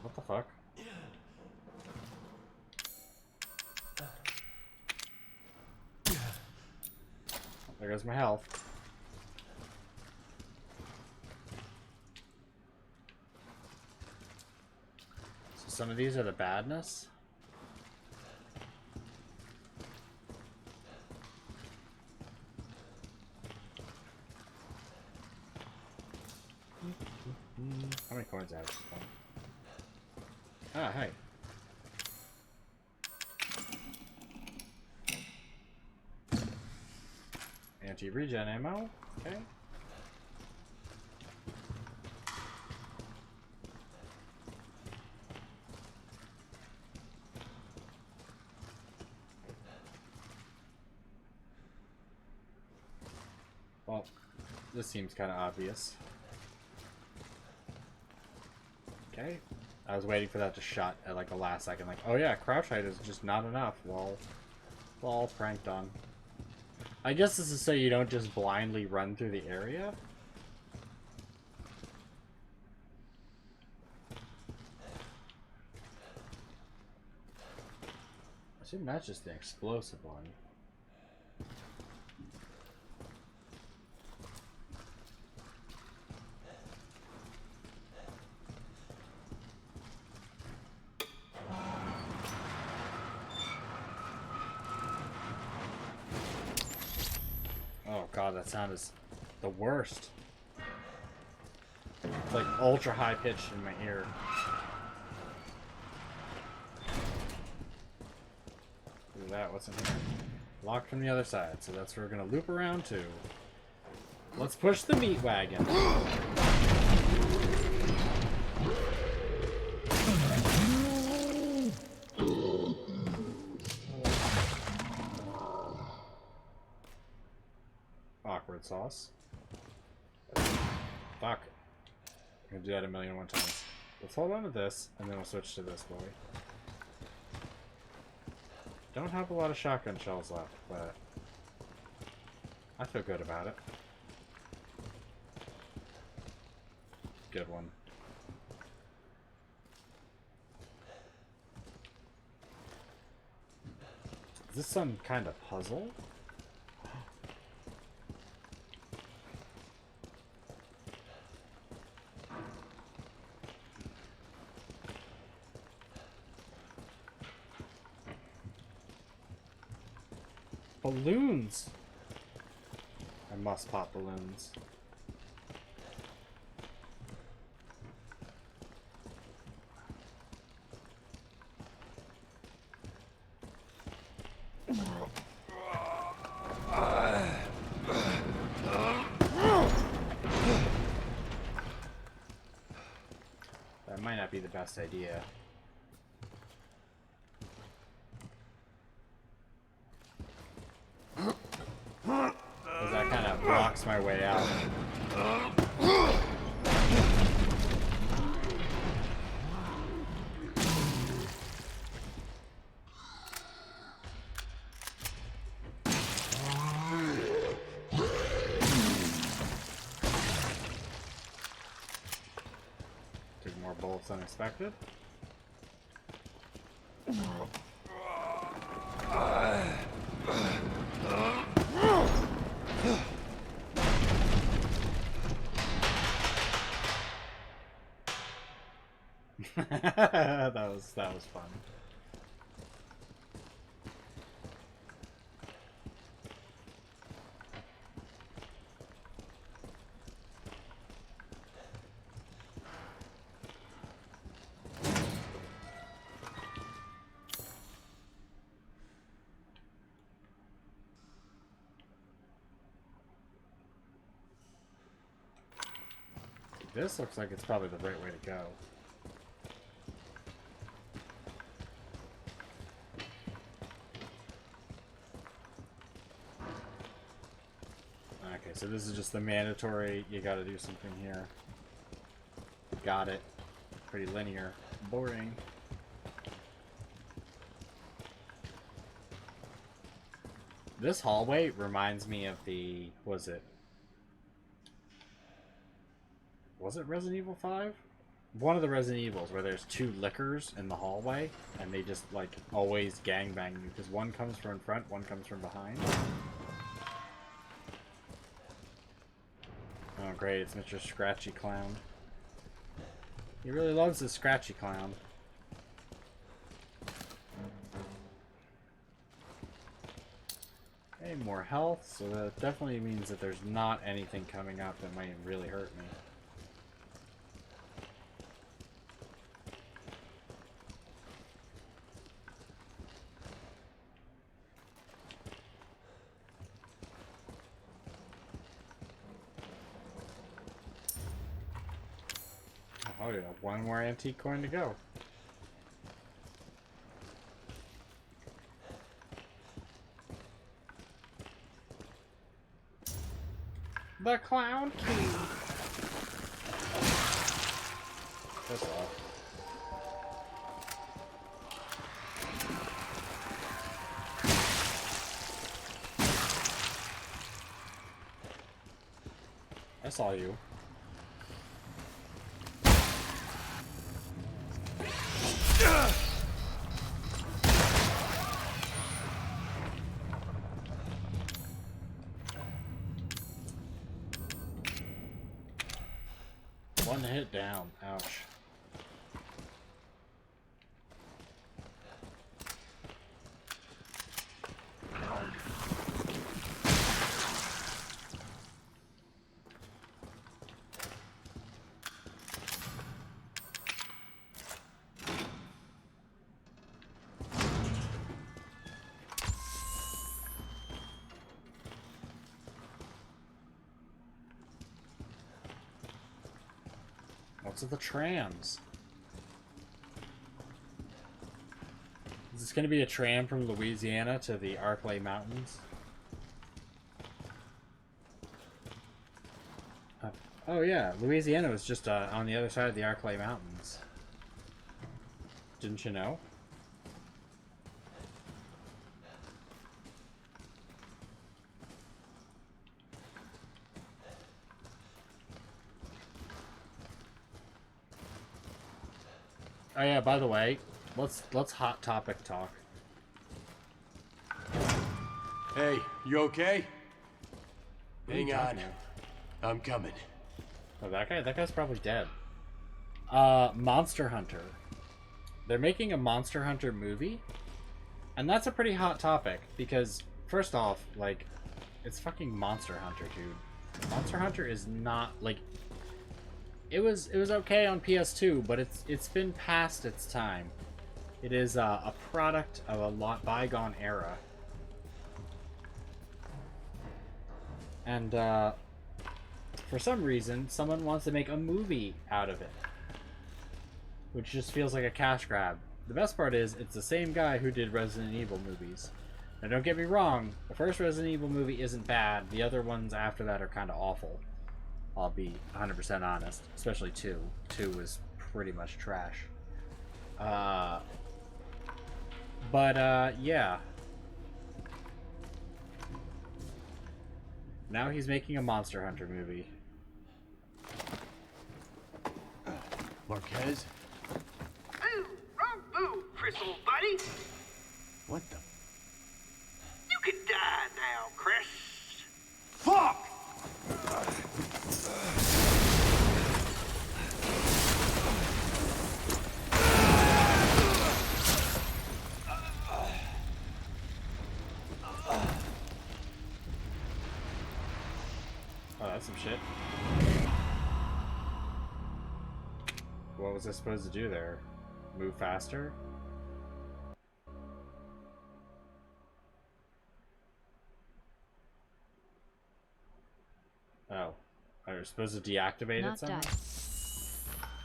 What the fuck? There goes my health. So some of these are the badness. How many coins do I have? Ah, hey. Anti-regen ammo. Okay. Well, this seems kind of obvious. Okay. I was waiting for that to shut at like the last second. Like, oh yeah, crouch height is just not enough. Well, all pranked on. I guess this is so you don't just blindly run through the area. I assume that's just the explosive one. Oh god, that sound is the worst. It's like ultra high pitched in my ear. Do that, what's in here? Locked from the other side, so that's where we're gonna loop around to. Let's push the meat wagon. Awkward sauce. Fuck. I'm gonna do that 1,000,001 times. Let's hold on to this, and then we'll switch to this boy. Don't have a lot of shotgun shells left, but I feel good about it. Good one. Is this some kind of puzzle? Balloons! I must pop balloons. That might not be the best idea. That kind of blocks my way out. Took more bullets than expected. that was fun. This looks like it's probably the right way to go. Okay, so this is just the mandatory, you gotta do something here. Got it. Pretty linear. Boring. This hallway reminds me of the, was it Resident Evil 5? One of the Resident Evils where there's two lickers in the hallway and they just like always gangbang you because one comes from front, one comes from behind. Oh great, it's Mr. Scratchy Clown. He really loves this Scratchy Clown. Okay, more health, so that definitely means that there's not anything coming up that might really hurt me. Oh yeah, one more antique coin to go. The clown key. Piss off. I saw you. One hit down. Ouch. What's with the trams? Is this going to be a tram from Louisiana to the Arklay Mountains? Oh yeah, Louisiana was just on the other side of the Arklay Mountains. Didn't you know? Oh yeah, by the way, let's hot topic talk. Hey, you okay? Hang on. I'm coming. Oh, that guy's probably dead. Monster Hunter. They're making a Monster Hunter movie, and that's a pretty hot topic because first off, like, it's fucking Monster Hunter, dude. Monster Hunter is not like. It was okay on PS2, but it's been past its time. It is a product of a bygone era. And for some reason, someone wants to make a movie out of it, which just feels like a cash grab. The best part is, it's the same guy who did Resident Evil movies. Now don't get me wrong, the first Resident Evil movie isn't bad, the other ones after that are kind of awful. I'll be 100% honest, especially 2. 2 was pretty much trash. Yeah. Now he's making a Monster Hunter movie. Marquez? Boo! Wrong boo, Chris, old buddy! What the? You can die now, Chris! Fuck! That's some shit. What was I supposed to do there? Move faster? Oh. I was supposed to deactivate Not it somehow? die.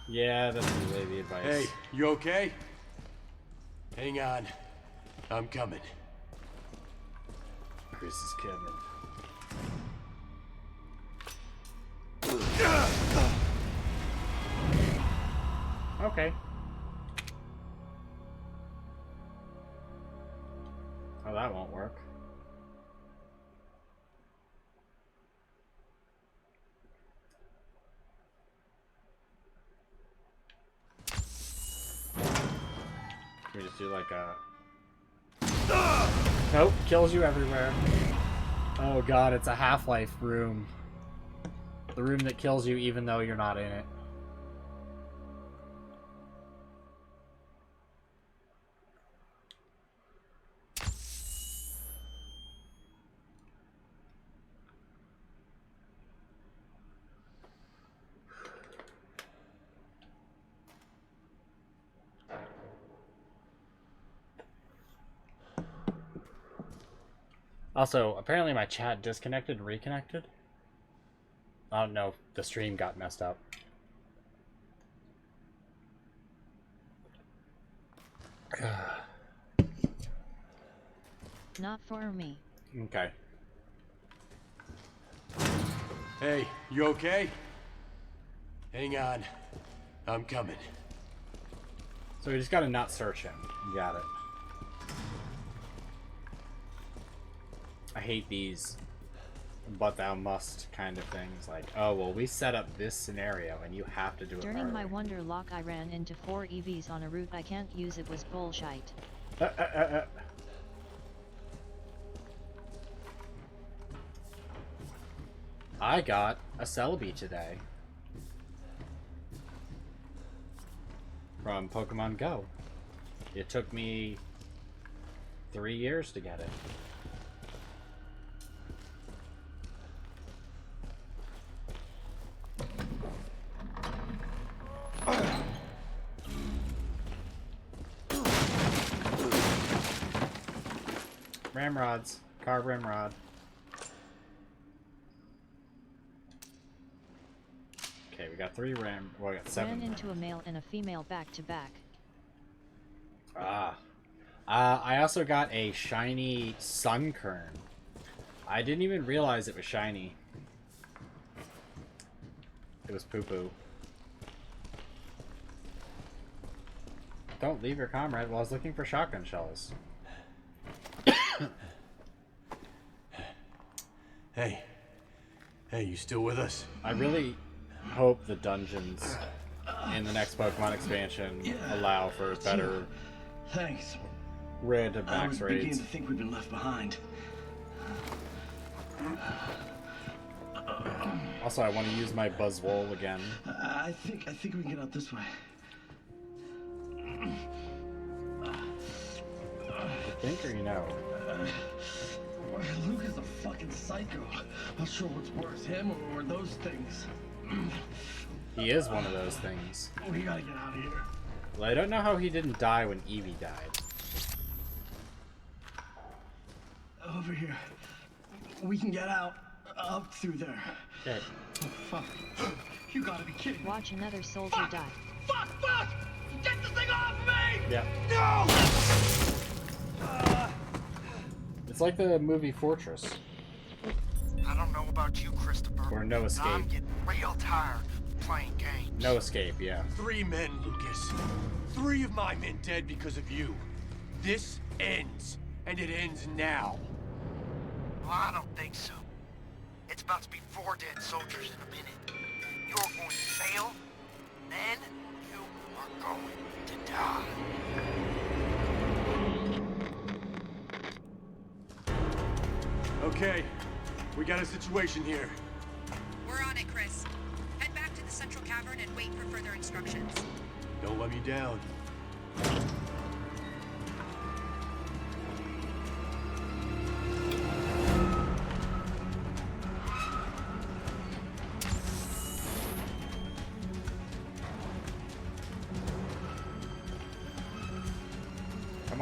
Yeah, that's really the advice. Hey, you okay? Hang on. I'm coming. Chris is coming. Okay. Oh, that won't work. Can we just do like a... Nope, kills you everywhere. Oh god, it's a Half-Life room. The room that kills you even though you're not in it. Also, apparently my chat disconnected and reconnected. I don't know if the stream got messed up. Not for me. Okay. Hey, you okay? Hang on. I'm coming. So we just gotta not search him. You got it. I hate these but thou must kind of things. Like, oh, well, we set up this scenario and you have to do it During our my way. wonder lock I ran into 4 EVs on a route I can't use. It was bullshit. I got a Celebi today. From Pokemon Go. It took me 3 years to get it. Ramrods. Carve Ramrod. Okay, we got 3 Ram... Well, we got 7. Ran into a male and a female back to back. Ah. I also got a shiny Sunkern. I didn't even realize it was shiny. It was poo-poo. Don't leave your comrade while I was looking for shotgun shells. Hey. Hey, you still with us? I really hope the dungeons in the next Pokemon expansion allow for better Thanks. random I was max beginning raids. to think we've been left behind. Also, I want to use my Buzzwole again. I think we can get out this way. You think or you know? Luke is a fucking psycho. Not sure what's worse, him or those things. He is one of those things. We gotta get out of here. Well, I don't know how he didn't die when Eevee died. Over here. We can get out. Up through there. Okay. Oh, fuck. You gotta be kidding me. Watch another soldier die. Fuck! Fuck! Get this thing off me! Yeah. No! It's like the movie Fortress. I don't know about you, Christopher. Or No but Escape. I'm getting real tired of playing games. No Escape, yeah. 3 men, Lucas. 3 of my men dead because of you. This ends, and it ends now. Well, I don't think so. It's about to be 4 dead soldiers in a minute. You're going to fail, then you are going to die. Okay, we got a situation here. We're on it, Chris. Head back to the central cavern and wait for further instructions. Don't let me down.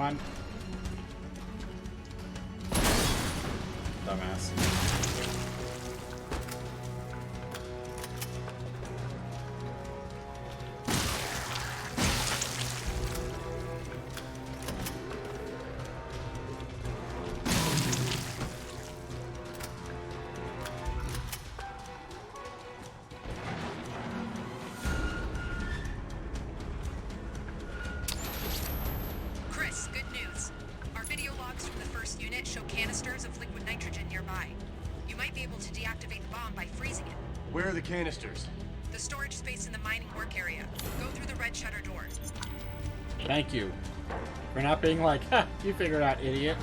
on. Dumbass. Chris, good news. Our video logs from the first unit show canisters of liquid nitrogen nearby. You might be able to deactivate the bomb by freezing it. Where are the canisters? The storage space in the mining work area. Go through the red shutter door. Thank you. For not being like, ha, you figured out, idiot.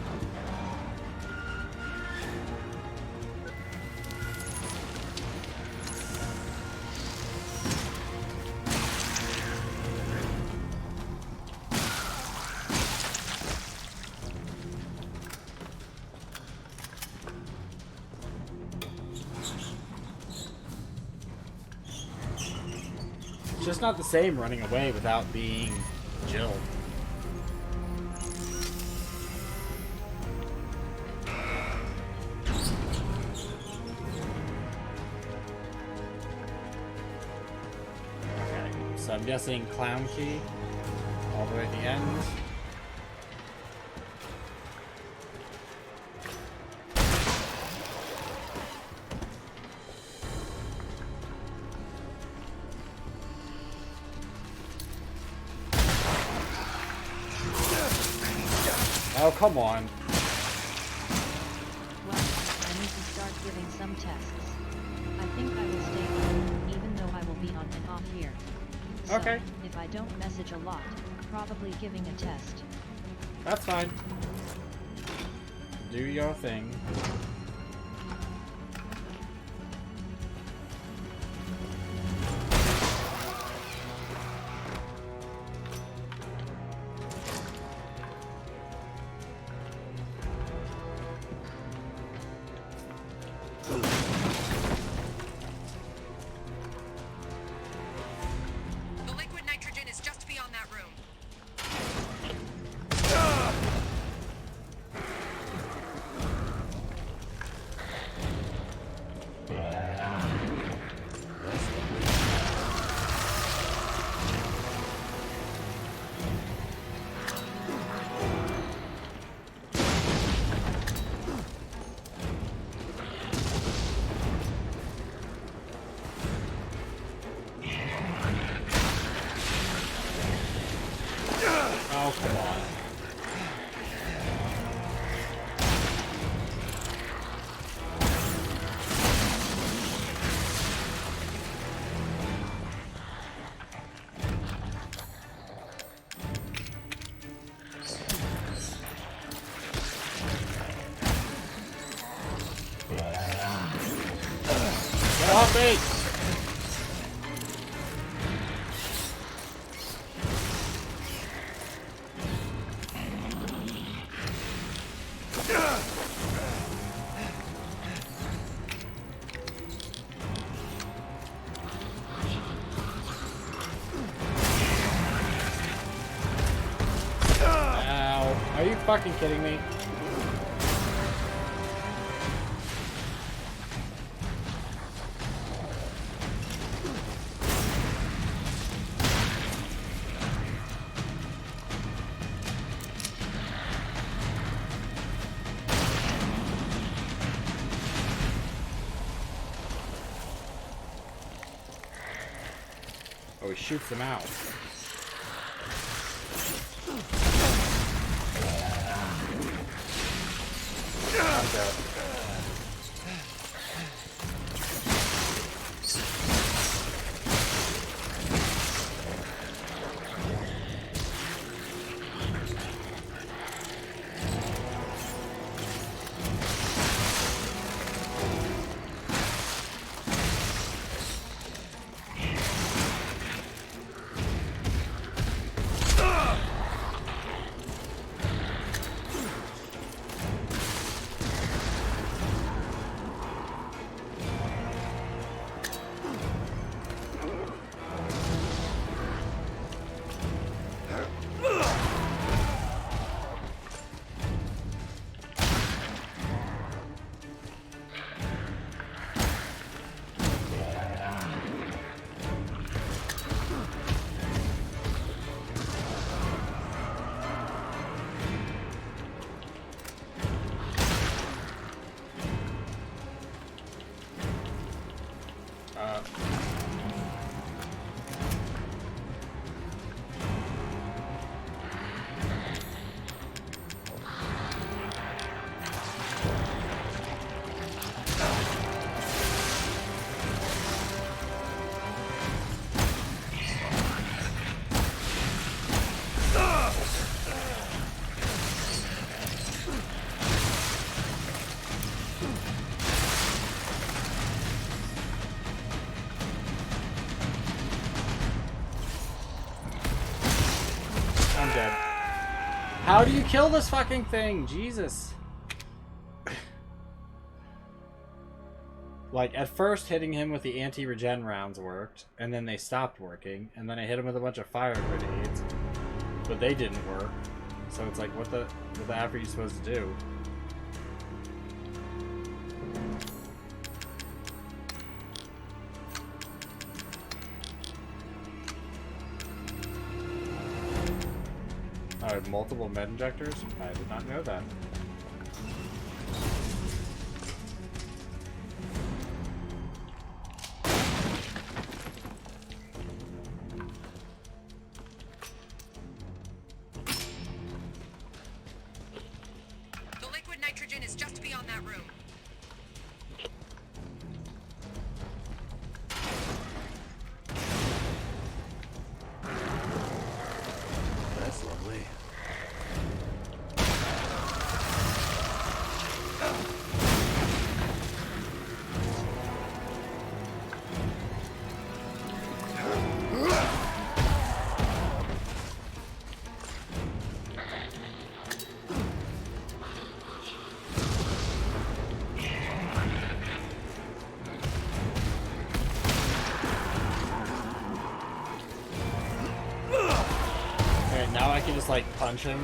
It's just not the same running away without being Jill. Okay, so I'm guessing clown key all the way at the end. Oh, come on. Well, I need to start giving some tests. I think I will stay on, even though I will be on and off here. So, Okay. if I don't message a lot, probably giving a test. That's fine. Do your thing. The liquid nitrogen is just beyond that room. Oh, come on. Get off me! Ow. Are you fucking kidding me? Oh, he shoots them out. I'm dead. How do you kill this fucking thing? Jesus. Like, at first hitting him with the anti-regen rounds worked, and then they stopped working, and then I hit him with a bunch of fire grenades, but they didn't work. So it's like, what the F are you supposed to do? Oh, multiple med injectors? I did not know that. The liquid nitrogen is just beyond that room. That's lovely. Okay, now I can just like punch him.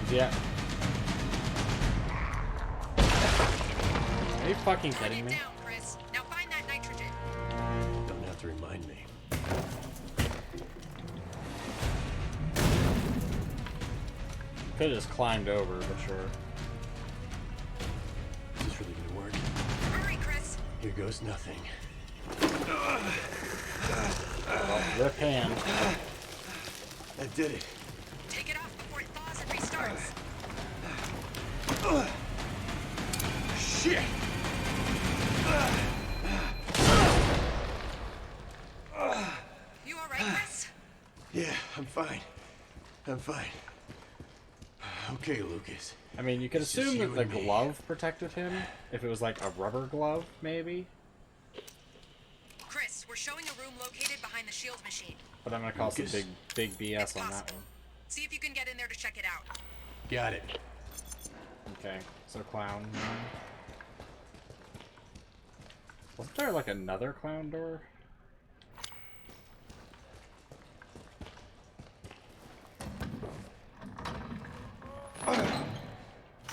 Yeah. Are you fucking kidding me? Down, Chris. Now find that nitrogen. Don't have to remind me. Could have just climbed over, but sure. Is this really gonna work? Hurry, Chris. Here goes nothing. Well, rip hand. That did it. Take it off before it thaws and restarts. Shit! You alright, Chris? Yeah, I'm fine. I'm fine. Okay, Lucas. I mean, you could It's just assume you that the and me. glove protected him. If it was like a rubber glove, maybe. Chris, we're showing a room located behind the shield machine. But I'm gonna call some Lucas. big BS It's on that possible. one. See if you can get in there to check it out. Got it. Okay, so clown. Wasn't there like another clown door?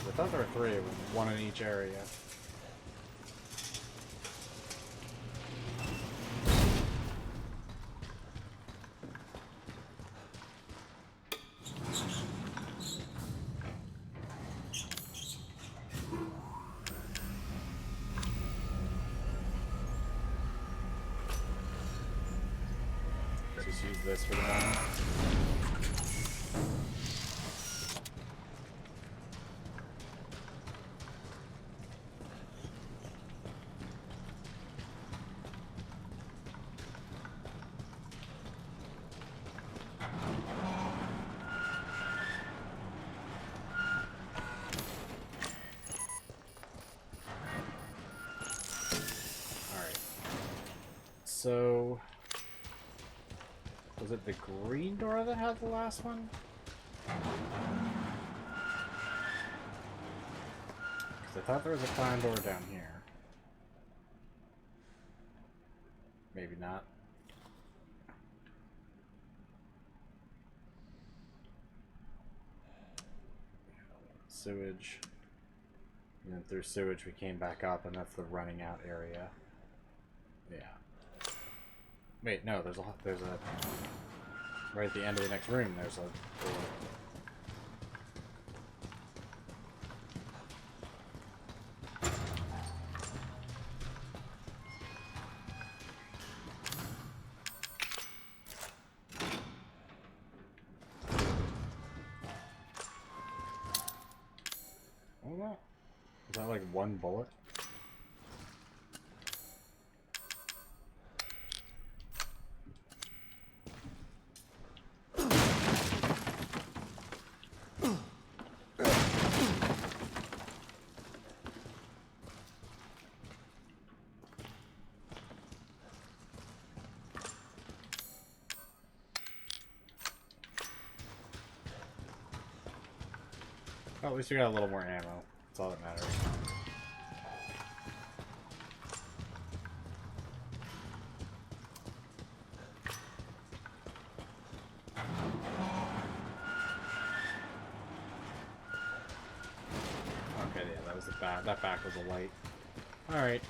I thought there were three, one in each area. Just use this for the moment. Alright. So... was it the green door that had the last one? Because I thought there was a clown door down here. Maybe not. Sewage. And then through sewage we came back up, and that's the running out area. Yeah. Wait, no, there's a right at the end of the next room there's a door. Is that like one bullet? Well, at least we got a little more ammo. That's all that matters. Okay, yeah, that was the back. That back was a light. All right.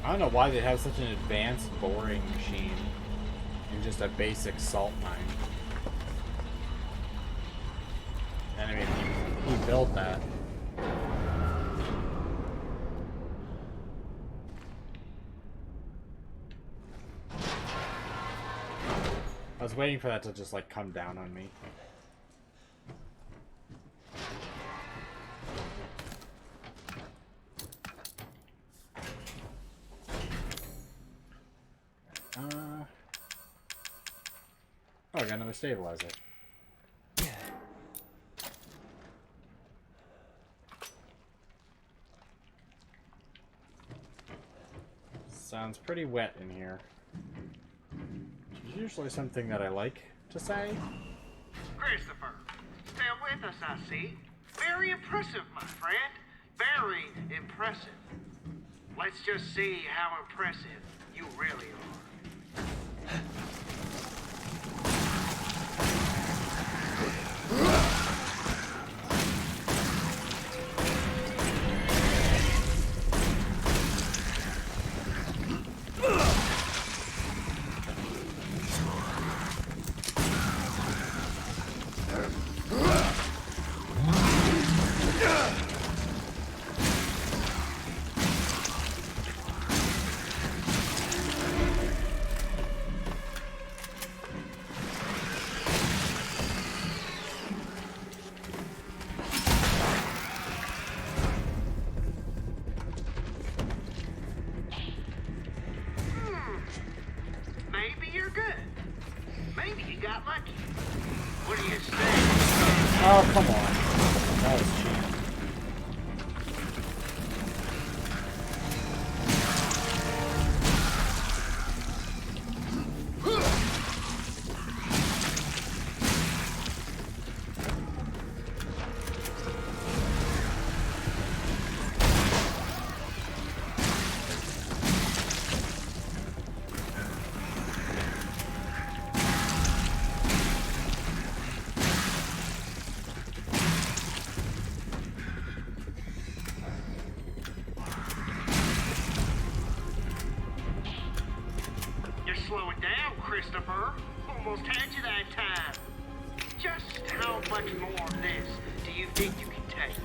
I don't know why they have such an advanced boring machine in just a basic salt mine. And I mean, he built that. I was waiting for that to just like come down on me. Oh, I got another stabilizer. Sounds pretty wet in here. Which is usually something that I like to say. Christopher, still with us, I see. Very impressive, my friend. Very impressive. Let's just see how impressive you really are. Maybe you're good. Maybe you got lucky. What do you say? Oh, come on. That was cheap. Slowing down, Christopher. Almost had you that time. Just how much more of this do you think you can take?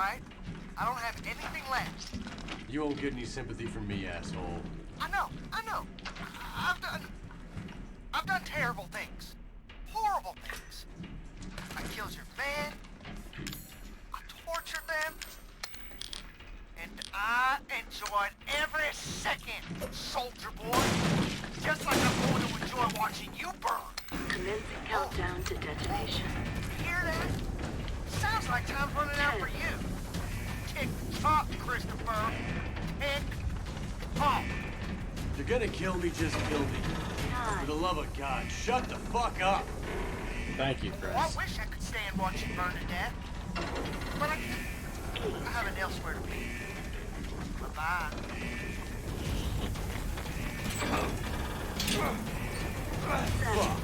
right? I don't have anything left. You won't get any sympathy from me, asshole. I know. I've done terrible things. Horrible things. I killed your man. I tortured them. And I enjoyed every second, soldier boy. Just like I'm going to enjoy watching you burn. Commencing countdown to detonation. You hear that? Sounds like time's running out for you. Tick tock, Christopher. Tick tock. You're gonna kill me, just kill me. For the love of God, shut the fuck up. Thank you, Chris. I wish I could stay and watch you burn to death. But I can't. I have it elsewhere to be. Bye-bye. Fuck.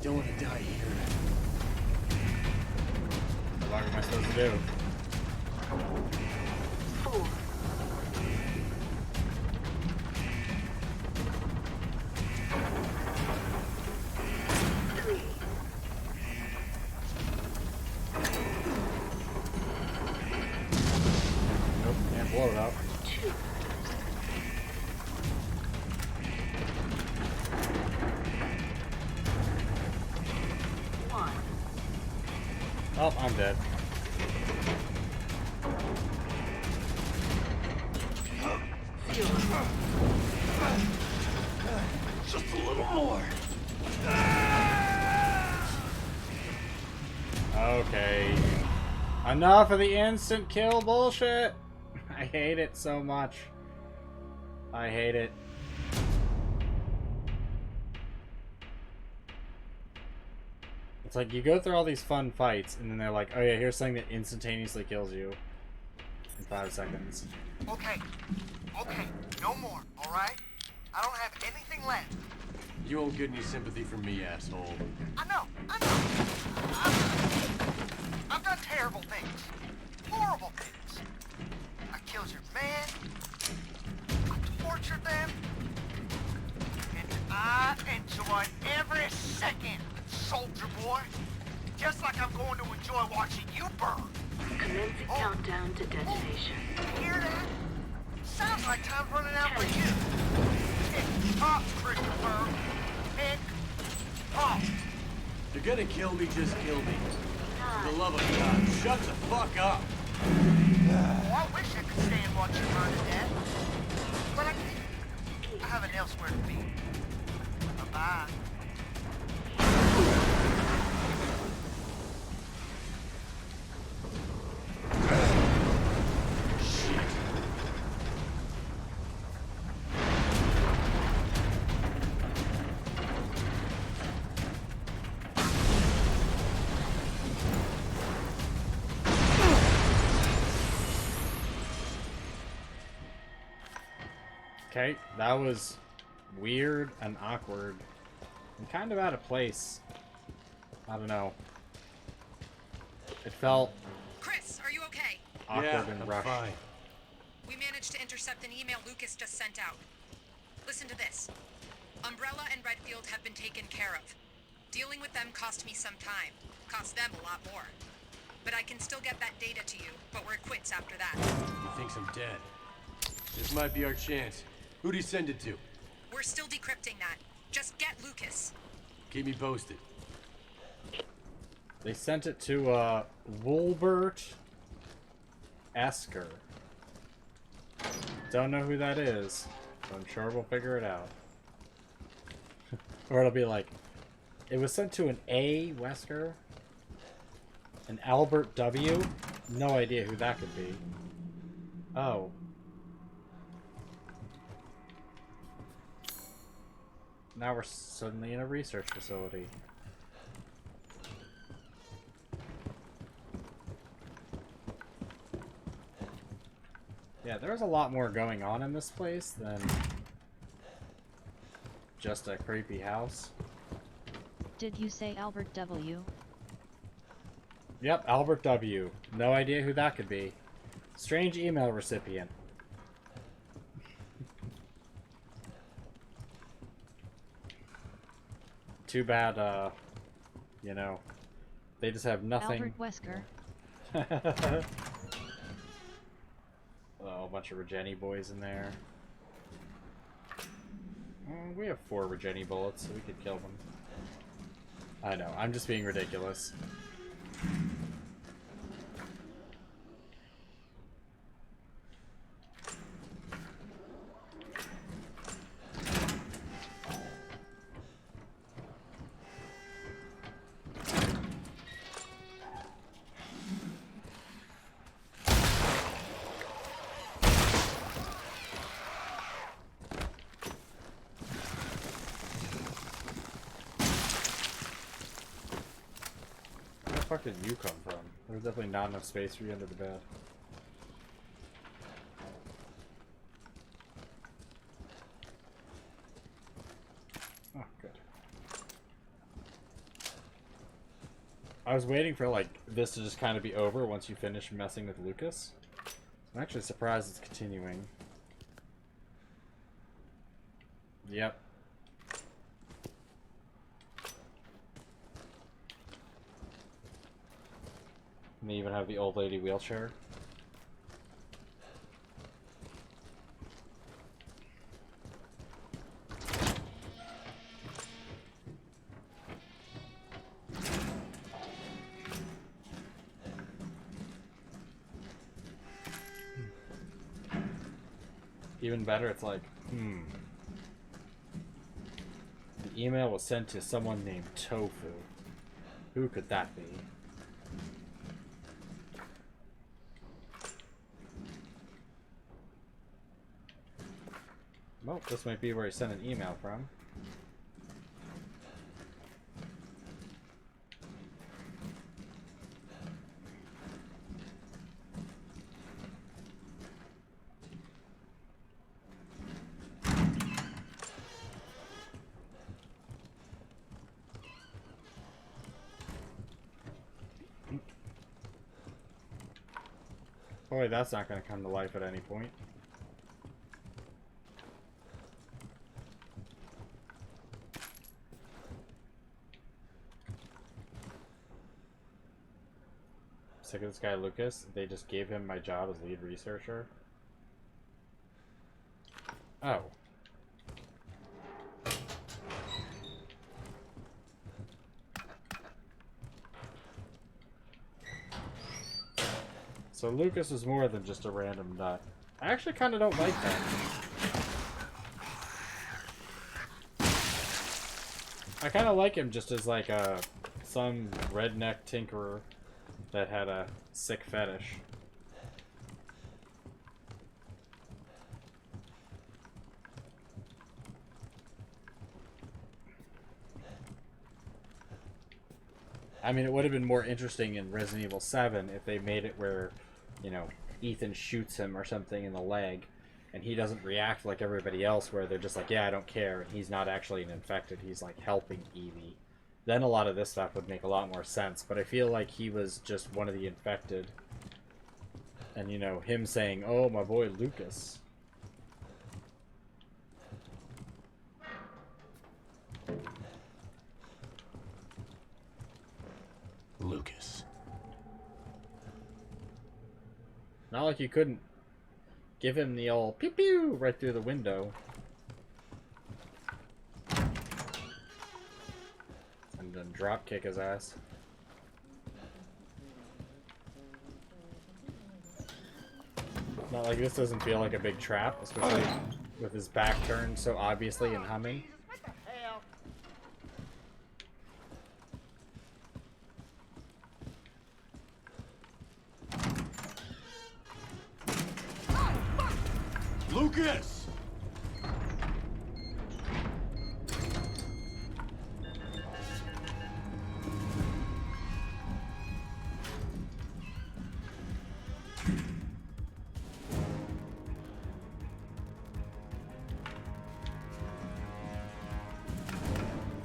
Don't want to die here. What am I supposed to do? 4. Nope, can't blow it up. 2. Oh, I'm dead. Just a little more. Okay. Enough of the instant kill bullshit! I hate it so much. I hate it. It's like you go through all these fun fights, and then they're like, oh yeah, here's something that instantaneously kills you in 5 seconds. Okay, no more, alright? I don't have anything left. You won't get any sympathy from me, asshole. I know. I've done terrible things. Horrible things. I killed your man. I tortured them. And I enjoyed every second, soldier boy. Just like I'm going to enjoy watching you burn. Commencing countdown to detonation. You hear that? Sounds like time's running out for you. Tick tock, Christopher. Tick tock. You're gonna kill me, just kill me. For the love of God, shut the fuck up. Oh, I wish I could stay and watch you burn to death. But I can't. I have it elsewhere to be. Bye-bye. Okay, that was weird and awkward and kind of out of place. I don't know. It felt Chris, are you okay? awkward and rushed. Fine. We managed to intercept an email Lucas just sent out. Listen to this. Umbrella and Redfield have been taken care of. Dealing with them cost me some time. Cost them a lot more. But I can still get that data to you, but we're quits after that. He thinks I'm dead. This might be our chance. Who'd he send it to? We're still decrypting that. Just get Lucas. Keep me posted. They sent it to Wolbert Esker. Don't know who that is, but I'm sure we'll figure it out. Or it'll be like, it was sent to an A. Wesker, an Albert W. No idea who that could be. Oh. Now we're suddenly in a research facility. Yeah, there's a lot more going on in this place than just a creepy house. Did you say Albert W? Yep, Albert W. No idea who that could be. Strange email recipient. Too bad, you know, they just have nothing. Albert Wesker. Oh, a bunch of Regeni boys in there. We have 4 Regeni bullets, so we could kill them. I know, I'm just being ridiculous. Where the fuck did you come from? There's definitely not enough space for you under the bed. Oh, good. I was waiting for, like, this to just kind of be over once you finish messing with Lucas. I'm actually surprised it's continuing. Yep. And they even have the old lady wheelchair. Even better, it's like, The email was sent to someone named Tofu. Who could that be? Well, this might be where he sent an email from. Boy, that's not going to come to life at any point. Sick of this guy Lucas. They just gave him my job as lead researcher. Oh. So Lucas is more than just a random nut. I actually kind of don't like that. I kind of like him just as like some redneck tinkerer that had a sick fetish. I mean, it would have been more interesting in Resident Evil 7 if they made it where, you know, Ethan shoots him or something in the leg, and he doesn't react like everybody else, where they're just like, yeah, I don't care, and he's not actually an infected, he's like helping Evie. Then a lot of this stuff would make a lot more sense, but I feel like he was just one of the infected. And, you know, him saying, oh, my boy Lucas. Lucas. Not like you couldn't give him the old pew pew right through the window. And then drop kick his ass. Not like this doesn't feel like a big trap, especially with his back turned so obviously and humming. Lucas!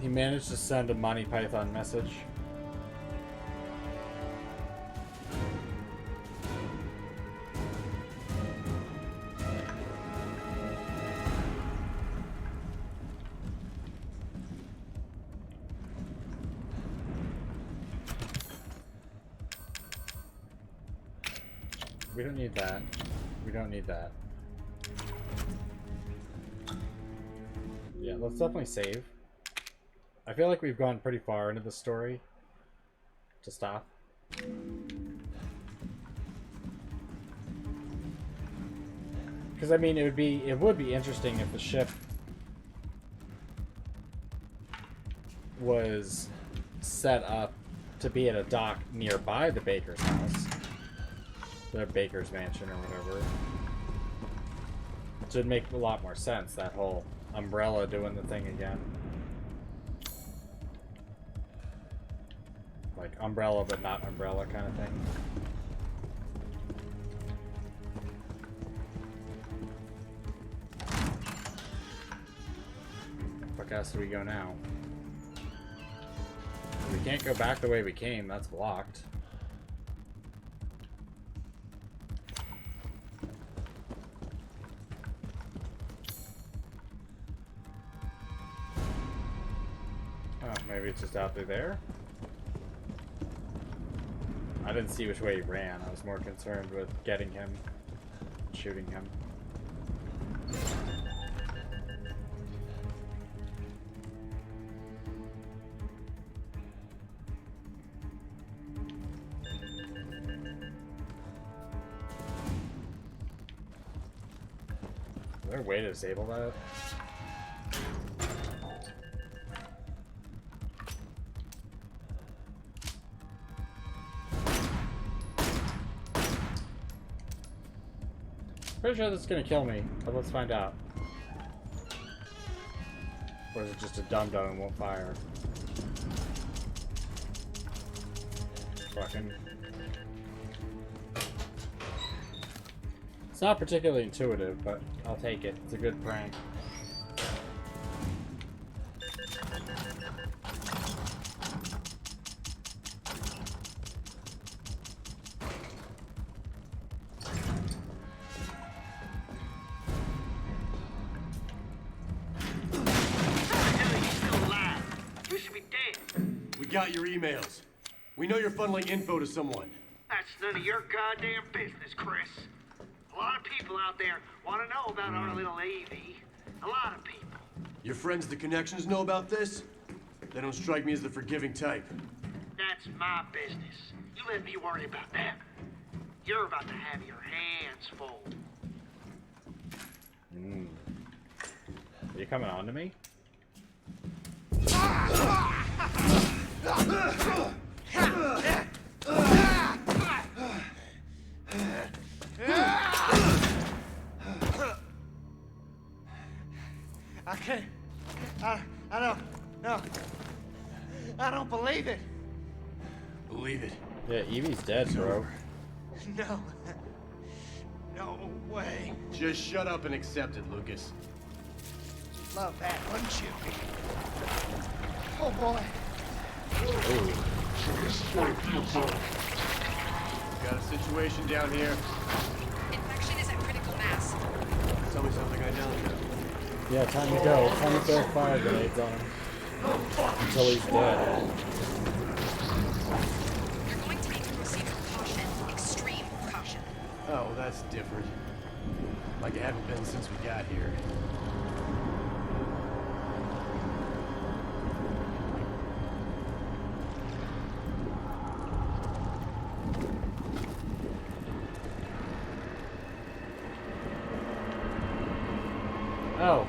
He managed to send a Monty Python message. We don't need that. We don't need that. Yeah, let's definitely save. I feel like we've gone pretty far into the story to stop. Because I mean, it would be interesting if the ship was set up to be at a dock nearby the Baker's house, the Baker's mansion or whatever. It would make a lot more sense, that whole Umbrella doing the thing again. Like Umbrella but not Umbrella kind of thing. Fuck else do we go now? We can't go back the way we came, that's blocked. Oh, maybe it's just out through there? I didn't see which way he ran. I was more concerned with getting him, shooting him. Is there a way to disable that? Pretty sure that's gonna kill me, but let's find out. Or is it just a dum-dum and won't fire? Fucking. It's not particularly intuitive, but I'll take it. It's a good prank. Got your emails. We know you're funneling info to someone. That's none of your goddamn business, Chris. A lot of people out there want to know about our little AV. A lot of people. Your friends, the Connections, know about this? They don't strike me as the forgiving type. That's my business. You let me worry about that. You're about to have your hands full. Are you coming on to me? I can't. I don't. No. I don't believe it. Believe it. Yeah, Evie's dead, bro. No. No way. Just shut up and accept it, Lucas. Love that, wouldn't you? Oh boy. Got a situation down here. Infection is at critical mass. Tell me something I don't know. Yeah, time to go. Time to throw fire grenades on him. Until he's dead. You're going to need to proceed with caution. Extreme caution. Oh, that's different. Like it haven't been since we got here. Oh.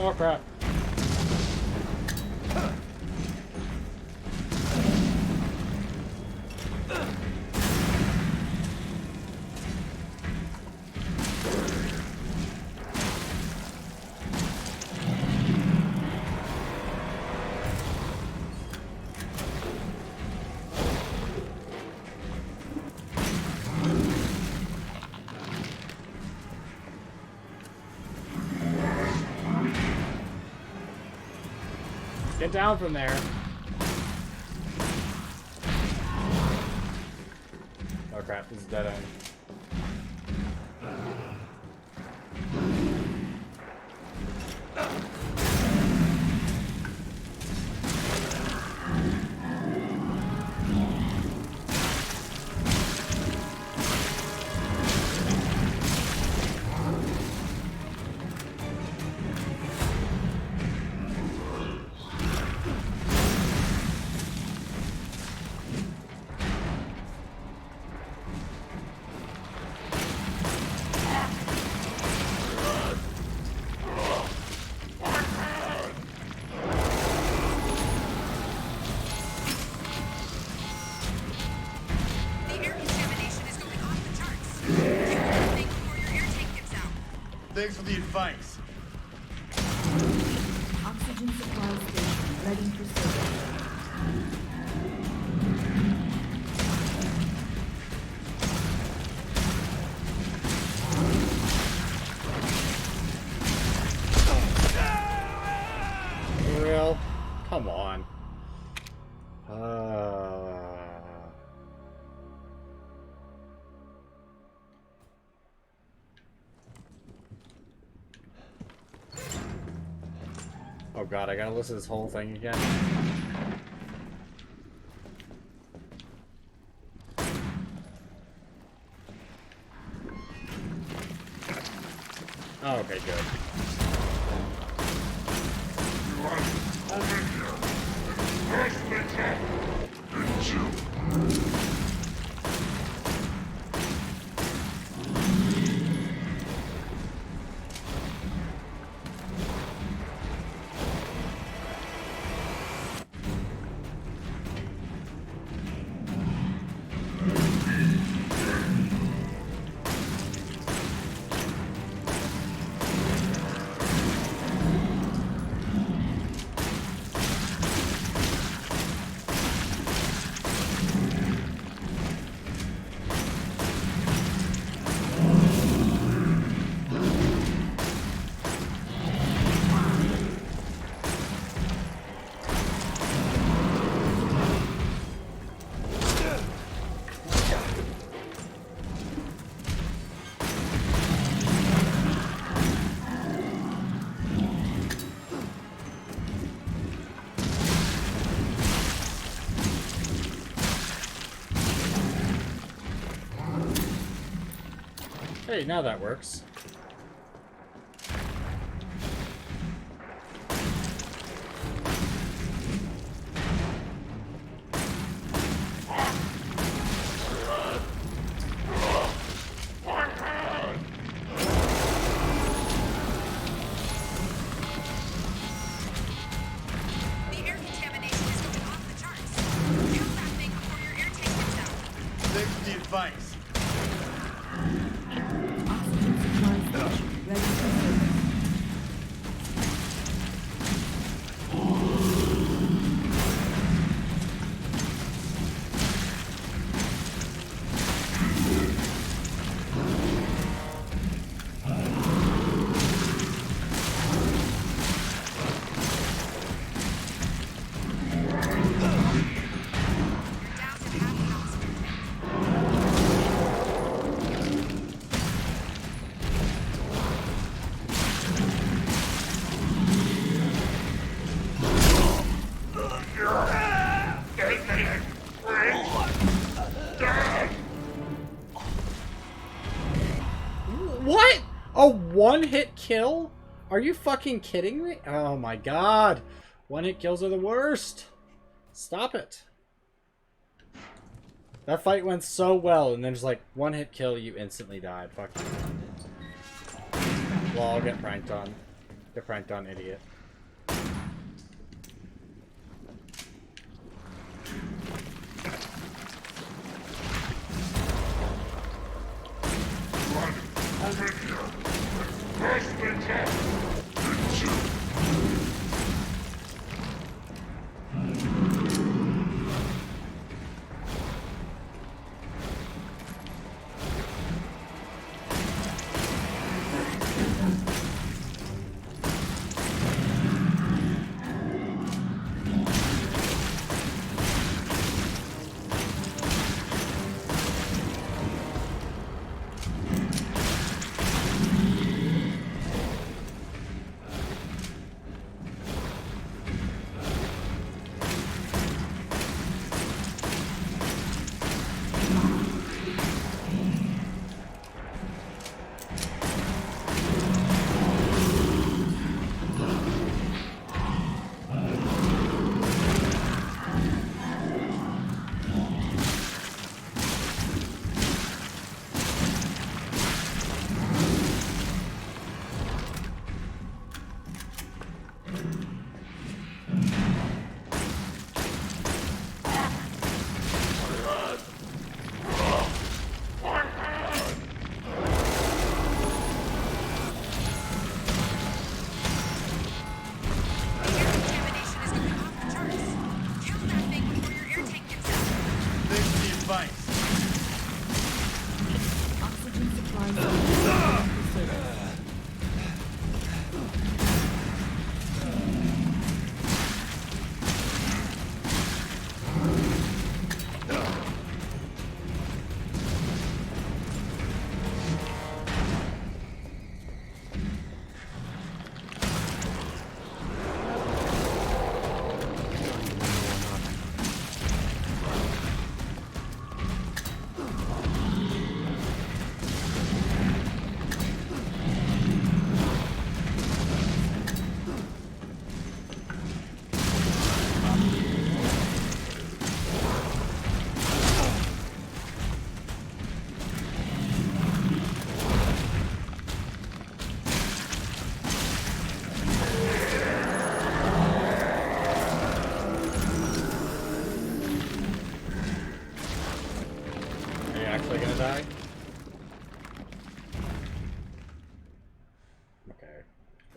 Oh crap. Get down from there. Oh crap, this is dead end. Thanks for the advice. Oxygen supply station ready for service. Real? Come on. Oh god, I gotta listen to this whole thing again. Oh, okay, good. Hey, now that works. The air contamination is going off the charts. Aircraft make before your air tank gets out. Thanks for the advice. Ready for service. What? A one-hit kill? Are you fucking kidding me? Oh my god. One-hit kills are the worst. Stop it. That fight went so well, and then just like, one-hit kill, you instantly died. Fuck you. Well, I'll get pranked on. Get pranked on, idiot.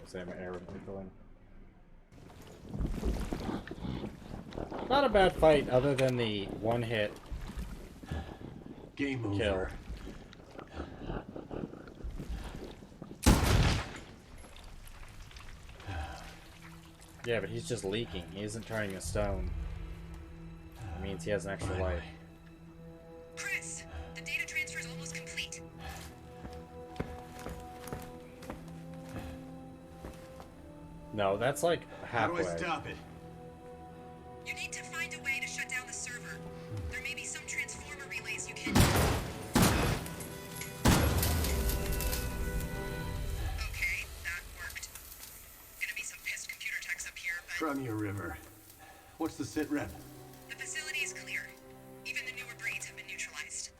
Say my air would go in. Not a bad fight, other than the one hit Game kill. over. Yeah, but he's just leaking. He isn't turning a stone. That means he has an extra life. Chris, the data transfer is almost complete. No, that's like halfway. How do I stop it? You need to find a way to shut down the server. There may be some transformer relays you can... Okay, that worked. Gonna be some pissed computer techs up here, but... Crimea River. What's the sit rep? the facility is clear. Even the newer breeds have been neutralized.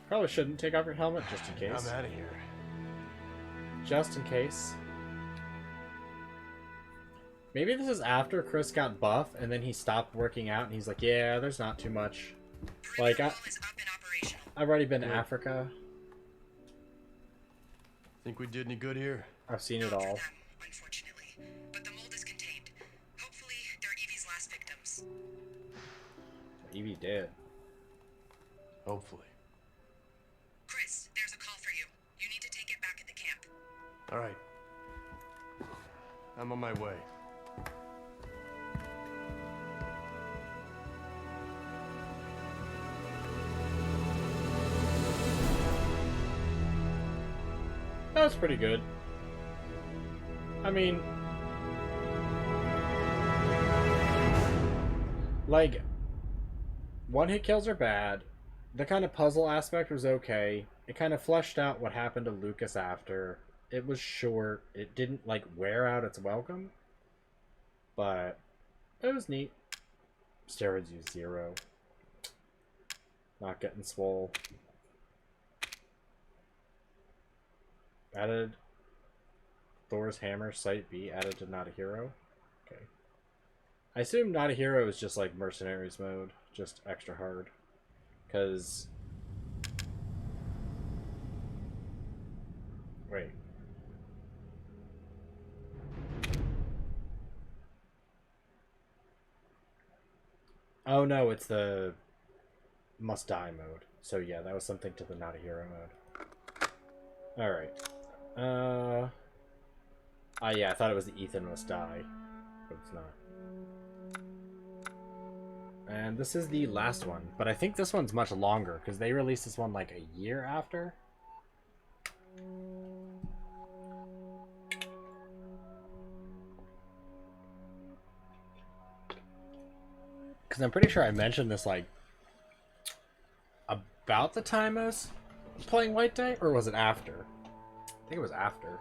Probably shouldn't take off your helmet just in case. I'm out of here. Just in case. Maybe this is after Chris got buff and then he stopped working out and he's like, yeah, there's not too much. Like, I've already been to Africa. Think we did any good here? I've seen it all. Unfortunately. But the mold is contained. Hopefully, they're Evie's last victims. Evie did. Hopefully. Chris, there's a call for you. You need to take it back at the camp. All right. I'm on my way. That was pretty good. I mean, like, one-hit kills are bad. The kind of puzzle aspect was okay. It kind of fleshed out what happened to Lucas after. It was short. It didn't, like, wear out its welcome. But it was neat. Steroids use 0. Not getting swole. Added Thor's hammer, Sight B, added to Not a Hero. Okay. I assume Not a Hero is just like Mercenaries mode, just extra hard. Because... Wait. Oh no, it's the Must Die mode. So yeah, that was something to the Not a Hero mode. Alright. Yeah, I thought it was the Ethan Must Die, but it's not. And this is the last one, but I think this one's much longer, because they released this one like a year after. Because I'm pretty sure I mentioned this like about the time I was playing White Day, or was it after? I think it was after.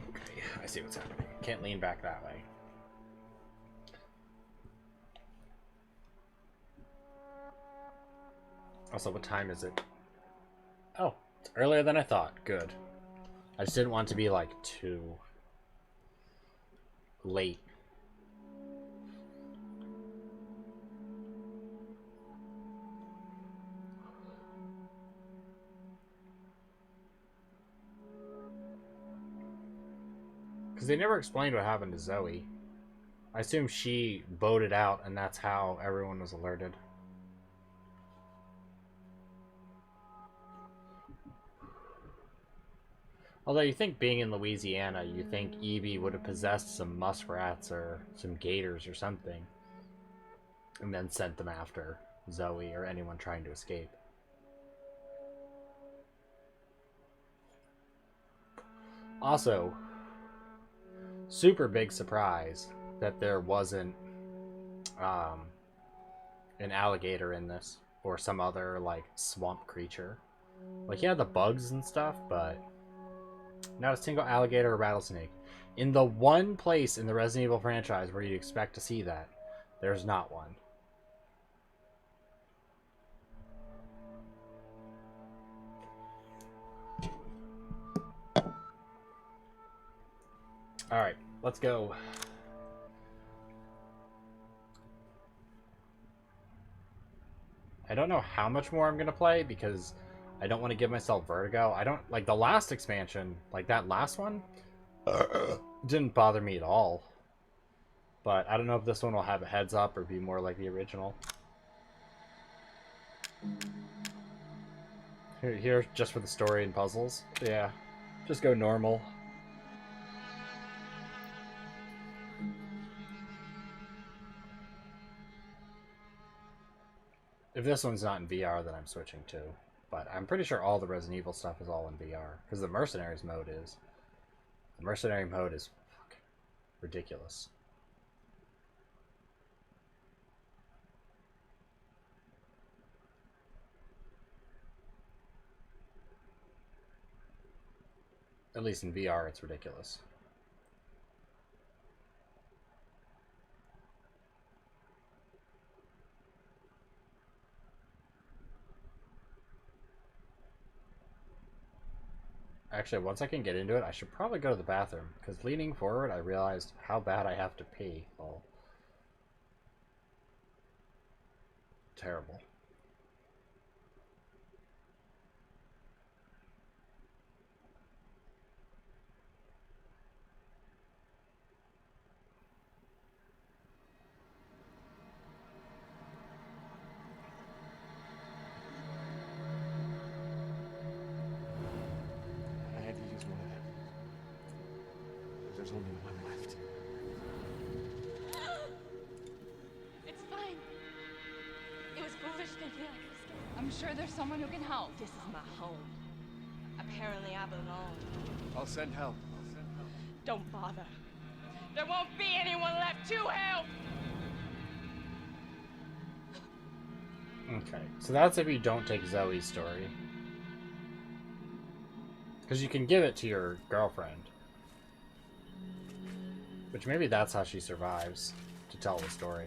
Okay, I see what's happening. Can't lean back that way. Also, what time is it? Oh, it's earlier than I thought. Good. I just didn't want it to be like too late. Because they never explained what happened to Zoe. I assume she boated out and that's how everyone was alerted. Although you think being in Louisiana, you think Evie would have possessed some muskrats or some gators or something. And then sent them after Zoe or anyone trying to escape. Also, super big surprise that there wasn't an alligator in this or some other like swamp creature. Like, yeah, the bugs and stuff, but not a single alligator or rattlesnake. In the one place in the Resident Evil franchise where you'd expect to see that, there's not one. Alright, let's go. I don't know how much more I'm gonna play because I don't want to give myself vertigo. I don't like the last expansion, like that last one, didn't bother me at all. But I don't know if this one will have a heads up or be more like the original. Here just for the story and puzzles. Yeah, just go normal. If this one's not in VR, then I'm switching too. But I'm pretty sure all the Resident Evil stuff is all in VR. Because the Mercenaries mode is. The Mercenary mode is fucking ridiculous. At least in VR, it's ridiculous. Actually, once I can get into it, I should probably go to the bathroom. Because leaning forward, I realized how bad I have to pee. Oh. Terrible. There's only one left. It's fine. It was foolish thinking I could escape. I'm sure there's someone who can help. This is my home. Apparently I belong. I'll send help. Don't bother. There won't be anyone left to help! Okay, so that's if you don't take Zoe's story. Because you can give it to your girlfriend. Which maybe that's how she survives, to tell the story.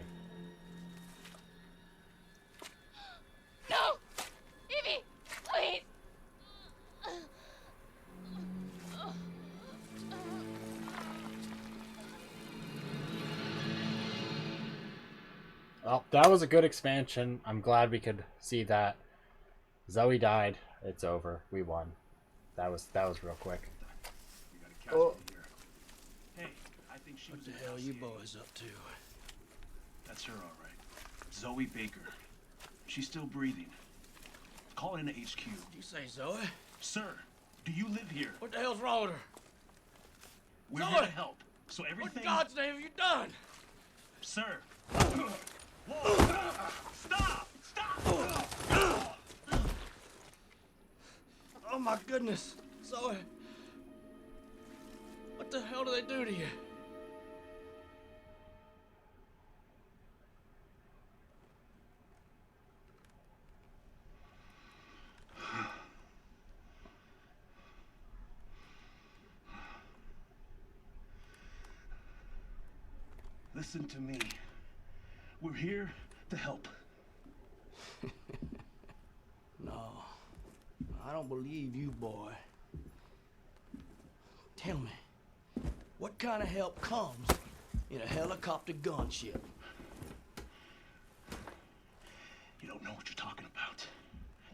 No! Evie! Please! Well, that was a good expansion. I'm glad we could see that. Zoe died. It's over. We won. That was real quick. Oh. Hey, I think she What was the in hell house you here. boys up to? That's her, all right. Zoe Baker. She's still breathing. Call in to HQ. You say Zoe? Sir, do you live here? What the hell's wrong with her? We're Zoe! here to help. So everything. What in God's name have you done? Sir. Whoa. Stop! Stop! Oh my goodness, Zoe. What the hell do they do to you? Listen to me. We're here to help. No, I don't believe you, boy. Tell me, what kind of help comes in a helicopter gunship? You don't know what you're talking about.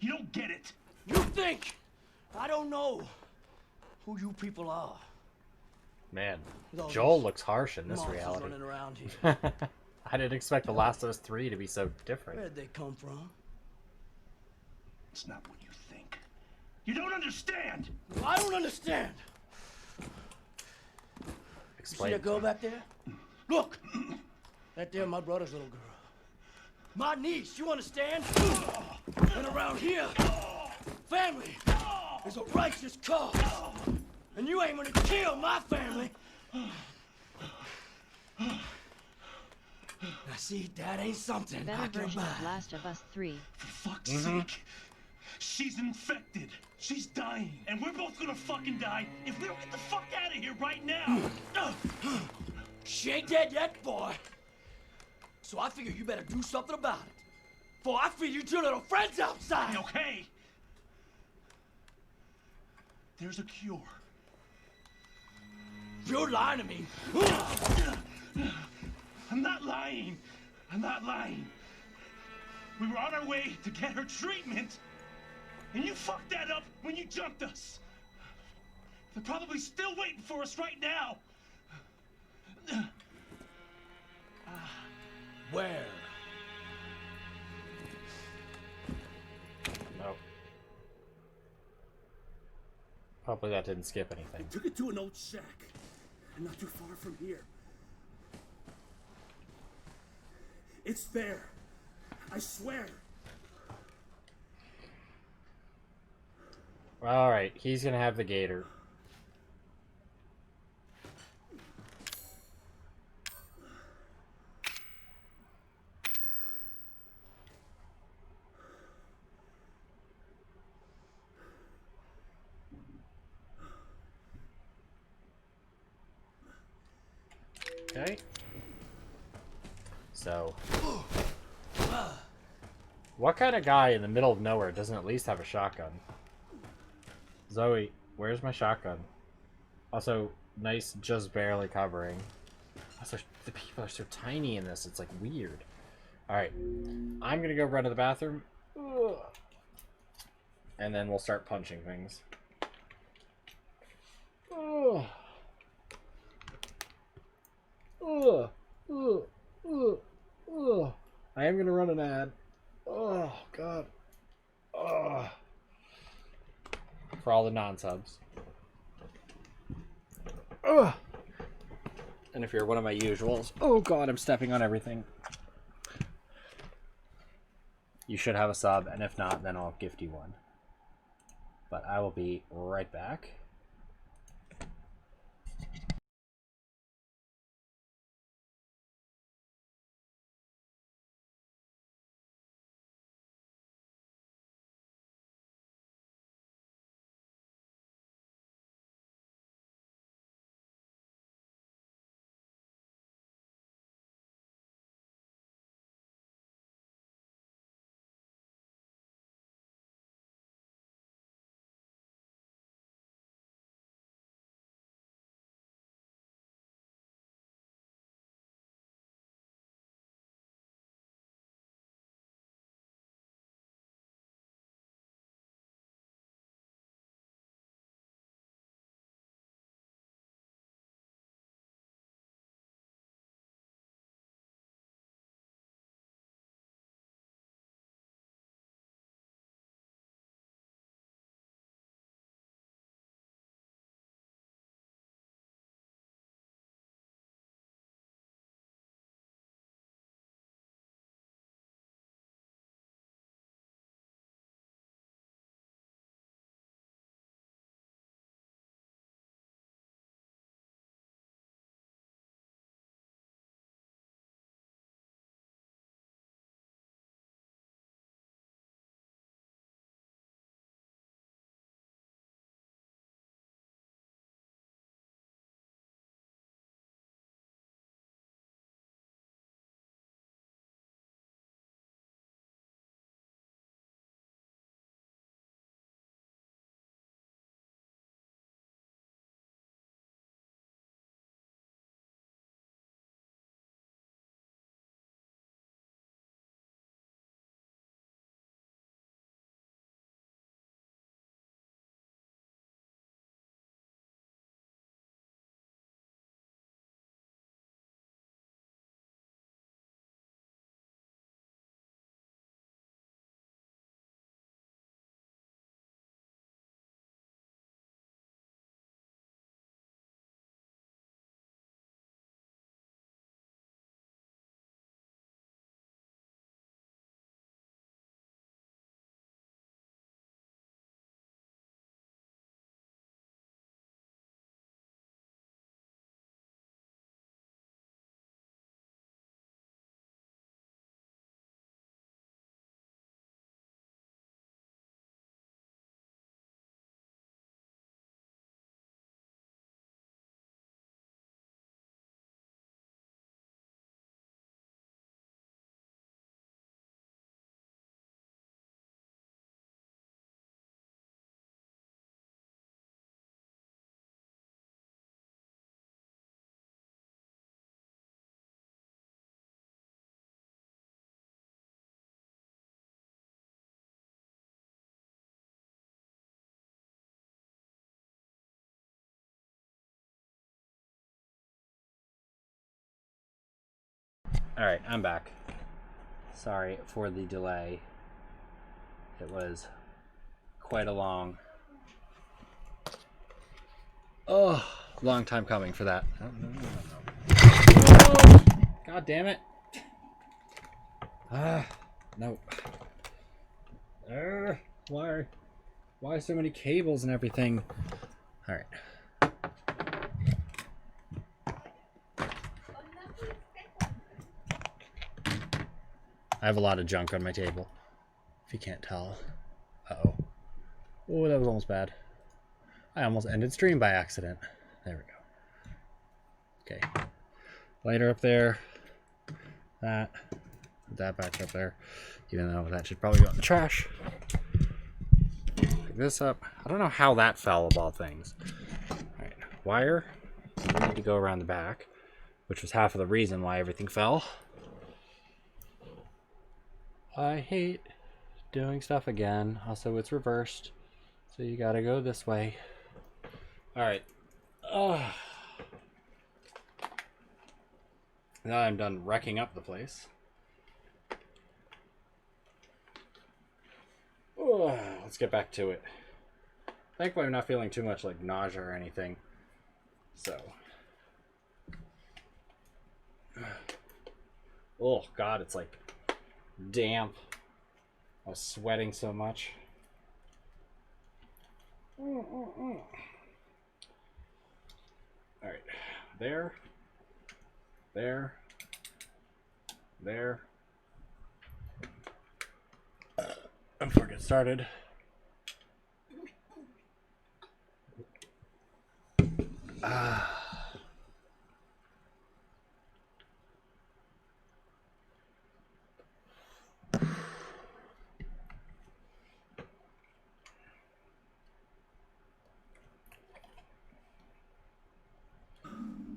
You don't get it. You think I don't know who you people are? Man, Those Joel looks harsh in this monsters reality. running around here. I didn't expect The Last of Us 3 to be so different. Where'd they come from? It's not what you think. You don't understand. I don't understand. Explain. You see that girl back there? Look! That there, my brother's little girl. My niece, you understand? And around here, family is a righteous cause. And you ain't gonna kill my family. Now see, that ain't something Better I can version buy. of Last of Us 3. For fuck's sake. She's infected. She's dying. And we're both gonna fucking die if we don't get the fuck out of here right now. She ain't dead yet, boy. So I figure you better do something about it. For I feed you two little friends outside. Okay. There's a cure. You're lying to me. I'm not lying. I'm not lying. We were on our way to get her treatment, and you fucked that up when you jumped us. They're probably still waiting for us right now. Where? Nope. Hopefully that didn't skip anything. Took it to an old shack, not too far from here. It's there. I swear. Alright, he's gonna have the gator. Okay. So, what kind of guy in the middle of nowhere doesn't at least have a shotgun? Zoe, where's my shotgun? Also, nice, just barely covering. Also, the people are so tiny in this, it's like weird. Alright, I'm gonna go run to the bathroom. Ugh. And then we'll start punching things. Ugh. Ugh. Ugh. Ugh. Ugh. I am gonna run an ad. Oh god. Ugh. For all the non-subs. Ugh. And if you're one of my usuals, oh god, I'm stepping on everything. You should have a sub, and if not, then I'll gift you one. But I will be right back. Alright, I'm back. Sorry for the delay. It was quite a long time coming for that. No. God damn it. No. Why so many cables and everything? Alright. I have a lot of junk on my table, if you can't tell. Uh-oh. Oh, that was almost bad. I almost ended stream by accident. There we go. Okay. Lighter up there. That. Put that back up there. Even though that should probably go in the trash. Pick this up. I don't know how that fell of all things. Alright. Wire. We need to go around the back, which was half of the reason why everything fell. I hate doing stuff again. Also, it's reversed. So you gotta go this way. Alright. Now I'm done wrecking up the place. Let's get back to it. Thankfully, I'm not feeling too much like nausea or anything. So. Oh, God, it's like damp. I was sweating so much. Alright. There. Before I get started.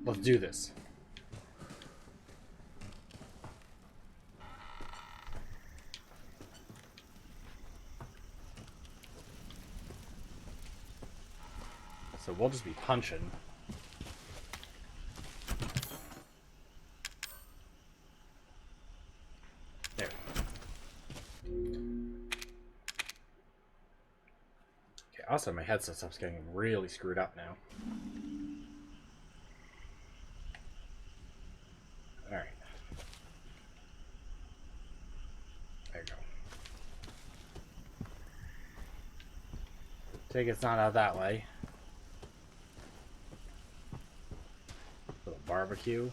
Let's do this. So we'll just be punching. There. Okay, also my headset stuff's getting really screwed up now. Alright. There you go. Take it's not out that way. Little barbecue.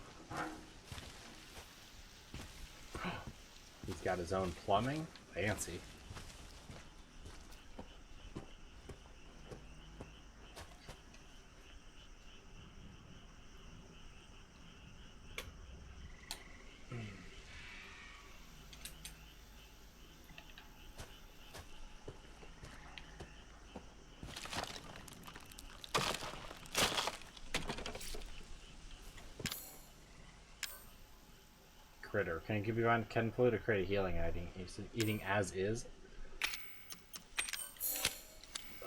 He's got his own plumbing. Fancy. Critter. Can you give you one? Can include a critter healing item. Eating as is.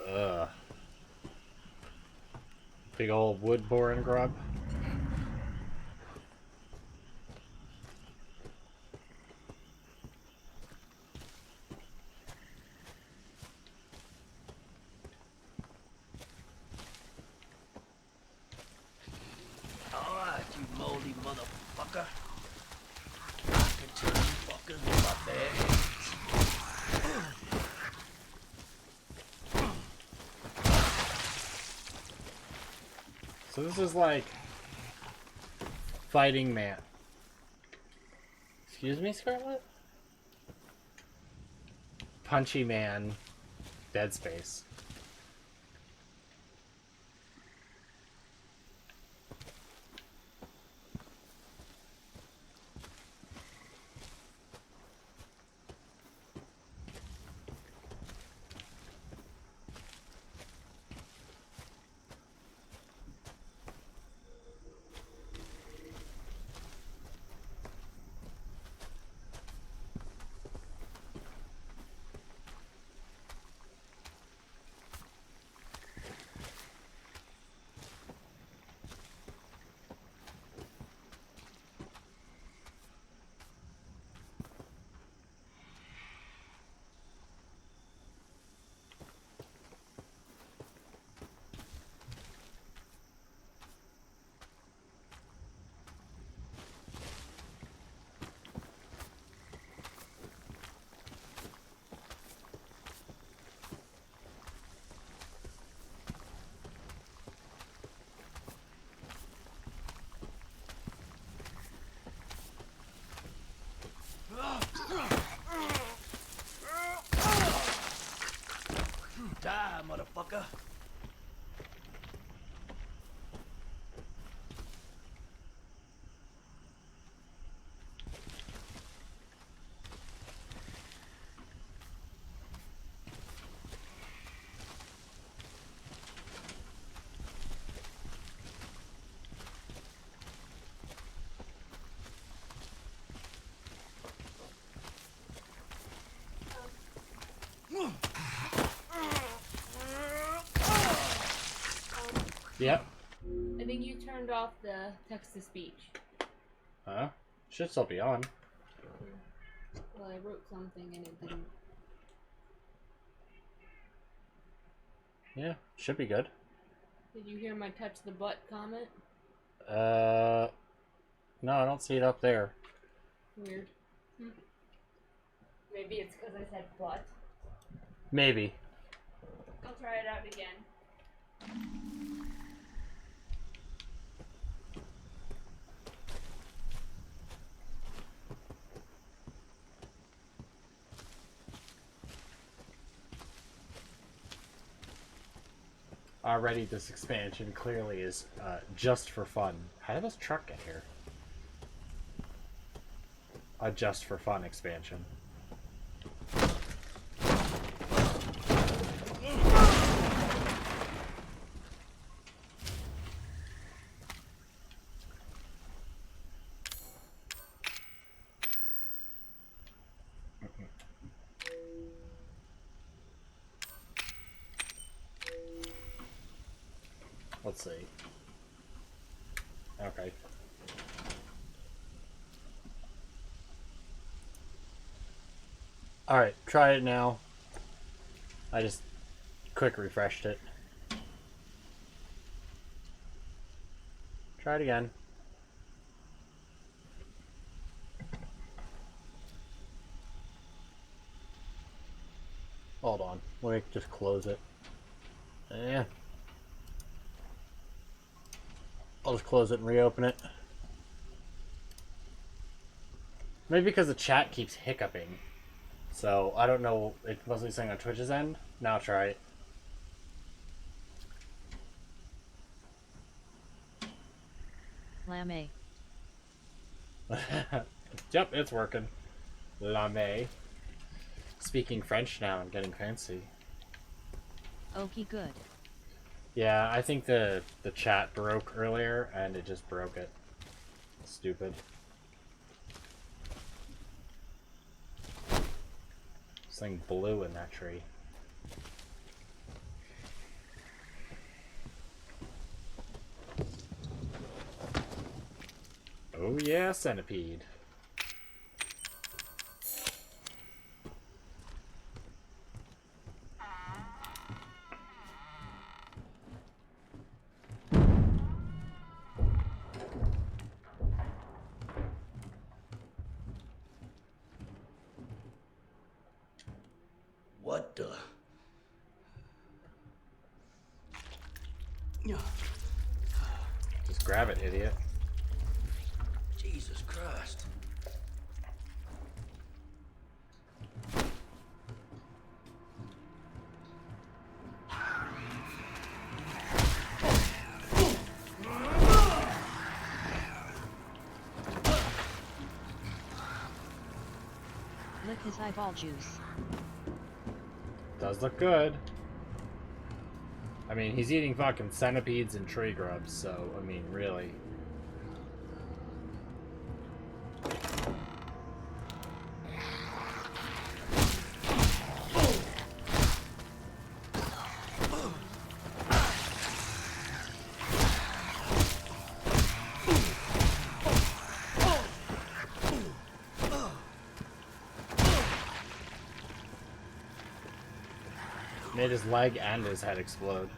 Ugh. Big old wood boring grub. Alright, you moldy motherfucker. I can tell you fuckers with my bare So this is like Fighting Man. Excuse me, Scarlet? Punchy Man, Dead Space. Die, motherfucker. Yep. I think you turned off the text-to-speech. Huh? Should still be on. Well, I wrote something and it didn't. Yeah, should be good. Did you hear my touch the butt comment? No, I don't see it up there. Weird. Maybe it's because I said butt. Maybe. I'll try it out again. Already this expansion clearly is just for fun. How did this truck get here? A just for fun expansion. Let's see. Okay. Alright, try it now. I just quick refreshed it. Try it again. Hold on. Let me just close it. Yeah. I'll just close it and reopen it. Maybe because the chat keeps hiccuping. So, I don't know. It wasn't saying on Twitch's end. Now try it. Lame. Yep, it's working. Lame. Speaking French now and getting fancy. Okie good. Yeah, I think the chat broke earlier and it just broke it. Stupid. Thing blew in that tree. Oh yeah, centipede. What the? Just grab it, idiot. Jesus Christ. Lick his eyeball juice. Does look good. I mean, he's eating fucking centipedes and tree grubs, so, I mean, really. Made his leg and his head explode.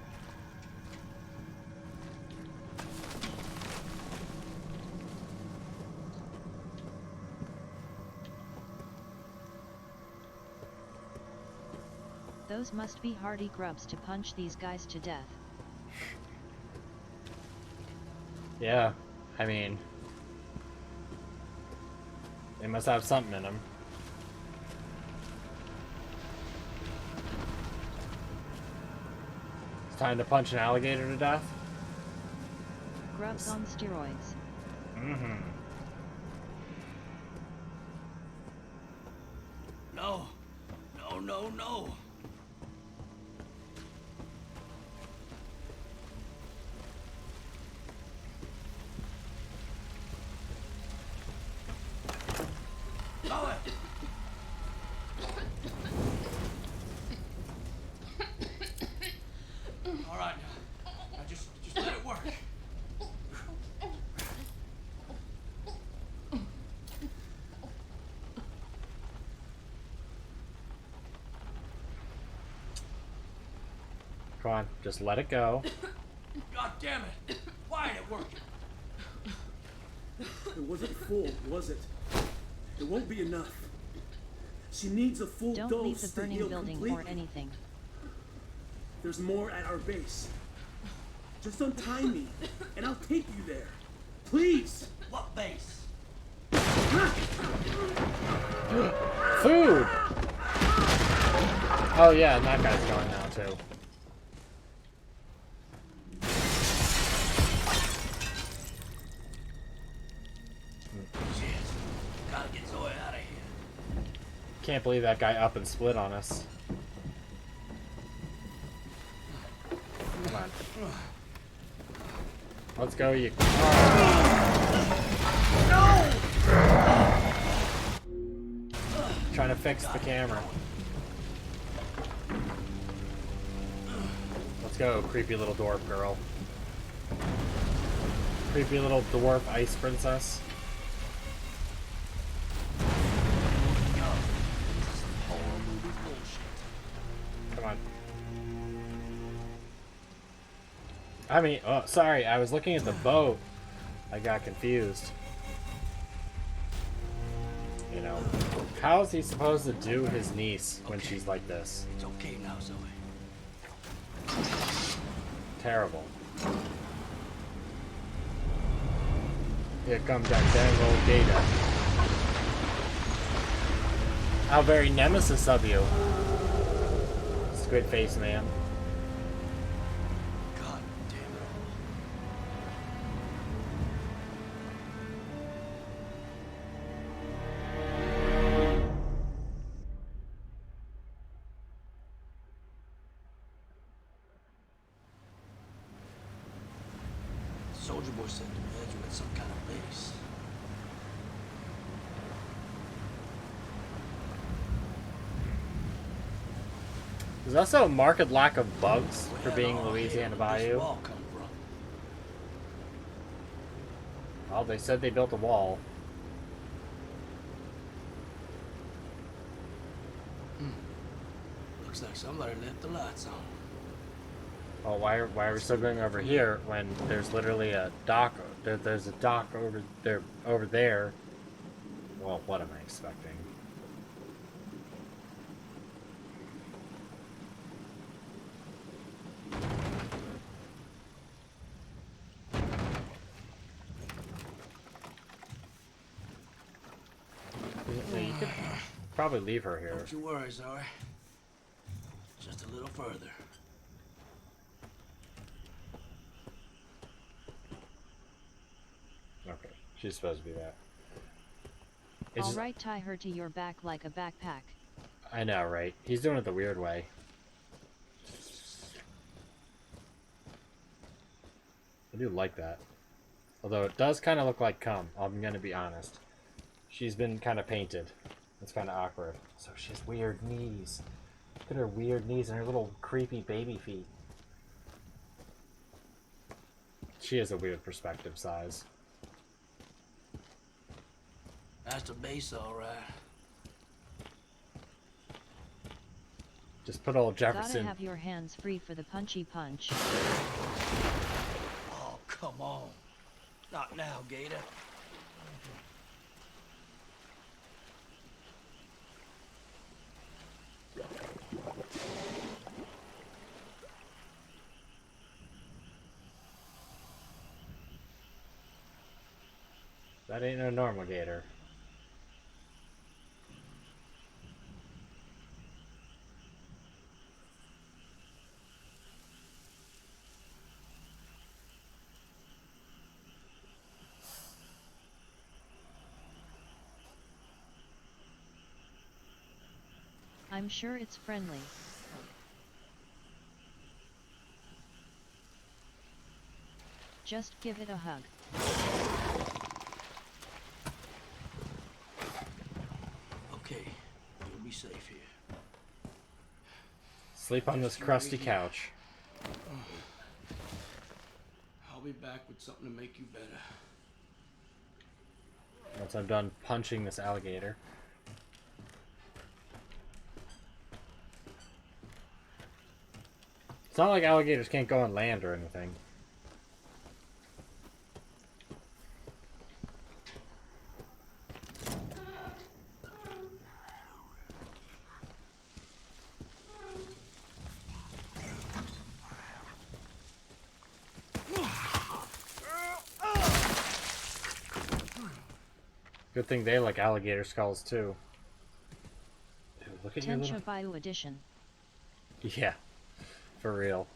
Those must be hardy grubs to punch these guys to death. Yeah, I mean, they must have something in them. time to punch an alligator to death? Grubs on steroids. Mm-hmm. No. No, no, no. Chloe! All right, now just let it work. Come on, just let it go. God damn it! Why ain't it working? It wasn't full, was it? It won't be enough. She needs a full Don't dose leave the to burning heal building completely. or anything. There's more at our base. Just untie me, and I'll take you there. Please! What base? Food! Oh yeah, and that guy's going now too. Shit. Gotta get Zoe out of here. Can't believe that guy up and split on us. Come on. Let's go, you. No! Trying to fix the camera. Let's go, creepy little dwarf girl. Creepy little dwarf ice princess. Come on. I mean, oh, sorry, I was looking at the boat. I got confused. You know, how is he supposed to do his niece when she's like this? It's okay now, Zoe. Terrible. Here comes that dang old gator. How very nemesis of you, Squid Face Man. God damn it. Soldier Boy said the meds were at some kind of base. There's also a marked lack of bugs for Where being the Louisiana hell did this Bayou. wall come from? Well, they said they built a wall. Looks like somebody left the lights on. Oh, why are we still going over here when there's literally a dock? There's a dock over there. Well, what am I expecting? You could probably leave her here. Don't you worry, Zoe. Just a little further. Okay, she's supposed to be that. It's just- Alright, tie her to your back like a backpack. I know, right? He's doing it the weird way. I do like that. Although it does kind of look like cum, I'm gonna be honest. She's been kind of painted. It's kind of awkward. So she has weird knees. Look at her weird knees and her little creepy baby feet. She has a weird perspective size. That's the base, all right. Just put old Jefferson. Gotta have your hands free for the punchy punch. Oh, come on. Not now, Gator. That ain't no normal gator. I'm sure it's friendly. Just give it a hug. Okay, you'll be safe here. Sleep on this crusty couch. I'll be back with something to make you better. Once I'm done punching this alligator. It's not like alligators can't go on land or anything. Good thing they like alligator skulls too. Dude, look at your little... Tencha Bio Edition. Yeah, for real.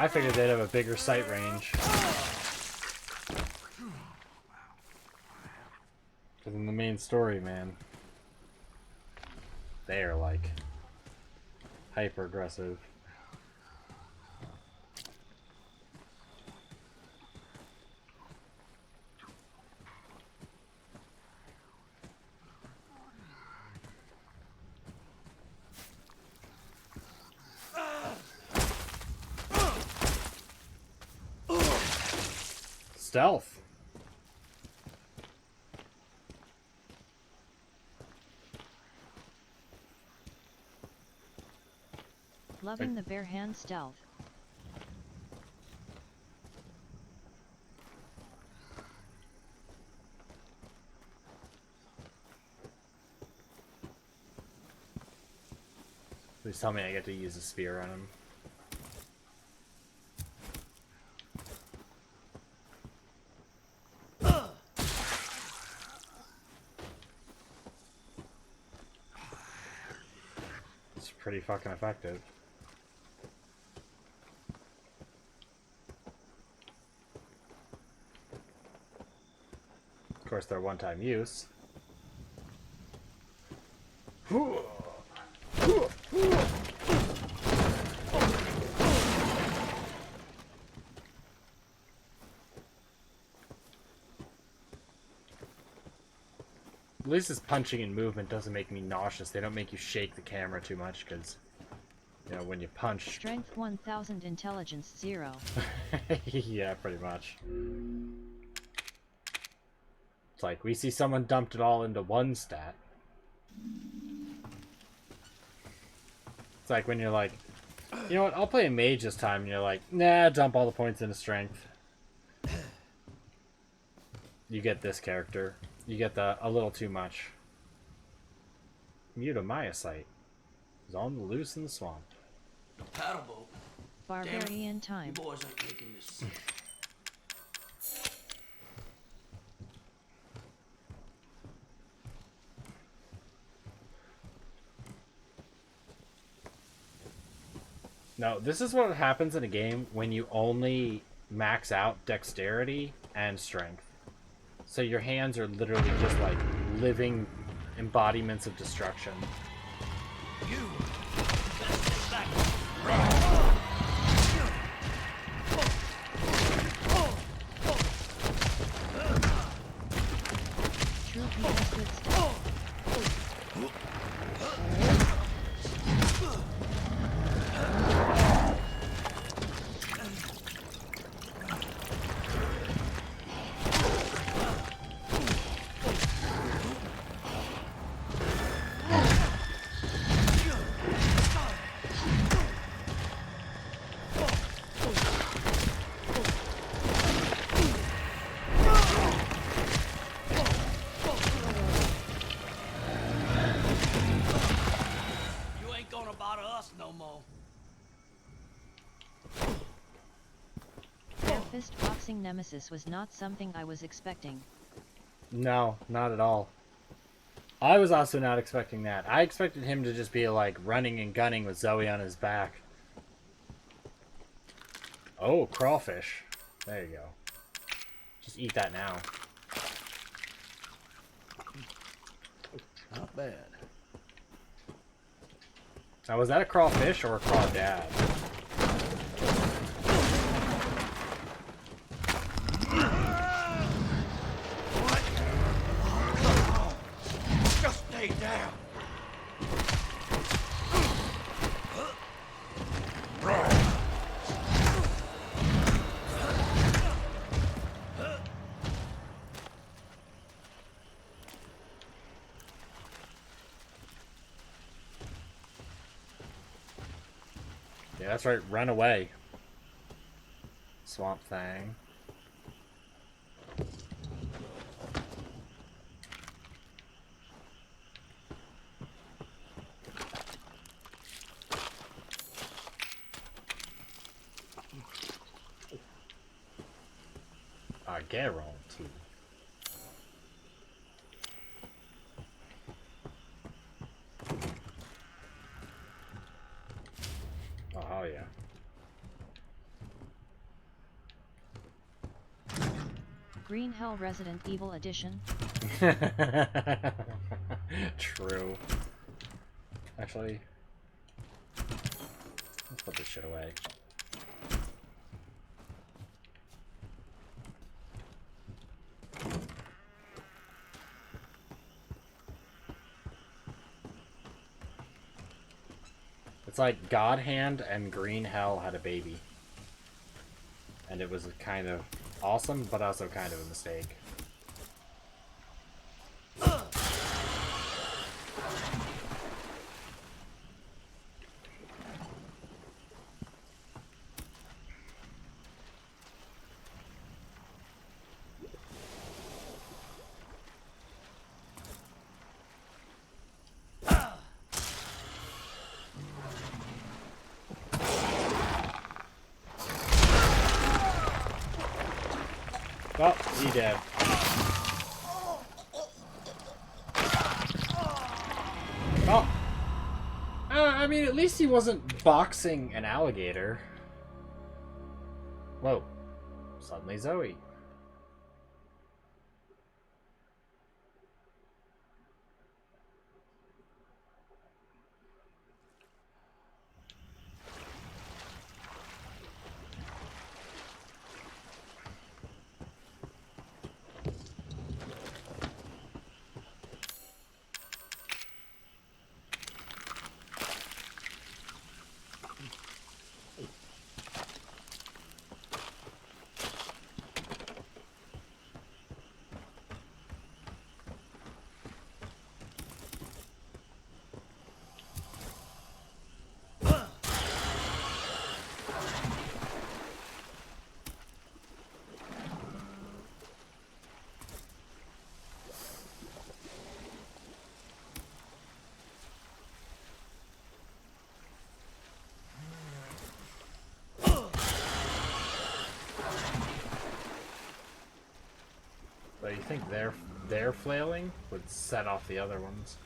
I figured they'd have a bigger sight range. Because in the main story, man, they are like hyper aggressive. Stealth. Loving the bare hand stealth. Please tell me I get to use a spear on him. It's pretty fucking effective. Of course, they're one-time use. At least this punching and movement doesn't make me nauseous. They don't make you shake the camera too much because, you know, when you punch... Strength 1000, intelligence 0. Yeah, pretty much. It's like, we see someone dumped it all into one stat. It's like when you're like, you know what, I'll play a mage this time, and you're like, nah, dump all the points into strength. You get this character. You get a little too much. Mutamyosite is on the loose in the swamp. Paddle boat. Barbarian time. You boys ain't making this. No, this is what happens in a game when you only max out dexterity and strength. So your hands are literally just like living embodiments of destruction. You gotta stay back. True contested stealth. us no more. Their fist boxing nemesis was not something I was expecting. No, not at all. I was also not expecting that. I expected him to just be like running and gunning with Zoe on his back. Oh, crawfish. There you go. Just eat that now. Not bad. Now, was that a crawfish or a crawdad? Just stay down. Yeah, that's right. Run away. Swamp Thing. Guarantee. Oh, yeah. Green Hell Resident Evil Edition. True. Actually, let's put this shit away. It's like God Hand and Green Hell had a baby. And it was kind of awesome, but also kind of a mistake. Oh, he dead. Oh. I mean, at least he wasn't boxing an alligator. Whoa. Suddenly Zoe. But you think their flailing would set off the other ones?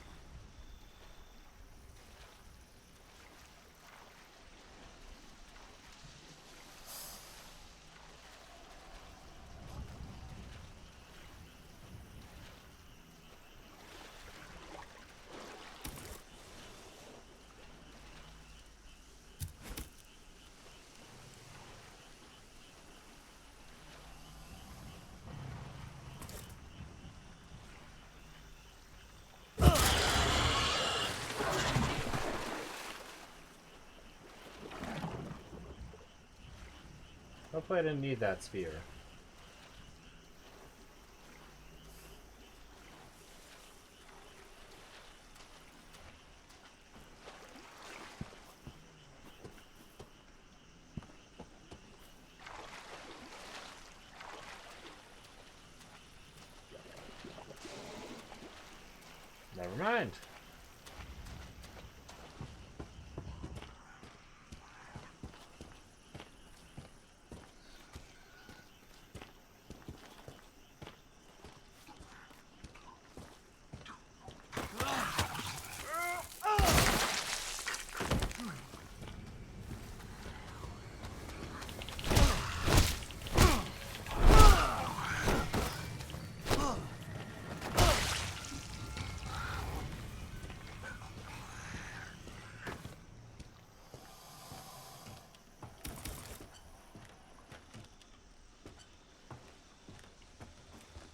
Hopefully I didn't need that spear. Never mind.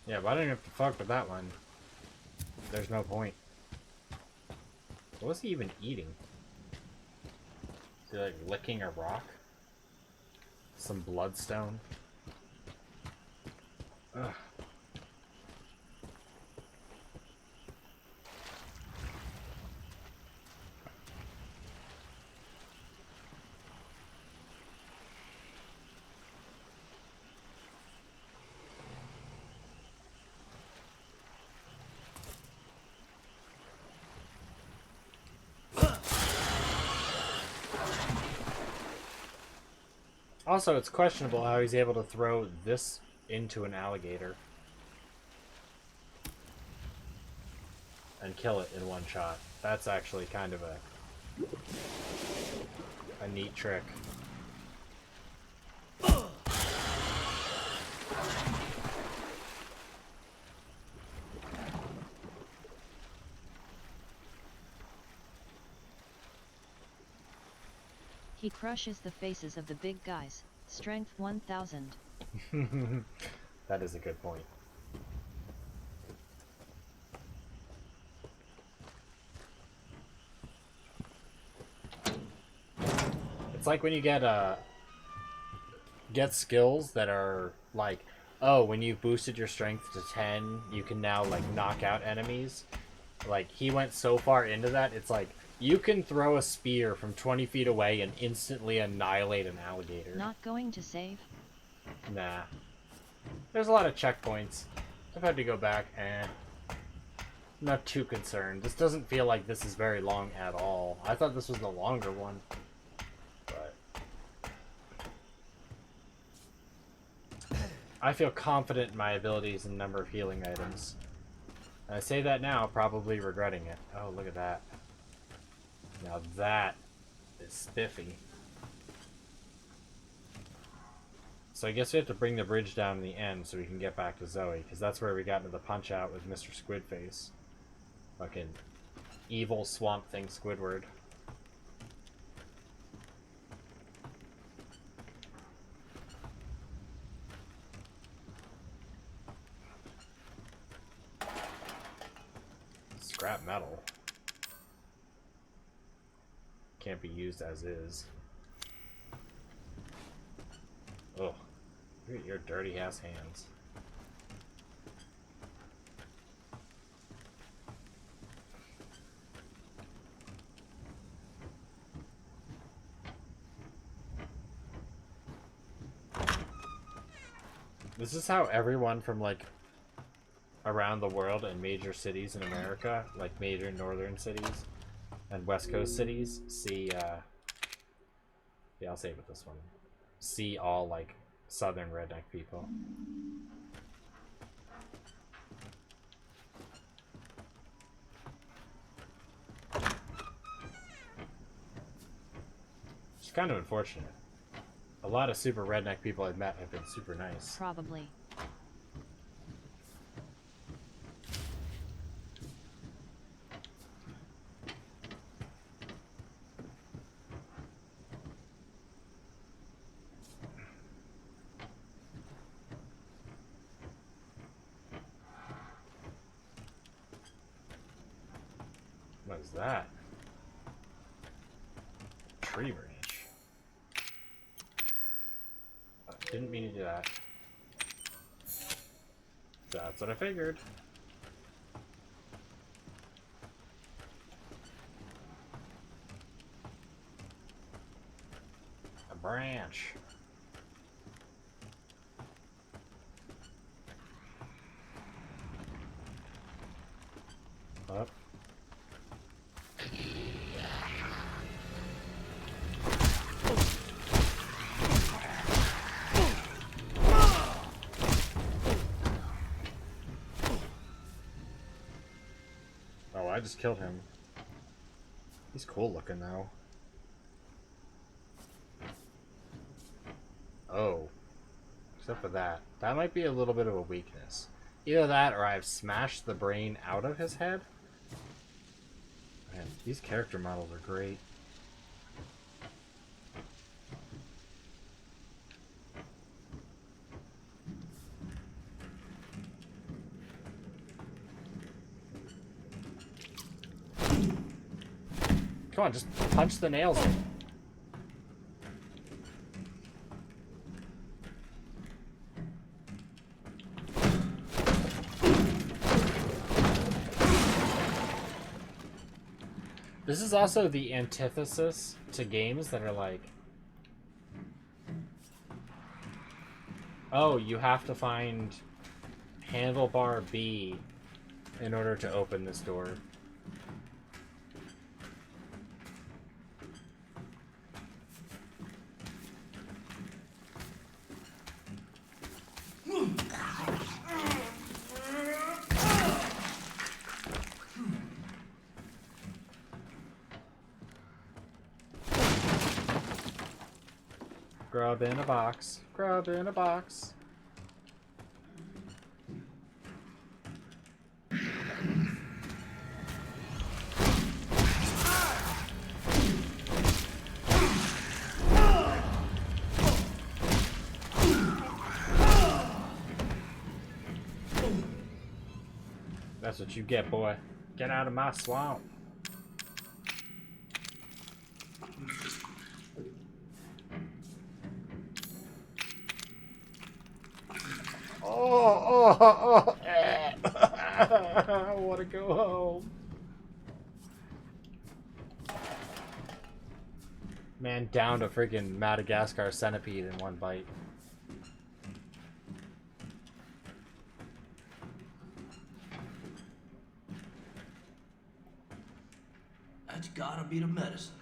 Yeah, but I don't even have to fuck with that one. There's no point. What was he even eating? Is he like licking a rock? Some bloodstone? Ugh. Also, it's questionable how he's able to throw this into an alligator and kill it in one shot. That's actually kind of a neat trick. He crushes the faces of the big guys. Strength 1000. That is a good point. It's like when you get skills that are like, oh, when you've boosted your strength to 10, you can now like knock out enemies. Like he went so far into that, it's like you can throw a spear from 20 feet away and instantly annihilate an alligator. Not going to save? Nah. There's a lot of checkpoints. I've had to go back not too concerned. This doesn't feel like this is very long at all. I thought this was the longer one. But I feel confident in my abilities and number of healing items. And I say that now, probably regretting it. Oh, look at that. Now that is spiffy. So I guess we have to bring the bridge down in the end so we can get back to Zoe, because that's where we got into the punch out with Mr. Squidface. Fucking evil Swamp Thing Squidward. Scrap metal. Can't be used as is. Ugh. Look at your dirty ass hands. This is how everyone from like around the world and major cities in America, like major northern cities and west coast cities, see yeah, I'll save it this one. See all like southern redneck people. It's kind of unfortunate. A lot of super redneck people I've met have been super nice. Probably. What is that? Tree branch. Didn't mean to do that. That's what I figured. A branch. Up. Oh, I just killed him. He's cool looking though. Oh. Except for that. That might be a little bit of a weakness. Either that or I've smashed the brain out of his head. Man, these character models are great. Come on, just punch the nails in. This is also the antithesis to games that are like, oh, you have to find handlebar B in order to open this door. Grub in a box. Grub in a box. That's what you get, boy. Get out of my swamp. Oh, I want to go home. Man downed a freaking Madagascar centipede in one bite. That's gotta be the medicine.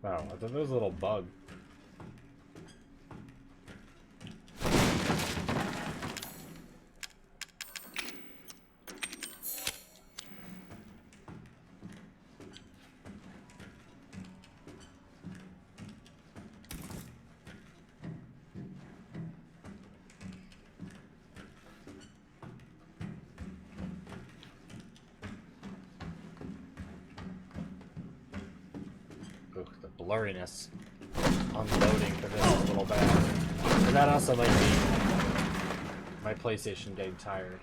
Wow, I thought there was a little bug. Blurriness unloading for this is a little bad. And that also might be my PlayStation getting tired.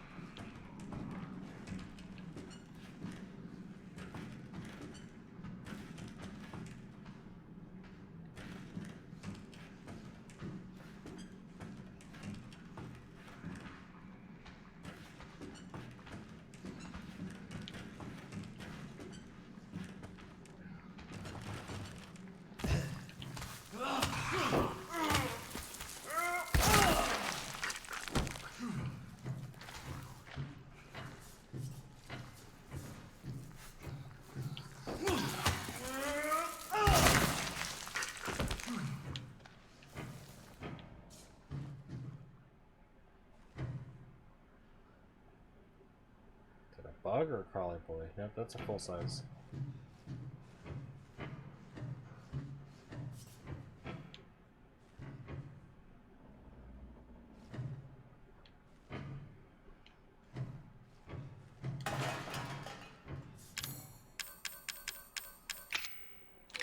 Bug or crawly boy? Yep, that's a full size.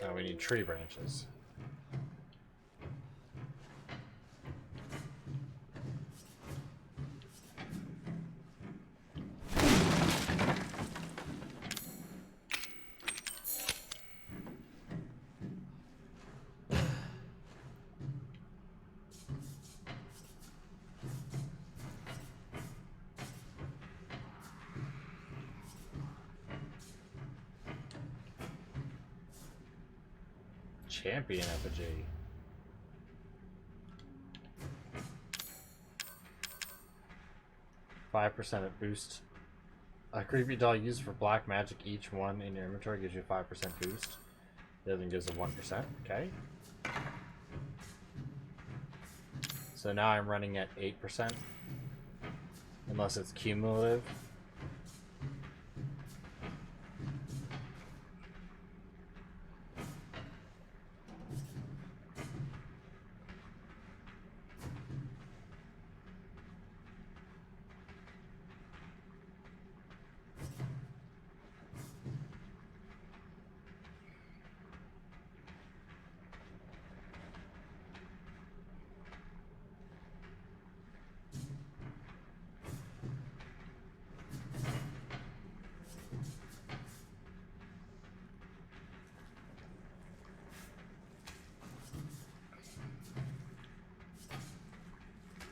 Now we need tree branches. Champion effigy. %5 at boost. A creepy doll used for black magic. Each one in your inventory gives you a 5% boost. The other one gives a 1%. Okay. So So now I'm running at 8%. Unless it's cumulative.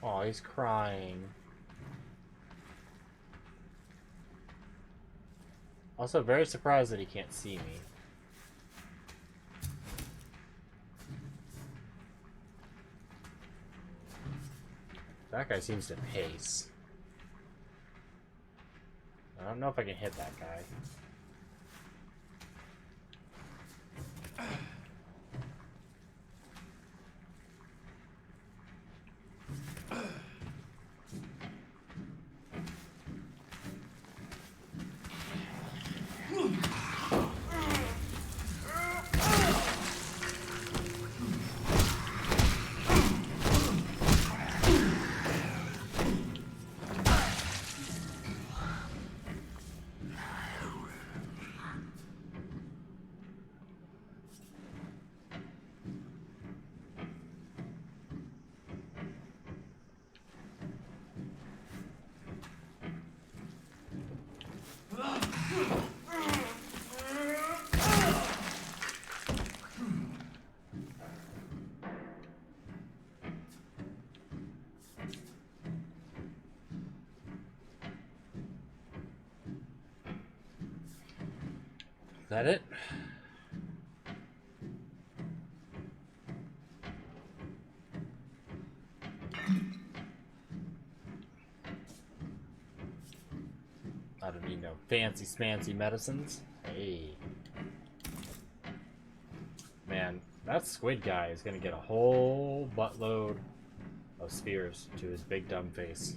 Oh, he's crying. Also, very surprised that he can't see me. That guy seems to pace. I don't know if I can hit that guy. Is that it? I don't need no fancy smancy medicines. Hey. Man, that squid guy is gonna get a whole buttload of spears to his big dumb face.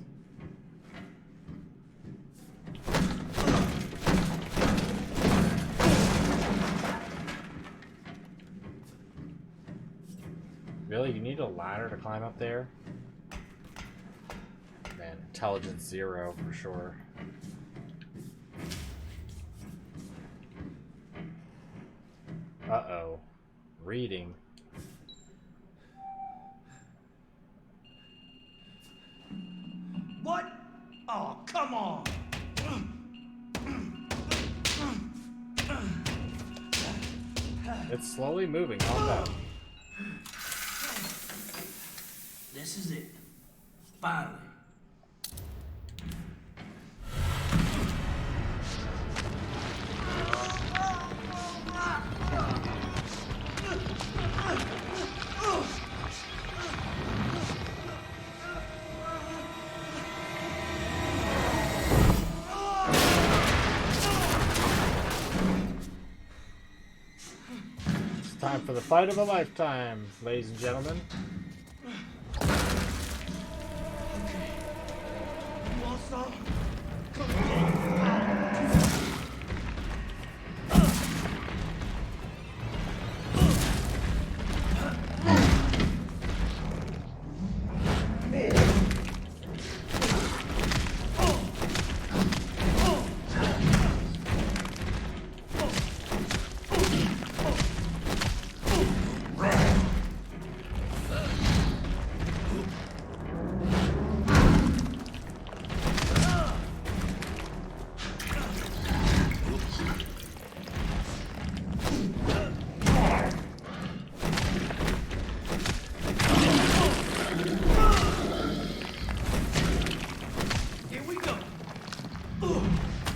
Really? You need a ladder to climb up there? Man, intelligence 0 for sure. Uh-oh. Reading. What? Oh, come on! It's slowly moving. Calm down. This is it. Finally. It's time for the fight of a lifetime, ladies and gentlemen.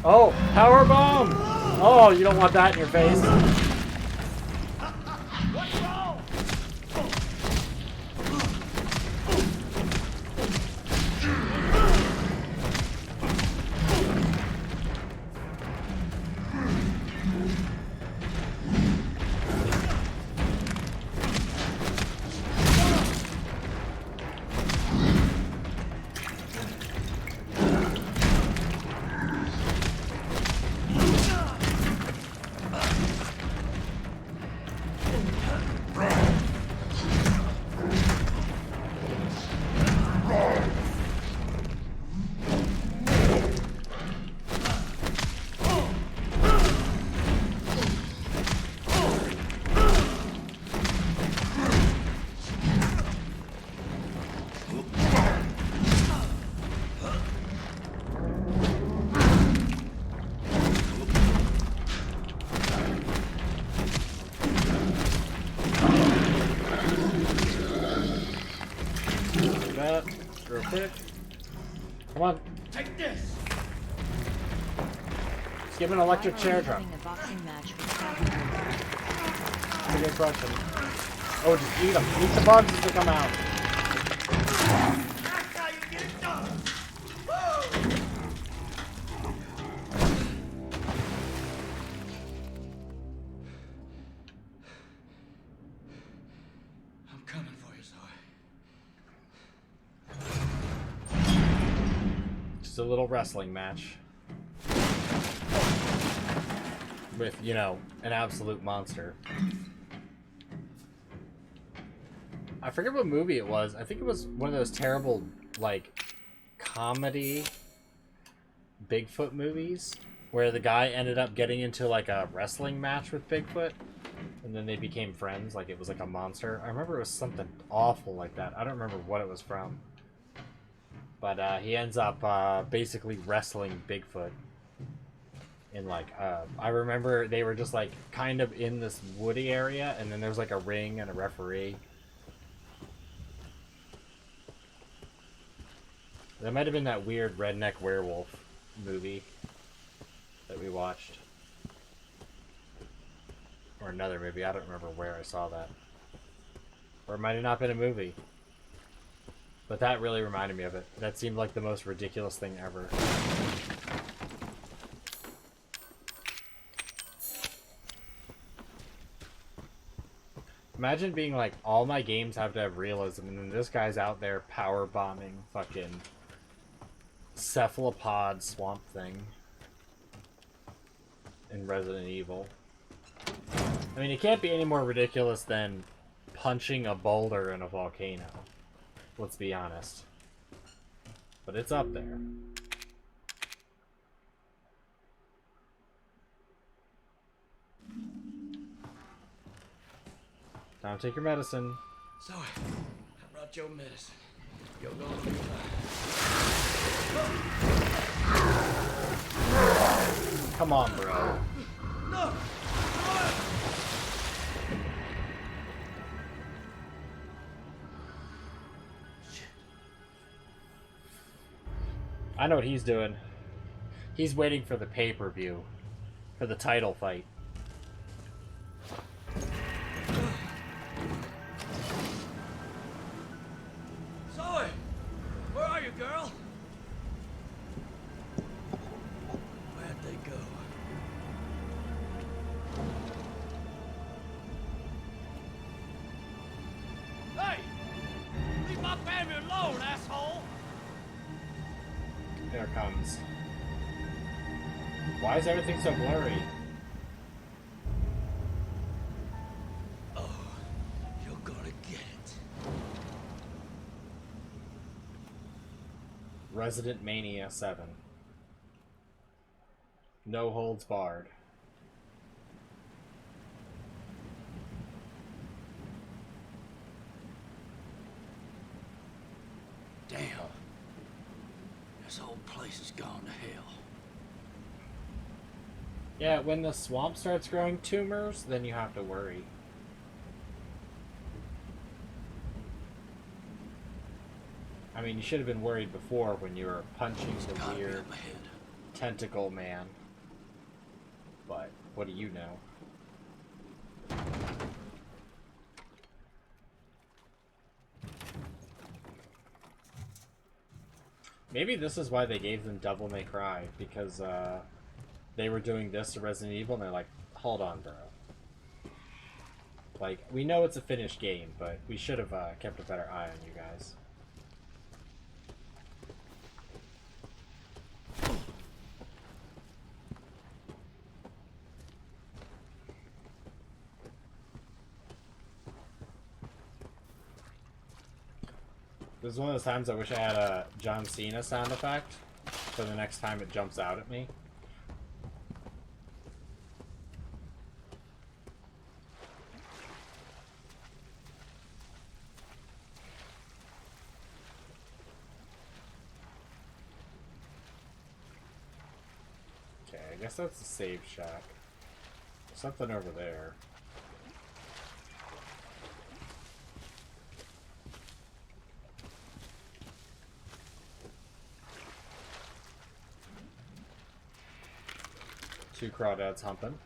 Oh, power bomb! Oh, you don't want that in your face. Come on. Take this. Let's give him an electric Why are chair we drop. having a boxing match with Captain? That's a good question. Oh, just eat them. Eat the bugs as they come out. That's how you get it done. Woo! I'm coming for you, Zoe. Just a little wrestling match. With, you know, an absolute monster. I forget what movie it was. I think it was one of those terrible, like, comedy Bigfoot movies where the guy ended up getting into, like, a wrestling match with Bigfoot and then they became friends. Like, it was like a monster. I remember it was something awful like that. I don't remember what it was from. But he ends up basically wrestling Bigfoot. In like, I remember they were just like kind of in this woody area, and then there's like a ring and a referee. That might have been that weird redneck werewolf movie that we watched. Or another movie, I don't remember where I saw that. Or it might have not been a movie. But that really reminded me of it. That seemed like the most ridiculous thing ever. Imagine being like, all my games have to have realism, and then this guy's out there power bombing fucking cephalopod swamp thing in Resident Evil. I mean, it can't be any more ridiculous than punching a boulder in a volcano. Let's be honest. But it's up there. Time to take your medicine. Zoe, I brought your medicine. You're gonna be fine. Come on, bro. No! I know what he's doing. He's waiting for the pay-per-view. For the title fight. Zoe! Where are you, girl? Where'd they go? Hey! Leave my family alone, asshole! There it comes. Why is everything so blurry? Oh, you're gonna get it. Resident Mania 7. No holds barred. Damn. This whole place has gone to hell. Yeah, when the swamp starts growing tumors, then you have to worry. I mean, you should have been worried before when you were punching the weird tentacle man. But what do you know? Maybe this is why they gave them Devil May Cry, because they were doing this to Resident Evil, and they're like, hold on, bro. Like, we know it's a finished game, but we should have kept a better eye on you guys. This is one of those times I wish I had a John Cena sound effect for the next time it jumps out at me. Okay, I guess that's the save shack. Something over there. 2 crawdads humping.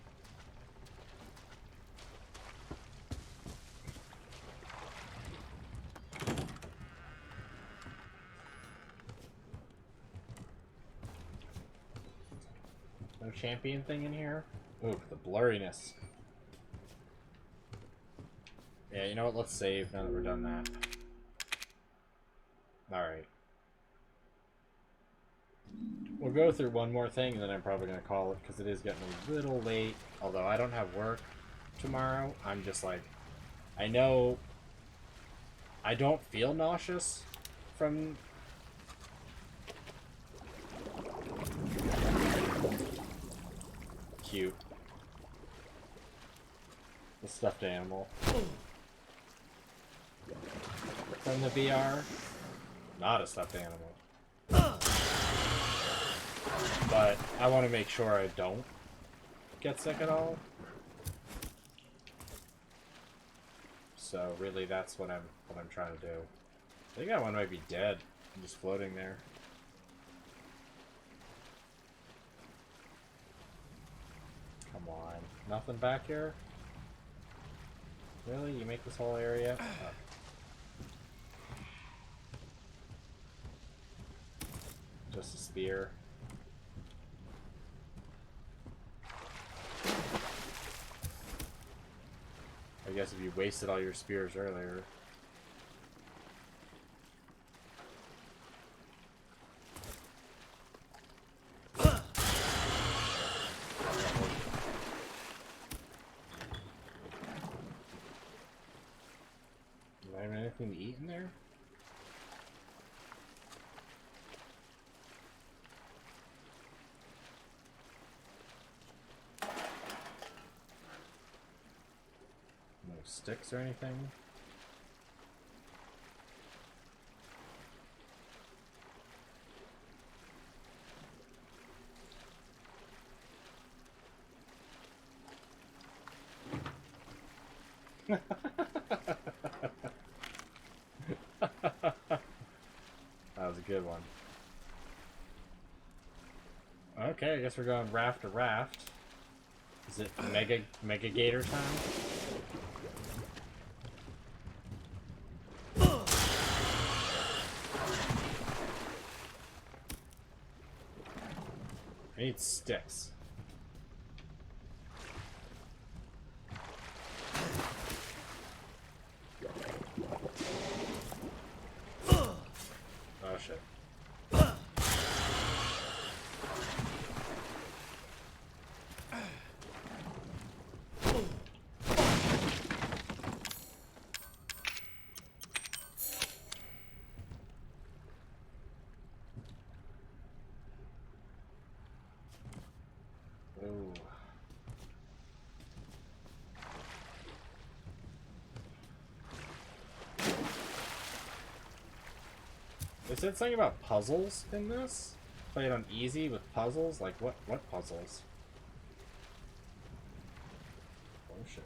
No champion thing in here? Ooh, the blurriness. Yeah, you know what? Let's save now that we're done that. Alright. We'll go through one more thing and then I'm probably going to call it because it is getting a little late. Although I don't have work tomorrow. I'm just like, I know I don't feel nauseous from cute. The stuffed animal. From the VR. Not a stuffed animal. But I want to make sure I don't get sick at all. So really that's what I'm trying to do. I think that one might be dead. I'm just floating there. Come on. Nothing back here? Really? You make this whole area? Oh. Just a spear. I guess if you wasted all your spears earlier. Do I have anything to eat in there? Sticks or anything? That was a good one. Okay, I guess we're going raft to raft. Is it Mega Gator time? I need sticks. Oh shit. Ooh. They said something about puzzles in this? Play it on easy with puzzles? Like what puzzles? Oh shit.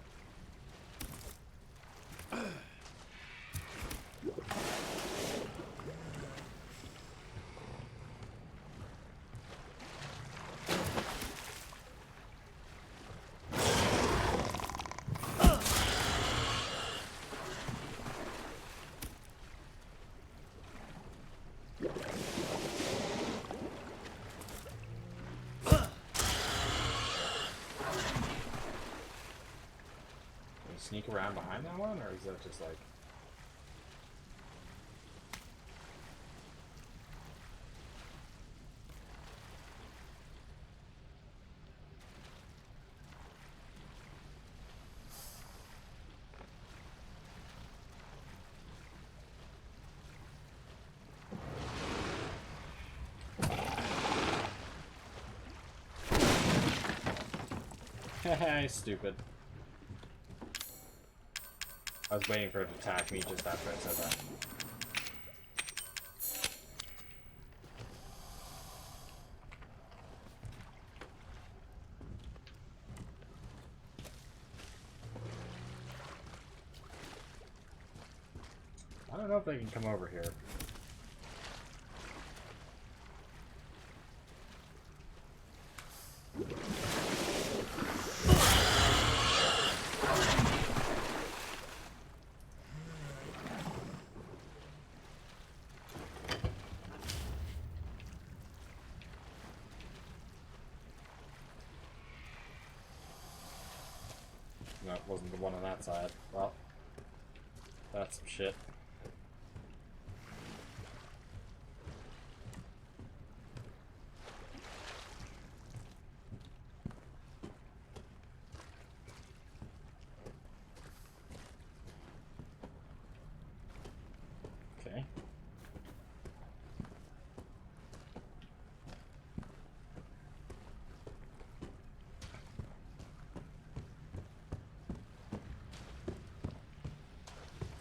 Sneak around behind that one, or is that just like... Haha, stupid. I was waiting for it to attack me just after I said that. I don't know if they can come over here. No, it wasn't the one on that side. Well, that's some shit. Okay.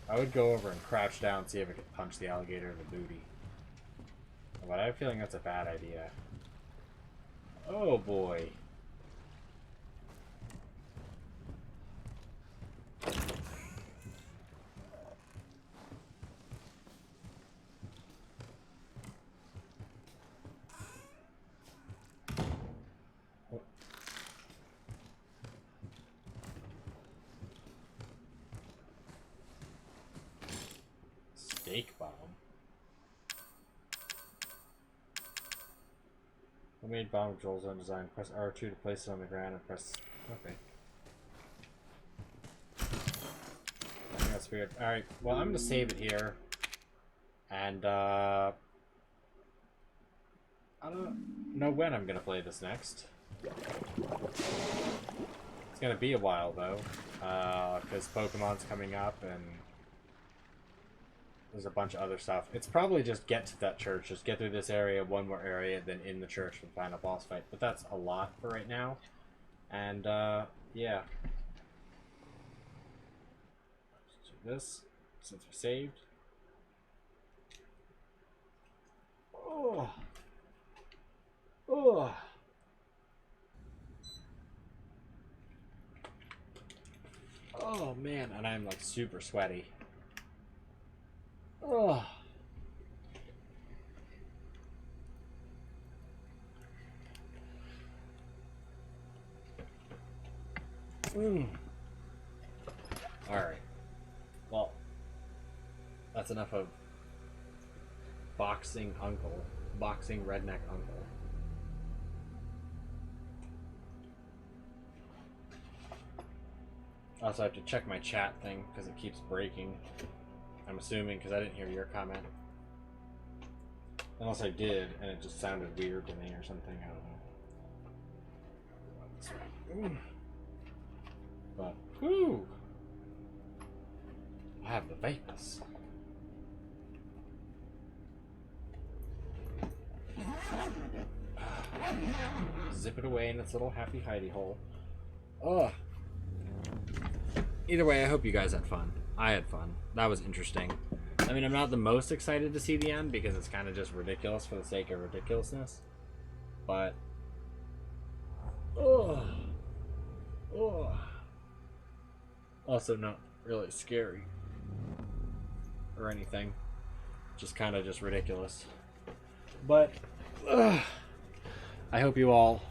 I would go over and crouch down and see if I could punch the alligator in the booty. But I have a feeling that's a bad idea. Oh boy. Steak bomb. Homemade bomb controls on design. Press R2 to place it on the ground and press. Okay. I think that's weird. Alright, well, I'm gonna save it here. And, I don't know when I'm gonna play this next. It's gonna be a while, though. Because Pokemon's coming up and there's a bunch of other stuff. It's probably just get to that church, just get through this area, one more area, then in the church for the final boss fight. But that's a lot for right now. And, yeah. Let's do this, since we saved. Oh. Oh. Oh, man, and I'm, like, super sweaty. Oh. Alright. Well, that's enough of boxing uncle. Boxing redneck uncle. Also, I have to check my chat thing because it keeps breaking. I'm assuming because I didn't hear your comment. Unless I did, and it just sounded weird to me or something. I don't know. But, whew! I have the vapors. Zip it away in its little happy hidey hole. Ugh. Either way, I hope you guys had fun. I had fun. That was interesting. I mean, I'm not the most excited to see the end because it's kind of just ridiculous for the sake of ridiculousness. But, oh, also not really scary or anything. Just kind of just ridiculous. But I hope you all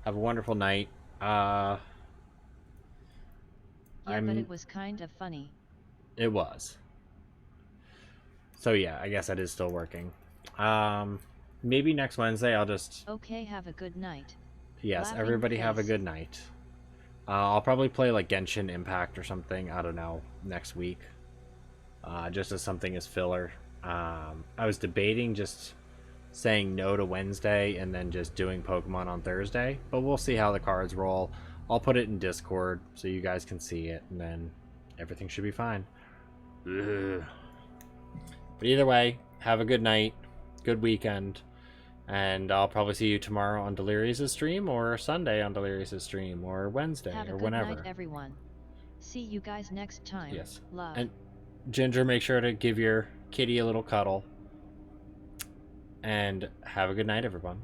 have a wonderful night. Yeah, but it was kind of funny. It was. So yeah, I guess that is still working. Maybe next Wednesday I'll just... Okay, have a good night. Yes, Laughing everybody have a face. good night. I'll probably play like Genshin Impact or something, I don't know, next week. Just as something as filler. I was debating just saying no to Wednesday and then just doing Pokemon on Thursday, but we'll see how the cards roll. I'll put it in Discord so you guys can see it, and then everything should be fine. Ugh. But either way, have a good night, good weekend, and I'll probably see you tomorrow on Delirious' stream, or Sunday on Delirious' stream, or Wednesday, Have a or good whenever. night, everyone. See you guys next time. Yes. Love. And Ginger, make sure to give your kitty a little cuddle. And have a good night, everyone.